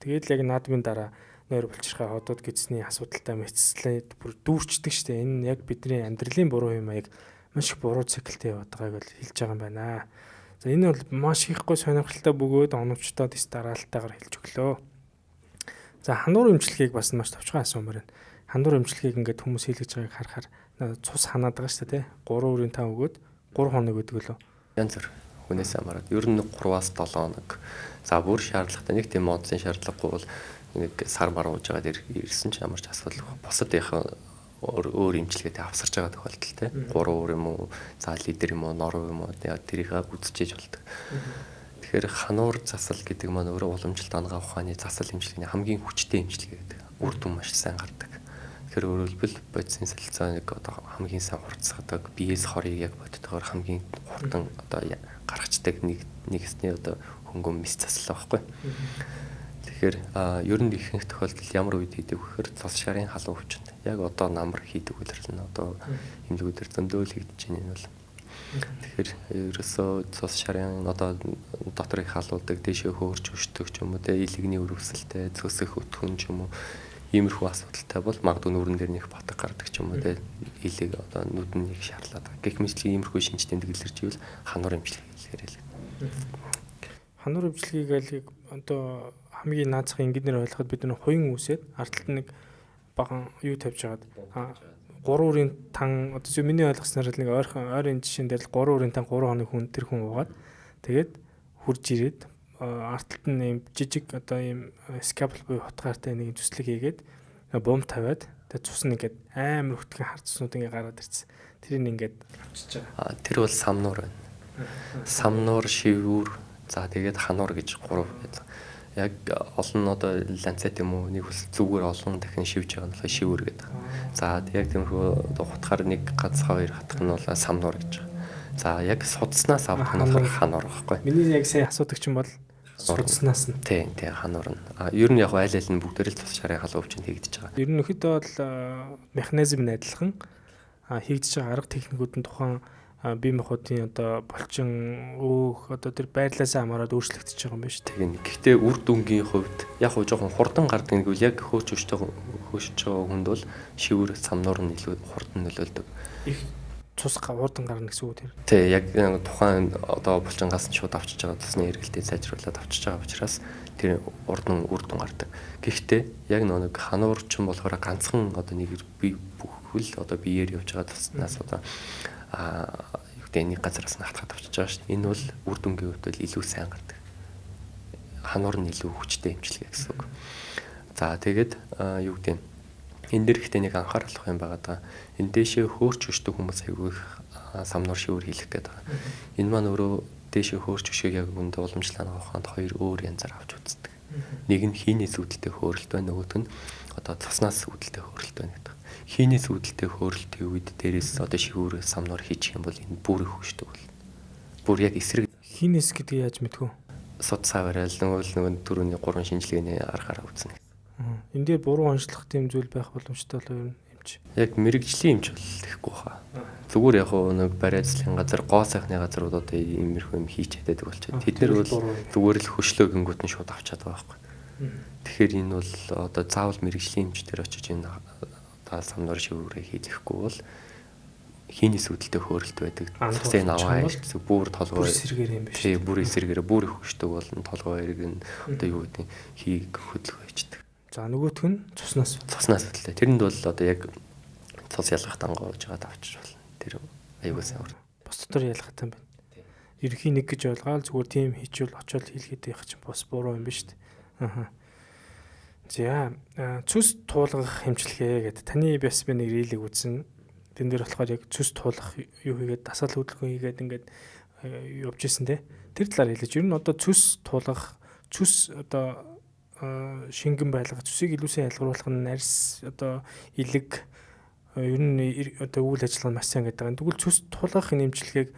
Тэгээд яг наадмын дараа нойр булчирхай хотод гидсний асуудалтай мэцслээд бүр дүүрчдэг шүү дээ. Энэ яг бидний амьдралын буруу юм а яг маш их буруу циклтэй яваад байгааг бол хэлж байгаа юм байна. За энэ бол маш ихгүй сонирхолтой бөгөөд оновчтоод тест дараалтайгаар хэлж өглөө. За хануур эмчилгээг бас маш товчхон асуумаар байна. Хануур эмчилгээг ингээд хүмүүс хийлгэж байгааг харахаар цус ханаад байгаа шүү дээ. 3.5 өгөөд 3 хоног өгдөг лөө. Янз бүр хүнээс хамаарат. Ер нь 3-аас 7 хоног. За бүр шаардлагатай нэг тийм модсын шаардлагагүй бол нэг сар мар ууж байгаа дээр ирсэн ч ямар ч асуудал босод их өөр эмчилгээтэй авсарч байгаа тохиолдолтой. 3 өөр юм уу, за лидер юм уу, нор юм уу тэрийг үзчихэж болдог. Тэгэхээр хануур засал гэдэг маань өөрөө уламжлалт ангаа ухааны засал эмчилгээний хамгийн хүчтэй эмчилгээ гэдэг. Үр дүн маш сайн гардаг. Тэгэхээр өөрөөр хэлбэл бодисын солилцооныг одоо хамгийн сайн хурцсадаг, биеэс хорийг яг бодтойгоор хамгийн хурдан одоо гаргацдаг нэгэсний одоо хөнгөн мис засал байхгүй. Тэгэхээр ер нь ихэнх тохиолдолд ямар үед хийдэг вэ гэхээр цус шарын халуун өвчнөд. Яг одоо намар хийдэг үйлрэл нь одоо эмнэлгүүдээр зөндөөл хийгдэж байна энэ бол. Тэгэхээр ерөөсөө цус шарын одоо дотор их халуулдаг, дээшээ хөөрч өшдөг ч юм уу, илэгний өрөвсөлтэй, цөсөх өтгөн ч юм уу иймэрхүү асуудалтай бол магадгүй нүрэн дээр нэг батг гардаг ч юм уу, илэг одоо нүдэн нэг шарлаад. Гэх мэтчлэн иймэрхүү шинж тэмдэглэлч ивэл хануур эмчилгээ хэлэхээр л. Хануур эмчилгээг л одоо хамгийн наацхан ингэднэр ойлгоход бид нар хуйн үсээд ардталд нэг баган юу тавьж хагаад 3 үрийн тан одоо зөв миний ойлгосноор л нэг ойрын жишээн дээр л 3 үрийн тан 3 хоног хүн тэр хүн уугаад тэгээд хурж ирээд ардталд нь юм жижиг одоо юм скапл буюу хутгаартай нэг зүслэг хийгээд бомб тавиад тэгээд цус нь ингээд амар хөтгөн хар цуснууд ингээд гараад ирсэн. Тэрийг ингээд авчиж байгаа. Тэр бол самнуур байна. Самнуур, шивүүр, за тэгээд хануур гэж 3 байдаг. Яг олон одоо ланцет юм уу нэг бас зүгээр олон дахин шивж байгаа нь болохоор шивүүр гэдэг. За яг тиймэрхүү хутгаар нэг ганц хоёр хатах нь бол самнуур гэж байгаа. За яг судснаас авах нь болохоор хануур байхгүй. Миний яг сайн асуудаг чинь бол судснаас нь. Тийм хануур нь. Ер нь яг аль аль нь бүгдээр л цус шарын халуун өвчнөд хийгдэж байгаа. Ер нь нөхөд бол механизм нь адилхан хийгдэж байгаа арга техникүүд нь тухайн бие махбодын одоо болчин өөх одоо тэр байрлалаасаа хамаарат өөрчлөгдөж байгаа юм байна шүү дээ. Гэхдээ үр дүнгийн хувьд яг хөө жоохон хурдан гардаг нэг үл яг хөөж байгаа хүнд бол шивэр самнуур нь илүү хурдан нөлөөлдөг. Их цус хурдан гарна гэсэн үг тийм. Тий, яг тухайн одоо булчингаас нь шууд авчиж байгаа цусны эргэлтийг сайжруулад авчиж байгаа учраас тэр урдан үр дүн гардаг. Гэхдээ яг нэг хануур ч юм болохоор ганцхан одоо нэг бие бүхэл одоо биеэр явж байгаа туснаас одоо нэг газараас нь хатгаад авчиж байгаа шүү дээ. Энэ бол үр дүнгийн хувьд бол илүү сайн гардаг. Хануур нь илүү хүчтэй эмчилгээ гэсэн үг. За тэгээд юу гэдэг энэ дэр ихтэй нэг анхаарах юм байгаа даа. Энэ дэшээ хөөрч өшдөг хүмүүс айгүй самнуур шивэр хийх гээд байгаа. Энэ маань өөрөө дэшээ хөөрч өшөөг яг үндэ уламжлалт аваханд хоёр өөр янзаар авч үздэг. Нэг нь хийний сүдэлтэй хөөрөлт байна, нөгөөх нь одоо цуснаас сүдэлтэй хөөрөлт байна гэдэг. Хийний сүдэлтэй хөөрөлтийн үед дээрээс одоо шивүүр самнуур хийчих юм бол энэ бүр их хүчтэй бол. Бүр яг эсрэг. Хийнэс гэдгийг яаж мэдэх вэ? Судсаа барайл нөгөө түрүүний 3 шинжилгээний аргаараа үзнэ. Энд дээр буруу онцлох тийм зүйл байх боломжтой бол ер нь эмч. Яг мэрэгжлийн эмч бол ихгүй хаа. Зүгээр яг нэг барайцлын газар, гоо сайхны газрууд одоо иймэрхүү юм хийж чаддаг болчиход. Тэд нар бол зүгээр л хөшлөө гингүүт нь шууд авчаад байгаа байхгүй. Тэгэхээр энэ бол одоо заавал мэрэгжлийн эмчтэр очиж энэ одоо самнуур шивүүрээ хийлгэхгүй бол хийний сүдэлтэй хөөрөлт байдаг. Цэцэн аваа хэлсэн бүр толгой эсэргээр юм биш. Тий, бүр эсэргээр бүр их хөшдөг болно. Толгой эрг нь одоо юу гэдэг хийг хөдлөх байждаг. За нөгөөх нь цуснаас хөдлөө. Тэрэнд бол одоо яг цус ялгах дангоож байгаа авчиж болно. Тэр аюул сайн өөр. Бос дотор ялгахтай юм байна. Ерхий нэг гэж ойлгоал зүгээр тийм хийчихвэл очиод хийлгээд явах чинь бас буруу юм биш үү? За цус туулгах хэмжлэгээ гэдэг. Таны бас би нэг рилийг үзсэн. Тэн дээр болохоор яг цус туулах юу хийгээд дасгал хөдөлгөөн хийгээд ингээд явж исэн те. Тэр талаар хэлээч. Ер нь одоо цус туулгах, цус одоо шингэн байлгах, цусыг илүү сайн ялгаруулах нь арьс одоо илэг ер нь одоо үйл ажиллагаа маш сайн гэдэг байгаа. Тэгвэл цус туулгахын эмчилгээг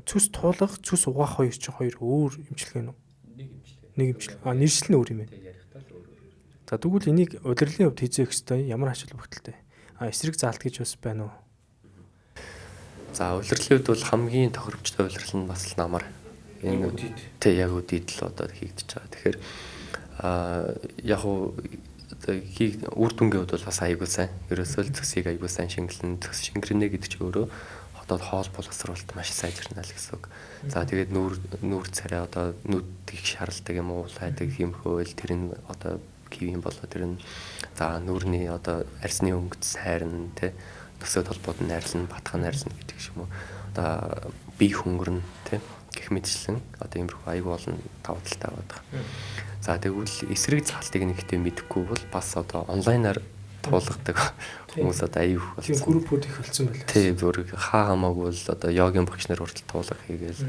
цус туулгах, цус угаах хоёр чинь хоёр өөр эмчилгээ нь үү? Нэг эмчилгээ. Нэршил нь өөр юм байна. За тэгвэл энийг удирдлын хувьд хийх ёстой ямар ач холбогдолтой? Эсрэг заалт гэж бас байна уу? За улирлын хувьд бол хамгийн тохиромжтой улирал нь бас л намар. Энэ тэг яг үдийд л одоо хийгдэж байгаа. Тэгэхээр яг уу үр дүнгийн хувьд бол бас аягүй сайн. Ерөөсөө л цөсийг аягүй сайн шингэлэн цөс шингэрнэ гэдэг чинь өөрөө одоо хоол боловсруулалт маш сайжирна л гэсэн үг. За тэгээд нүүр царай одоо нүдийг шаралдаг юм уу, лайдаг юмхөө л тэр нь одоо кивийн болоо тэр нь за нүүрний одоо арсны өнгөц сайрна тэ нөсөд холбоод нь арилна, батхан арилна гэдэг юм уу. Одоо бие хөнгөрнө тэ гэх мэтчлэн одоо иймэрхүү аягүй олон давуу талтай байгаа. За тэгвэл эсрэг заалтыг нэгтэй мэдэхгүй бол бас одоо онлайнаар туулгадаг хүмүүс одоо аюух болсон. Тийм группүүд их болсон байлаа. Тийм бүр хаа хамаагүй бол одоо йогийн багш нар хүртэл туулга хийгээл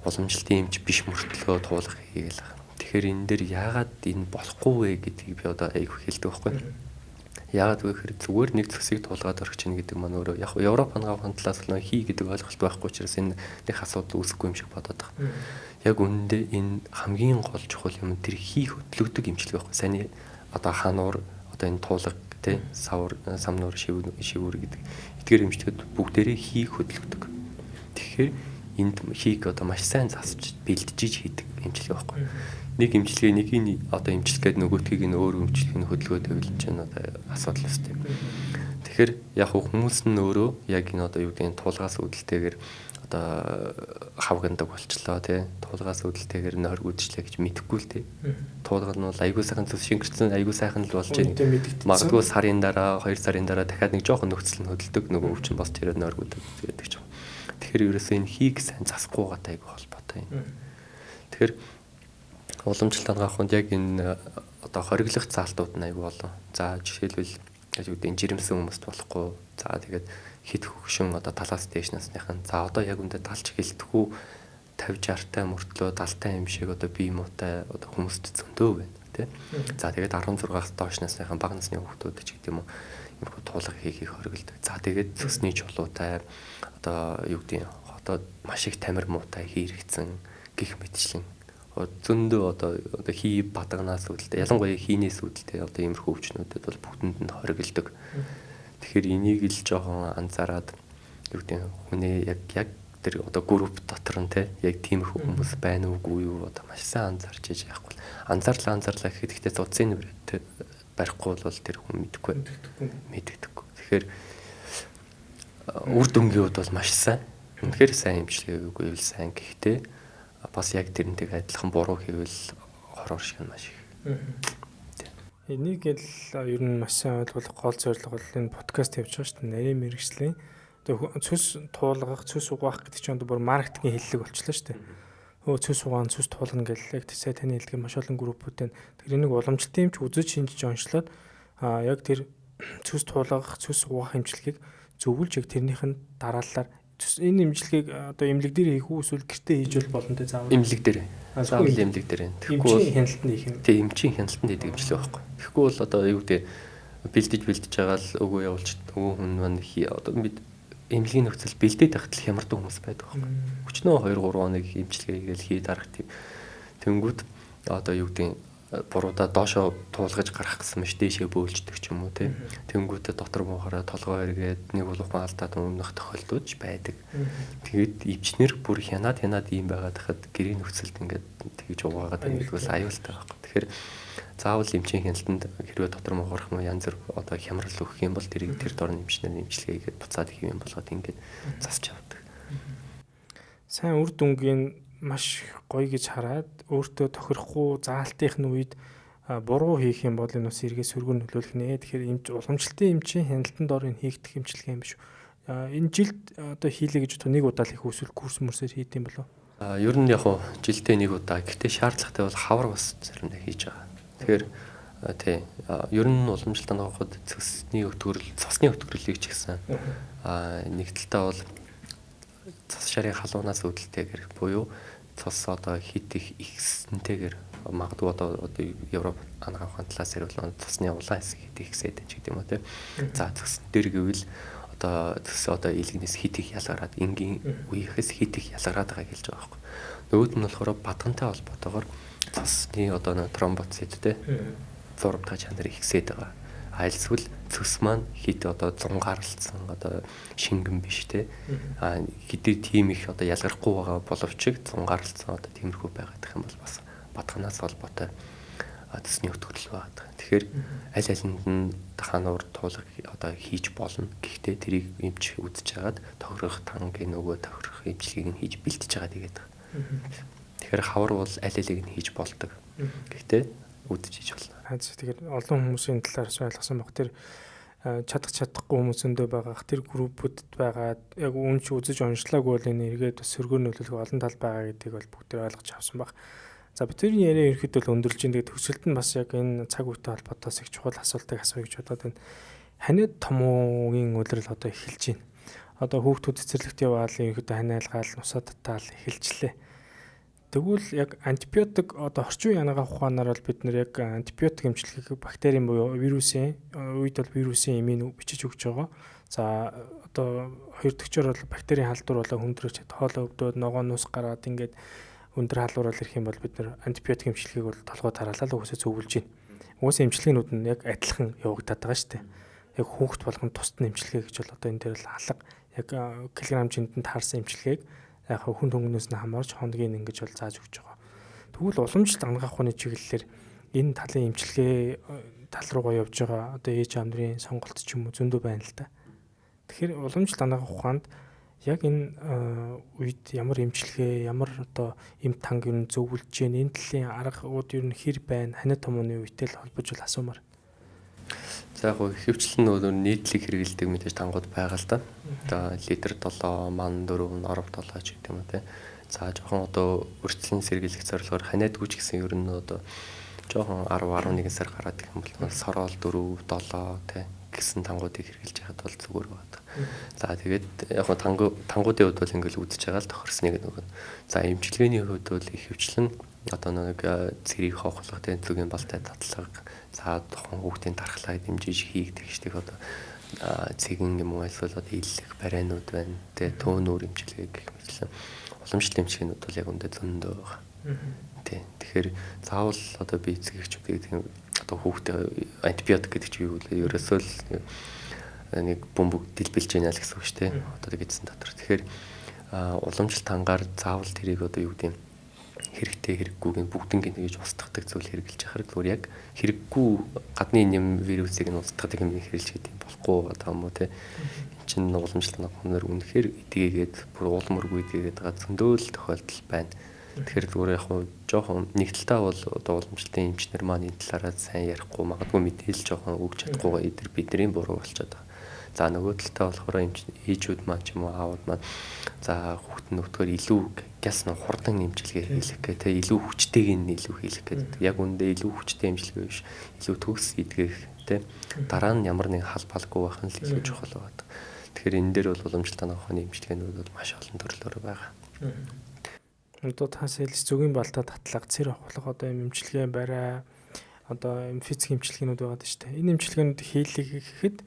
уламжлалтын эмч биш мөртлөө туулга хийгээл. Тэгэхээр энэ дээр яагаад энэ болохгүй вэ гэдгийг би одоо аюух хэлдэг байхгүй. Яагаад вэ гэхээр зүгээр нэг цэсийг туулгаад орчих чинь гэдэг маань өөрөө яг Европ хангавын талаас нь хий гэдэг ойлголт байхгүй учраас энэ нэг асуудал үүсэхгүй юм шиг бодоод байгаа. Яг үнэндээ энэ хамгийн гол чухал юм тэр хий хөтлөгдөг эмчилгээ байхгүй. Сайн одоо хануур одоо энэ туулга тий самнуур шивүүр гэдэг эдгээр эмчилгээд бүгдээрээ хий хөтлөгдөг. Тэгэхээр энд хийг одоо маш сайн засч бэлдэж хийдэг эмчилгээ байхгүй. Нэг эмчилгээ нэгийг одоо эмчилгээд нөгөөдгийг нь өөр эмчилгээг нь хөдөлгөөд байвал чинь одоо асуудал өстэй. Тэгэхээр яг хүмүүс нь өөрөө яг энэ одоо юу гэдэг нь туулгаас үүдэлтэйгээр одоо хавгандаг болчлоо тий. Туулгаас үүдэлтэйгээр нойр гүйдчлээ гэж мэдэхгүй л тий. Туулга нь бол аягүй сайхан төс шингэрсэн аягүй сайхан л болж байна. Магадгүй сарын дараа 2 сарын дараа дахиад нэг жоохон нөхцөл нь хөдөлдөг нөгөө өвчин босч ирээд нойр гүйдэг гэдэг ч юм. Тэгэхээр ерөөсөө энэ хийг сайн засахгүйгатай аягүй холбоотой юм. Тэгэхээр уламжлалт хангахунд яг энэ одоо хориглох заалтууд нь аягүй болон. За жишээлбэл яг үгүй жирэмсэн хүмүүст болохгүй. За тэгээд хит хөгшин одоо талаас дээш насныхан. За одоо яг үндэ талч хэлтгүү 50 60-тай мөртлөө 70-тай юм шиг одоо бие муутай одоо хүмүүст зөндөө байна тий. За тэгээд 16-аас доош насныхан бага насны хүүхдүүд ч гэдэг юм уу иймэрхүү туулга хийхийг хориглодог. За тэгээд цөсний чулуутай одоо юу гэдэг одоо маш их тамир муутай хийрэгцэн гих мэтчлэн зөндөө одоо хий бадагнаас үүдэлтэй ялангуяа хийнээс үүдэлтэй одоо иймэрхүү өвчнүүдэд бол бүгдэнд нь хориглодог. Тэгэхээр энийг л жоохон анзаараад юу гэдэг хүний яг тэр одоо групп дотор нь те яг тиймэрхүү хүмүүс байна уугүй юу одоо маш сайн анзаарч яж яахгүй. Анзаарлаа гэхэд зузын нүрээ барихгүй бол тэр хүн мэдэхгүй. Тэгэхээр үр дүнгийн хувьд бол маш сайн. Үнэхээр сайн имчилгээгүй л сайн гэхдээ бас яг тэрнтэй адилхан буруу хийвэл хороор шиг маш их. Энийг л ер нь маш сайн ойлгох гол зорилго бол энэ подкаст явж байгаа шүү дээ. Нарийн мэргэжлийн цус туулгах, цус угаах гэдэг чинь бүр маркетингийн хэллэг болчихлоо шүү дээ. Цус угаан, цус туулна гэдэг сая таны хэлдэг маш олон группүүд байна. Тэр энийг уламжлалтын эмч үзэж шинжиж онцлоод яг тэр цус туулгах, цус угаах эмчилгээг зөвлөж яг тэрнийх нь дараалалаар энэ эмчилгээг одоо эмнэлэг дээр хийх үү эсвэл гэртээ хийж болно те заавал эмнэлэг дээр. Заавал эмнэлэг дээр. Тэгэхгүй хяналтанд хийх юм. Тийм эмчийн хяналтанд хийдэг эмчилгээ байхгүй. Тэгэхгүй бол одоо юу гэдэг бэлдэж байгаа л өгөө явуулж өгөө хүн маань одоо эмнэлгийн нөхцөл бэлдээд тахтал хямардаг хүмүүс байдаг байхгүй. Өчнөө 2 3 хоног эмчилгээ хийгээл хий дарах тийм. Тэнгүүд одоо юу гэдэг буруудаа доошоо туулгаж гарах гэсэн мэт дээшээ бөөлждөг ч юм уу тий. Тэнгүүтээ дотор муухаараа толгой эргээд нэг улуухан алдаад өмнөх тохиолдож байдаг. Тэгээд ивчнэр бүр хянаад ийм байгаад хахад гэрийн нөхцөлд ингээд тэгж угаагаад байвал аюултай байхгүй. Тэгэхээр заавал эмчийн хяналтанд хэрвээ дотор муухаарах юм янз бүр одоо хямрал өгөх юм бол тэрийг тэр дор эмчнэр эмчилгээгээд буцаад хийх юм болгоод ингээд засч явдаг. Сайн үр дүнгийн маш гоё гэж хараад өөртөө тохирохгүй заалтынхны үед буруу хийх юм бол энэ бас эргээ сөргөн нөлөөлөх нэ. Тэгэхээр эмч уламжлалтын эмчийн хяналтанд ор энэ хийгдэх эмчилгээ юм биш үү? Энэ жилд одоо хийлээ гэж нэг удаа л их үэсвэл курс мөрсөөр хийд юм болов? Ер нь яг жилдээ нэг удаа. Гэхдээ шаардлагатай бол хавар бас заримдаа хийж байгаа. Тэгэхээр тий ер нь уламжлалтанд авахд цосны өтгөрлөлийг ч гэсэн нэг талтаа бол цус шарын халуунаас үүдэлтэйгэр буюу цус одоо хит их ихсэнтэйгэр магадгүй одоо Европ анагаах ухааны талаас ирвэл цусны улаан хэсэг хийхсээд ч гэдэг юм уу те. За цус дээр гэвэл одоо цус одоо илгнээс хит их ялгараад энгийн үеийнхээс хит их ялгараад байгааг хэлж байгаа байхгүй. Нөгөөд нь болохоор бадгантай холбоотойгоор цусны одоо тромбоцит те зурагтай чанар ихсээд байгаа. Айлсвал цус маань хит одоо зунгааралцсан одоо шингэн биш те. Хэдий тийм их одоо ялгархгүй байгаа боловч зунгааралцсан одоо тиймэрхүү байгаад гэх юм бол бас бадганаас холбоотой цусны өтгөл байгаа. Тэгэхээр аль алинд нь хануур туулах одоо хийж болно. Гэхдээ тэрийг эмч үзэж хагаад тохирох тангийн нөгөө тохирох эмчилгээг нь хийж бэлтэж байгаа тэгээд. Тэгэхээр хавар бол аль алиг нь хийж болдог. Гэхдээ үзэж хийж болно. Тэгэхээр олон хүмүүсийн талаас ойлгосон баг тэр чадахгүй хүмүүс өндөө байгаа. Тэр группүүдэд байгаа яг үнч үзэж онцлоогүй бол энэ эргээд бас сөргөөр нөлөөлөх олон тал байгаа гэдгийг бол бүгд ойлгож авсан баг. За бидний яриа ерөөхдөө л өндөрлж ин тэгээд төсөлд нь бас яг энэ цаг үетэй холбоотойс их чухал асуултыг асууя гэж бодоод байна. Ханиад томоогийн улирал одоо эхэлж байна. Одоо хүүхдүүд цэцэрлэгт яваал ерөөхдөө ханиалгаал нусаа татаал эхэлжлээ. Тэгвэл яг антибиотик одоо орчин үеийн анагаах ухаанаар бол бид нэр яг антибиотик эмчилгээг бактерийн буюу вирусын үед бол вирусын эмийн бичиж өгч байгаа. За одоо хоёр дахьчаар бол бактерийн халдвар болоо хүндрэж хоолой өвдөд ногоон нус гараад ингээд өндөр халдвараар ирэх юм бол бид нэр антибиотик эмчилгээг бол толгой тараалал угсаа зөвлөж байна. Угсаа эмчилгээнүүд нь яг адилхан явагдаад байгаа шүү дээ. Яг хүүхд болгонд тусдын эмчилгээ гэж бол одоо энэ дээр л алга яг килограмм жинд нь таарсан эмчилгээг яг хүн хөнгөнөөс нь хамаарч хоногийн ингэж бол зааж өгч байгаа. Тэгвэл уламжлалт анагаах ухааны чиглэлээр энэ талын эмчилгээ тал руугаа явж байгаа одоо ээж аав нарын сонголт ч юм уу зөндөө байна л да. Тэгэхээр уламжлалт анагаах ухаанд яг энэ үед ямар эмчилгээ, ямар одоо эм танг юу зөвлөж гэн энэ талын аргууд юу хэр байна, ханиад томооны үетэй л холбож бол асуумаар. За яг хөвчлэн нөгөө нийтлэг хэрэгэлдэг мэдээж тангууд байгаа л да. Одоо литр 7, ман 4, норов 7 ч гэдэг юм уу те. За жоохон одоо өрчлөн сэргийлэх зорилгоор ханиадгүй ч гэсэн ер нь одоо жоохон 10-11 сар гараад их юм бол сороол 4, 7 те гэсэн тангуудыг хэрэгжилж яхад бол зүгээр байна. За тэгээд яг тангуудын хувьд бол ингээл үдчихэж байгаа л тохирсныг нөгөө. За эмчилгээний хувьд бол их хөвчлэн одоо нэг цэрийг хохлох те зүгийн балтай татлага за тухайн хүүхдийн дархлааг дэмжиж хийгдэх штеп одоо цэгэн юм уу эсвэл одоо иллэх барайнууд байна те төөнүүр эмчилгээ гэх мэтлэн уламжлалт эмчилгээнүүд бол яг үндэ зөндөө байгаа. Тэгэхээр заавал одоо бие эцэгчүүдийг одоо хүүхдээ антибиотик гэдэг чинь юу вэ? Ерөөсөө л нэг бөмбөг дэлбэлж яана л гэсэн үг шүү дээ. Одоо гэдсэн дотор. Тэгэхээр уламжлалт хангаар заавал тэрийг одоо юу гэдэг юм хэрэгтэй хэрэггүйг бүгднийг нэгж устгадаг зүйл хэрэгжилж яхаар зүгээр яг хэрэггүй гадны нэм вирусыг нь устгадаг юм хэрэгжилж гэдэг юм болохгүй байгаа юм уу те. Энд чинь уламжлалт хангаар үнэхээр идгээгээд бүр уулмөргүй идгээгээд байгаа зөндөл тохиолдол байна. Тэгэхээр зүгээр яг жоохон нэг талтаа бол одоо уламжлалтын эмчнэр маань энэ талаараа сайн ярихгүй магадгүй мэдээлэл жоохон өгч чадахгүйгаа эдэр бидний буруу болчиход байгаа. За нөгөө талтаа болохоор ээжүүд маань ч юм уу аауд маань за хүүхэд нь өтгөр илүү гяс нь хурдан эмчилгээ хийх гэх те илүү хүчтэйг нь илүү хийх гэдэг. Яг үндэ илүү хүчтэй эмчилгээ биш илүү төгс идгэх те дараа нь ямар нэг халбалгүй байх нь л илүү чухал байдаг. Тэгэхээр энэ дээр бол уламжлалт ухааны эмчилгээнүүд бол маш олон төрлөөр байгаа. Одоо тас хэлс зүгийн балтай татлага цэр авахлах одоо эмчилгээ барай одоо физик эмчилгээнүүд байгаа шүү дээ. Энэ эмчилгээнүүд хийлэг гэхэд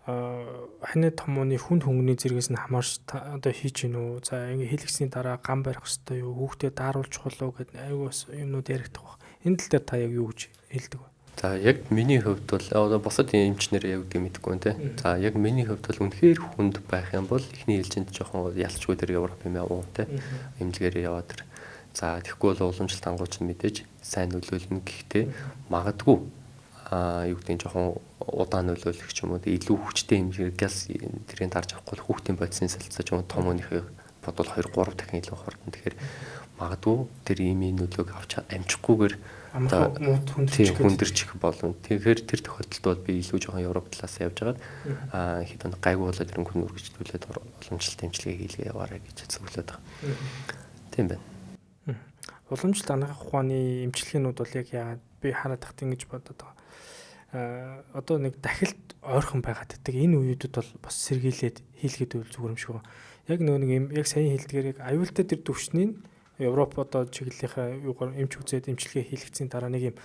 ханиад томооны хүн хөнгөний зэрэгс нь хамаарч одоо хийж гин үү. За ингээ хийлгсний дараа гам барих хэрэгтэй юу? Хүүхдэд дааруулж чухал уу гэдэг аюу бас юмнууд яригдах баг. Энэ тал дээр та яг юу гэж хэлдэг вэ? За яг миний хувьд бол одоо босод эмчнэр яг үгүй мэдэхгүй нэ. За яг миний хувьд бол үнэхээр хүнд байх юм бол эхний ээлжинд жоохон ялчгүй тэр Европ юм яваа те. Эмнэлгээр яваад тэр. За тэгэхгүй бол уламжлалт ангууч нь мэдээж сайн нөлөөлнө гэхдээ магадгүй юу гэдэг нь жоохон удаан нөлөөлөх ч юм уу илүү хүчтэй эмчилгээ газ тэрийг дарж авахгүй хүүхдийн бодисын салцаж юм том өнийхөө бодвол 2-3 дахин илүү хурдан. Тэгэхээр магадгүй тэр имийн нөлөөг авч амжихгүйгээр хүндэрчих болно. Тэгэхээр тэр тохиолдолд бол би илүү жоохон Европ талаас явж байгаад хэд гайгүй болоод ирэнгүүт үргэлжлүүлээд уламжлалт эмчилгээ хийлгээ яваарай гэж зөвлөд байгаа. Тийм байна. Уламжлалт анагаах ухааны эмчилгээнүүд бол яг яагаад би хараад тахт ингэж бодоод байгаа. Одоо нэг дахилт ойрхон байгаад байдаг. Энэ үеүүдэд бол бас сэргийлээд хийлгээд үйл зүгээр юм шиг байна. Яг нөгөө нэг яг сайн хэлдгээр яг аюултай тэр төвчнийг Европ одоо чиглэлийнхаа юугаар эмч үзээд эмчилгээ хийлгэцийн дараа нэг юм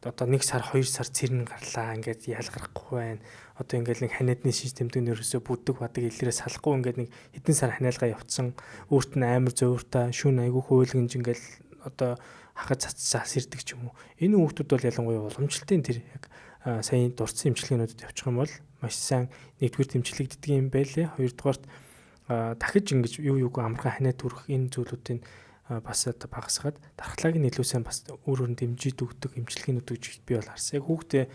одоо 1 сар 2 сар цэрэн гарлаа ингээд ялгарахгүй байна. Одоо ингээд нэг ханиадны системд нэрөөсөө бүдэг бадаг илрээ салахгүй ингээд нэг хэдэн сар ханиалгаа явцсан. Өөрт нь амар зөөртэй шүүн айгүй хөөлгөнж ингээд одоо хахад цацаас ирдэг ч юм уу. Энэ хүүхдүүд бол ялангуяа уламжлалтын тэр яг сайн дурдсан эмчилгээнүүдэд явчих юм бол маш сайн нэгдүгээр эмчилэгддэг юм байлээ. Хоёрдугаарт дахиж ингэж юу юуг амархан ханиад түрэх энэ зүйлүүдийн бас одоо багасгаад дархлааг нь илүү сайн бас өөр өөр дэмжиж өгдөг эмчилгээнүүдийг би бол харсан. Яг хүүхдээ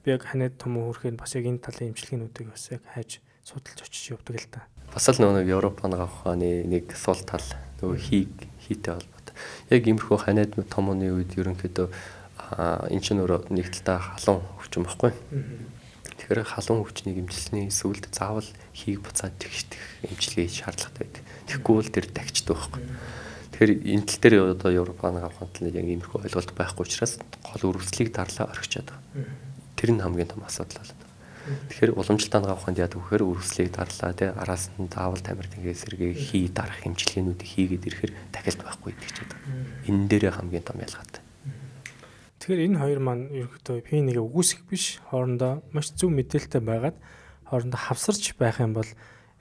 би яг ханиад том өөрхөөр бас яг энэ талын эмчилгээнүүдийг бас яг хайж судалж очиж явдаг л да. Бас л нөгөө Европ банаг ухааны нэг сул тал нөгөө хийтэй холбоотой. Яг иймэрхүү ханиад томооны үед ерөнхийдөө эн чинь өөрөө нэг талдаа халуун өвчин баггүй. Тэгэхээр халуун өвчнийг эмчилсэний сүүлд заавал хийг буцаад тэгшдэх эмчилгээ шаардлагатай байдаг. Тэгэхгүй бол тэр дагчдаг байхгүй. Тэгэхээр энэ тал дээр одоо Европ банаг ухааны талын яг иймэрхүү ойлголт байхгүй учраас гол үргэлжлэлийг дарлаа орхичод байгаа. Тэр нь хамгийн том асуудал байна. Тэгэхээр уламжлалт аваханд яадаг вэхээр үргэлжлэлийг дарлаа тий араас нь заавал тамир тэнгээс сэргээ хий дарах эмчилгээнүүдийг хийгээд ирэхээр дахиад байхгүй гэдэг ч гэдэг. Энэ дээрээ хамгийн том ялгаатай. Тэгэхээр энэ хоёр маань ерөнхийдөө пинийг үгүйсэх биш хоорондоо маш зөв мэдээлэлтэй байгаад хоорондоо хавсарч байх юм бол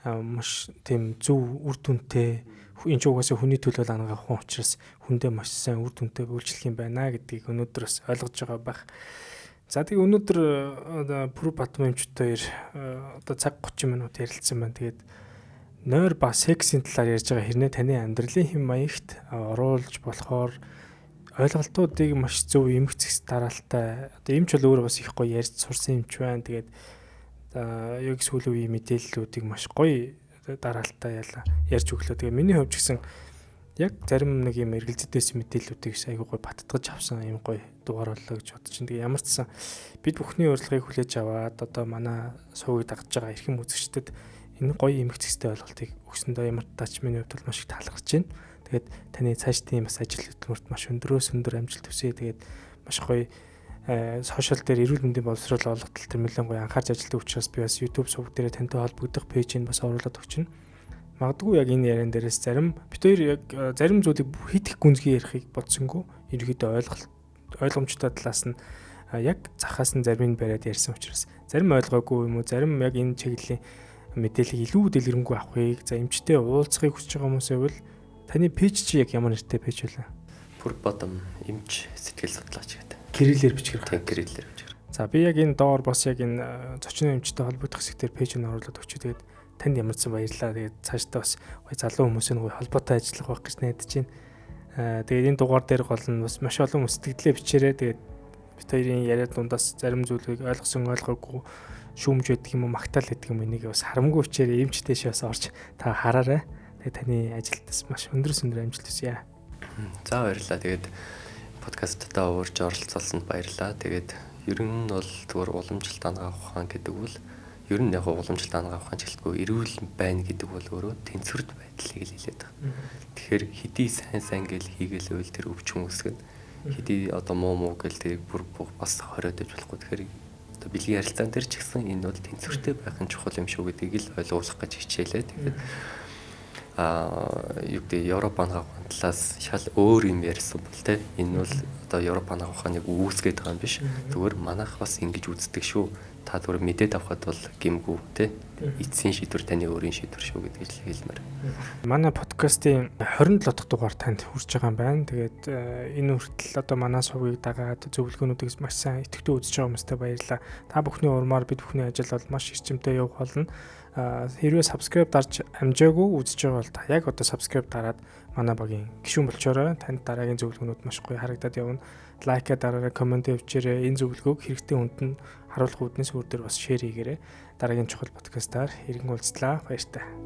маш тийм зөв үр дүнтэй энэ ч угаасаа хүний төлөө ангаа хүн учраас хүндээ маш сайн үр дүнтэй үйлчлэх юм байна гэдгийг өнөөдөр бас ойлгож байгаа байх. За тэгээ өнөөдөр Пүр Батман эмчтэй одоо цаг 30 минут ярилцсан байна. Тэгээд нойр ба сексийн талаар ярьж байгаа хэрнээ таны амьдралын хэм маягт оруулж болохоор ойлголтуудыг маш зөв эмгцэгс дараалтай. Одоо эмч бол өөрөө бас их гоё ярьж сурсан эмч байна. Тэгээд яг сүүлийн үеийн мэдээллүүдийг маш гоё дараалтай ярьж өглөө. Тэгээ миний хувьд ч гэсэн яг зарим нэг юм эргэлзээдээс мэдээллүүдийг айгүй гоё баттгаж авсан юм гоё дугаар боллоо гэж бодож байна. Тэгээ ямар ч сан бид бүхний урилгыг хүлээж аваад одоо манай сувгийг дагж байгаа эрхэм үзэгчдэд энэ гоё эмгцэгстэй ойлголтыг өгсөндөө ямар тач миний хувьд бол маш их таалагдж байна. Тэгээд таны цаашдын бас ажил хөдөлмөрт маш өндрөөс өндөр амжилт хүсье. Тэгээд маш гоё сошиал дээр эрүүл мэндийн боловсрол олгох тал дээр нэлээд гоё анхаарч ажилладаг учраас би бас YouTube сувг дээр тантай холбогдох пэйжийг бас оруулаад өгч байна. Магадгүй яг энэ яриан дээрээс зарим бид хоёр яг зарим зүйлийг хит их гүнзгий ярихыг бодсонгүй ерөөдөө ойлгомжтой талаас нь яг захаас нь зарим нь бариад ярьсан учраас зарим ойлгоогүй юм уу зарим яг энэ чиглэлийн мэдээллийг илүү дэлгэрэнгүй авахыг за эмчтэй уулзахыг хүсэж байгаа хүмүүсээ бол таны пэйж чи яг ямар нэртэй пэйж вэ? Пүр Батман эмч сэтгэл судлаач гэдэг. Кириллээр бичгэр. Тийм кириллээр бичгэр. За би яг энэ доор бас яг энэ зочин эмчтэй холбогдох хэсгээр пэйж нь оруулаад өгч. Тэгээд танд ямар ч баярлалаа. Тэгээд цаашдаа бас гоё залуу хүмүүсийн гоё холбоотой ажиллах байх гэж найдаж байна. Тэгээд энэ дугаар дээр гол нь бас маш олон сэтгэлдээ бичээрэй. Тэгээд бид хоёрын яриад дундаас зарим зүйлийг ойлгосон ойлгоогүй шүүмж байдаг юм уу магтаал гэдэг юм энийг бас харамгүй бичээрэй. Эмчтэй шээс орж та хараарай. Тэгээд таны ажилдас маш өндөр амжилт хүсье. За баярлалаа. Тэгээд подкасттаа уурж оролцуулсанд баярлалаа. Тэгээд ер нь бол зүгээр уламжлалт ангаа ухаан гэдэг бол ер нь яг уламжлалт ангаа ухаан жилтгүй эрүүл байна гэдэг бол өөрөө тэнцвэрт байдлыг хэлээд байгаа. Тэгэхээр хэдий сайн гэл хийгээл тэр өвчин үсгэн хэдий одоо муу гэл тэрийг бүр бас хориод иж болохгүй. Тэгэхээр одоо бэлгийн харилцаан дээр ч гэсэн энэ бол тэнцвэртэй байх нь чухал юм шүү гэдгийг л ойлгуулах гэж хичээлээ. Тэгээд юу гэдэг Европ банаг ухааны талаас шал өөр юм ярьсан бол те энэ бол одоо Европ банаг ухааныг үүсгээд байгаа юм биш. Зүгээр манайх бас ингэж үздэг шүү. Та зүгээр мэдээд авахад бол гимгүү те эцсийн шийдвэр таны өөрийн шийдвэр шүү гэдгийг л хэлмээр. Манай подкастын 27 дахь дугаар танд хүрч байгаа юм байна. Тэгээд энэ хүртэл одоо манай сувгийг дагаад зөвлөгөөнүүдийг маш сайн идэвхтэй үзэж байгаа хүмүүстээ баярлалаа. Та бүхний урмаар бид бүхний ажил бол маш эрчимтэй явах болно. Хэрвээ subscribe дарж амжаагүй үзэж байгаа бол та яг одоо subscribe дараад манай багийн гишүүн болчоорой. Танд дараагийн зөвлөгөөнүүд маш гоё харагдаад явна. Лайка дараарай, комент өвчээрэй. Энэ зөвлөгөөг хэрэгтэй хүнд нь харуулах үүднээс өөр дээр бас шеэр хийгээрэй. Дараагийн чухал подкастаар иргэн уулзлаа. Баярлалаа.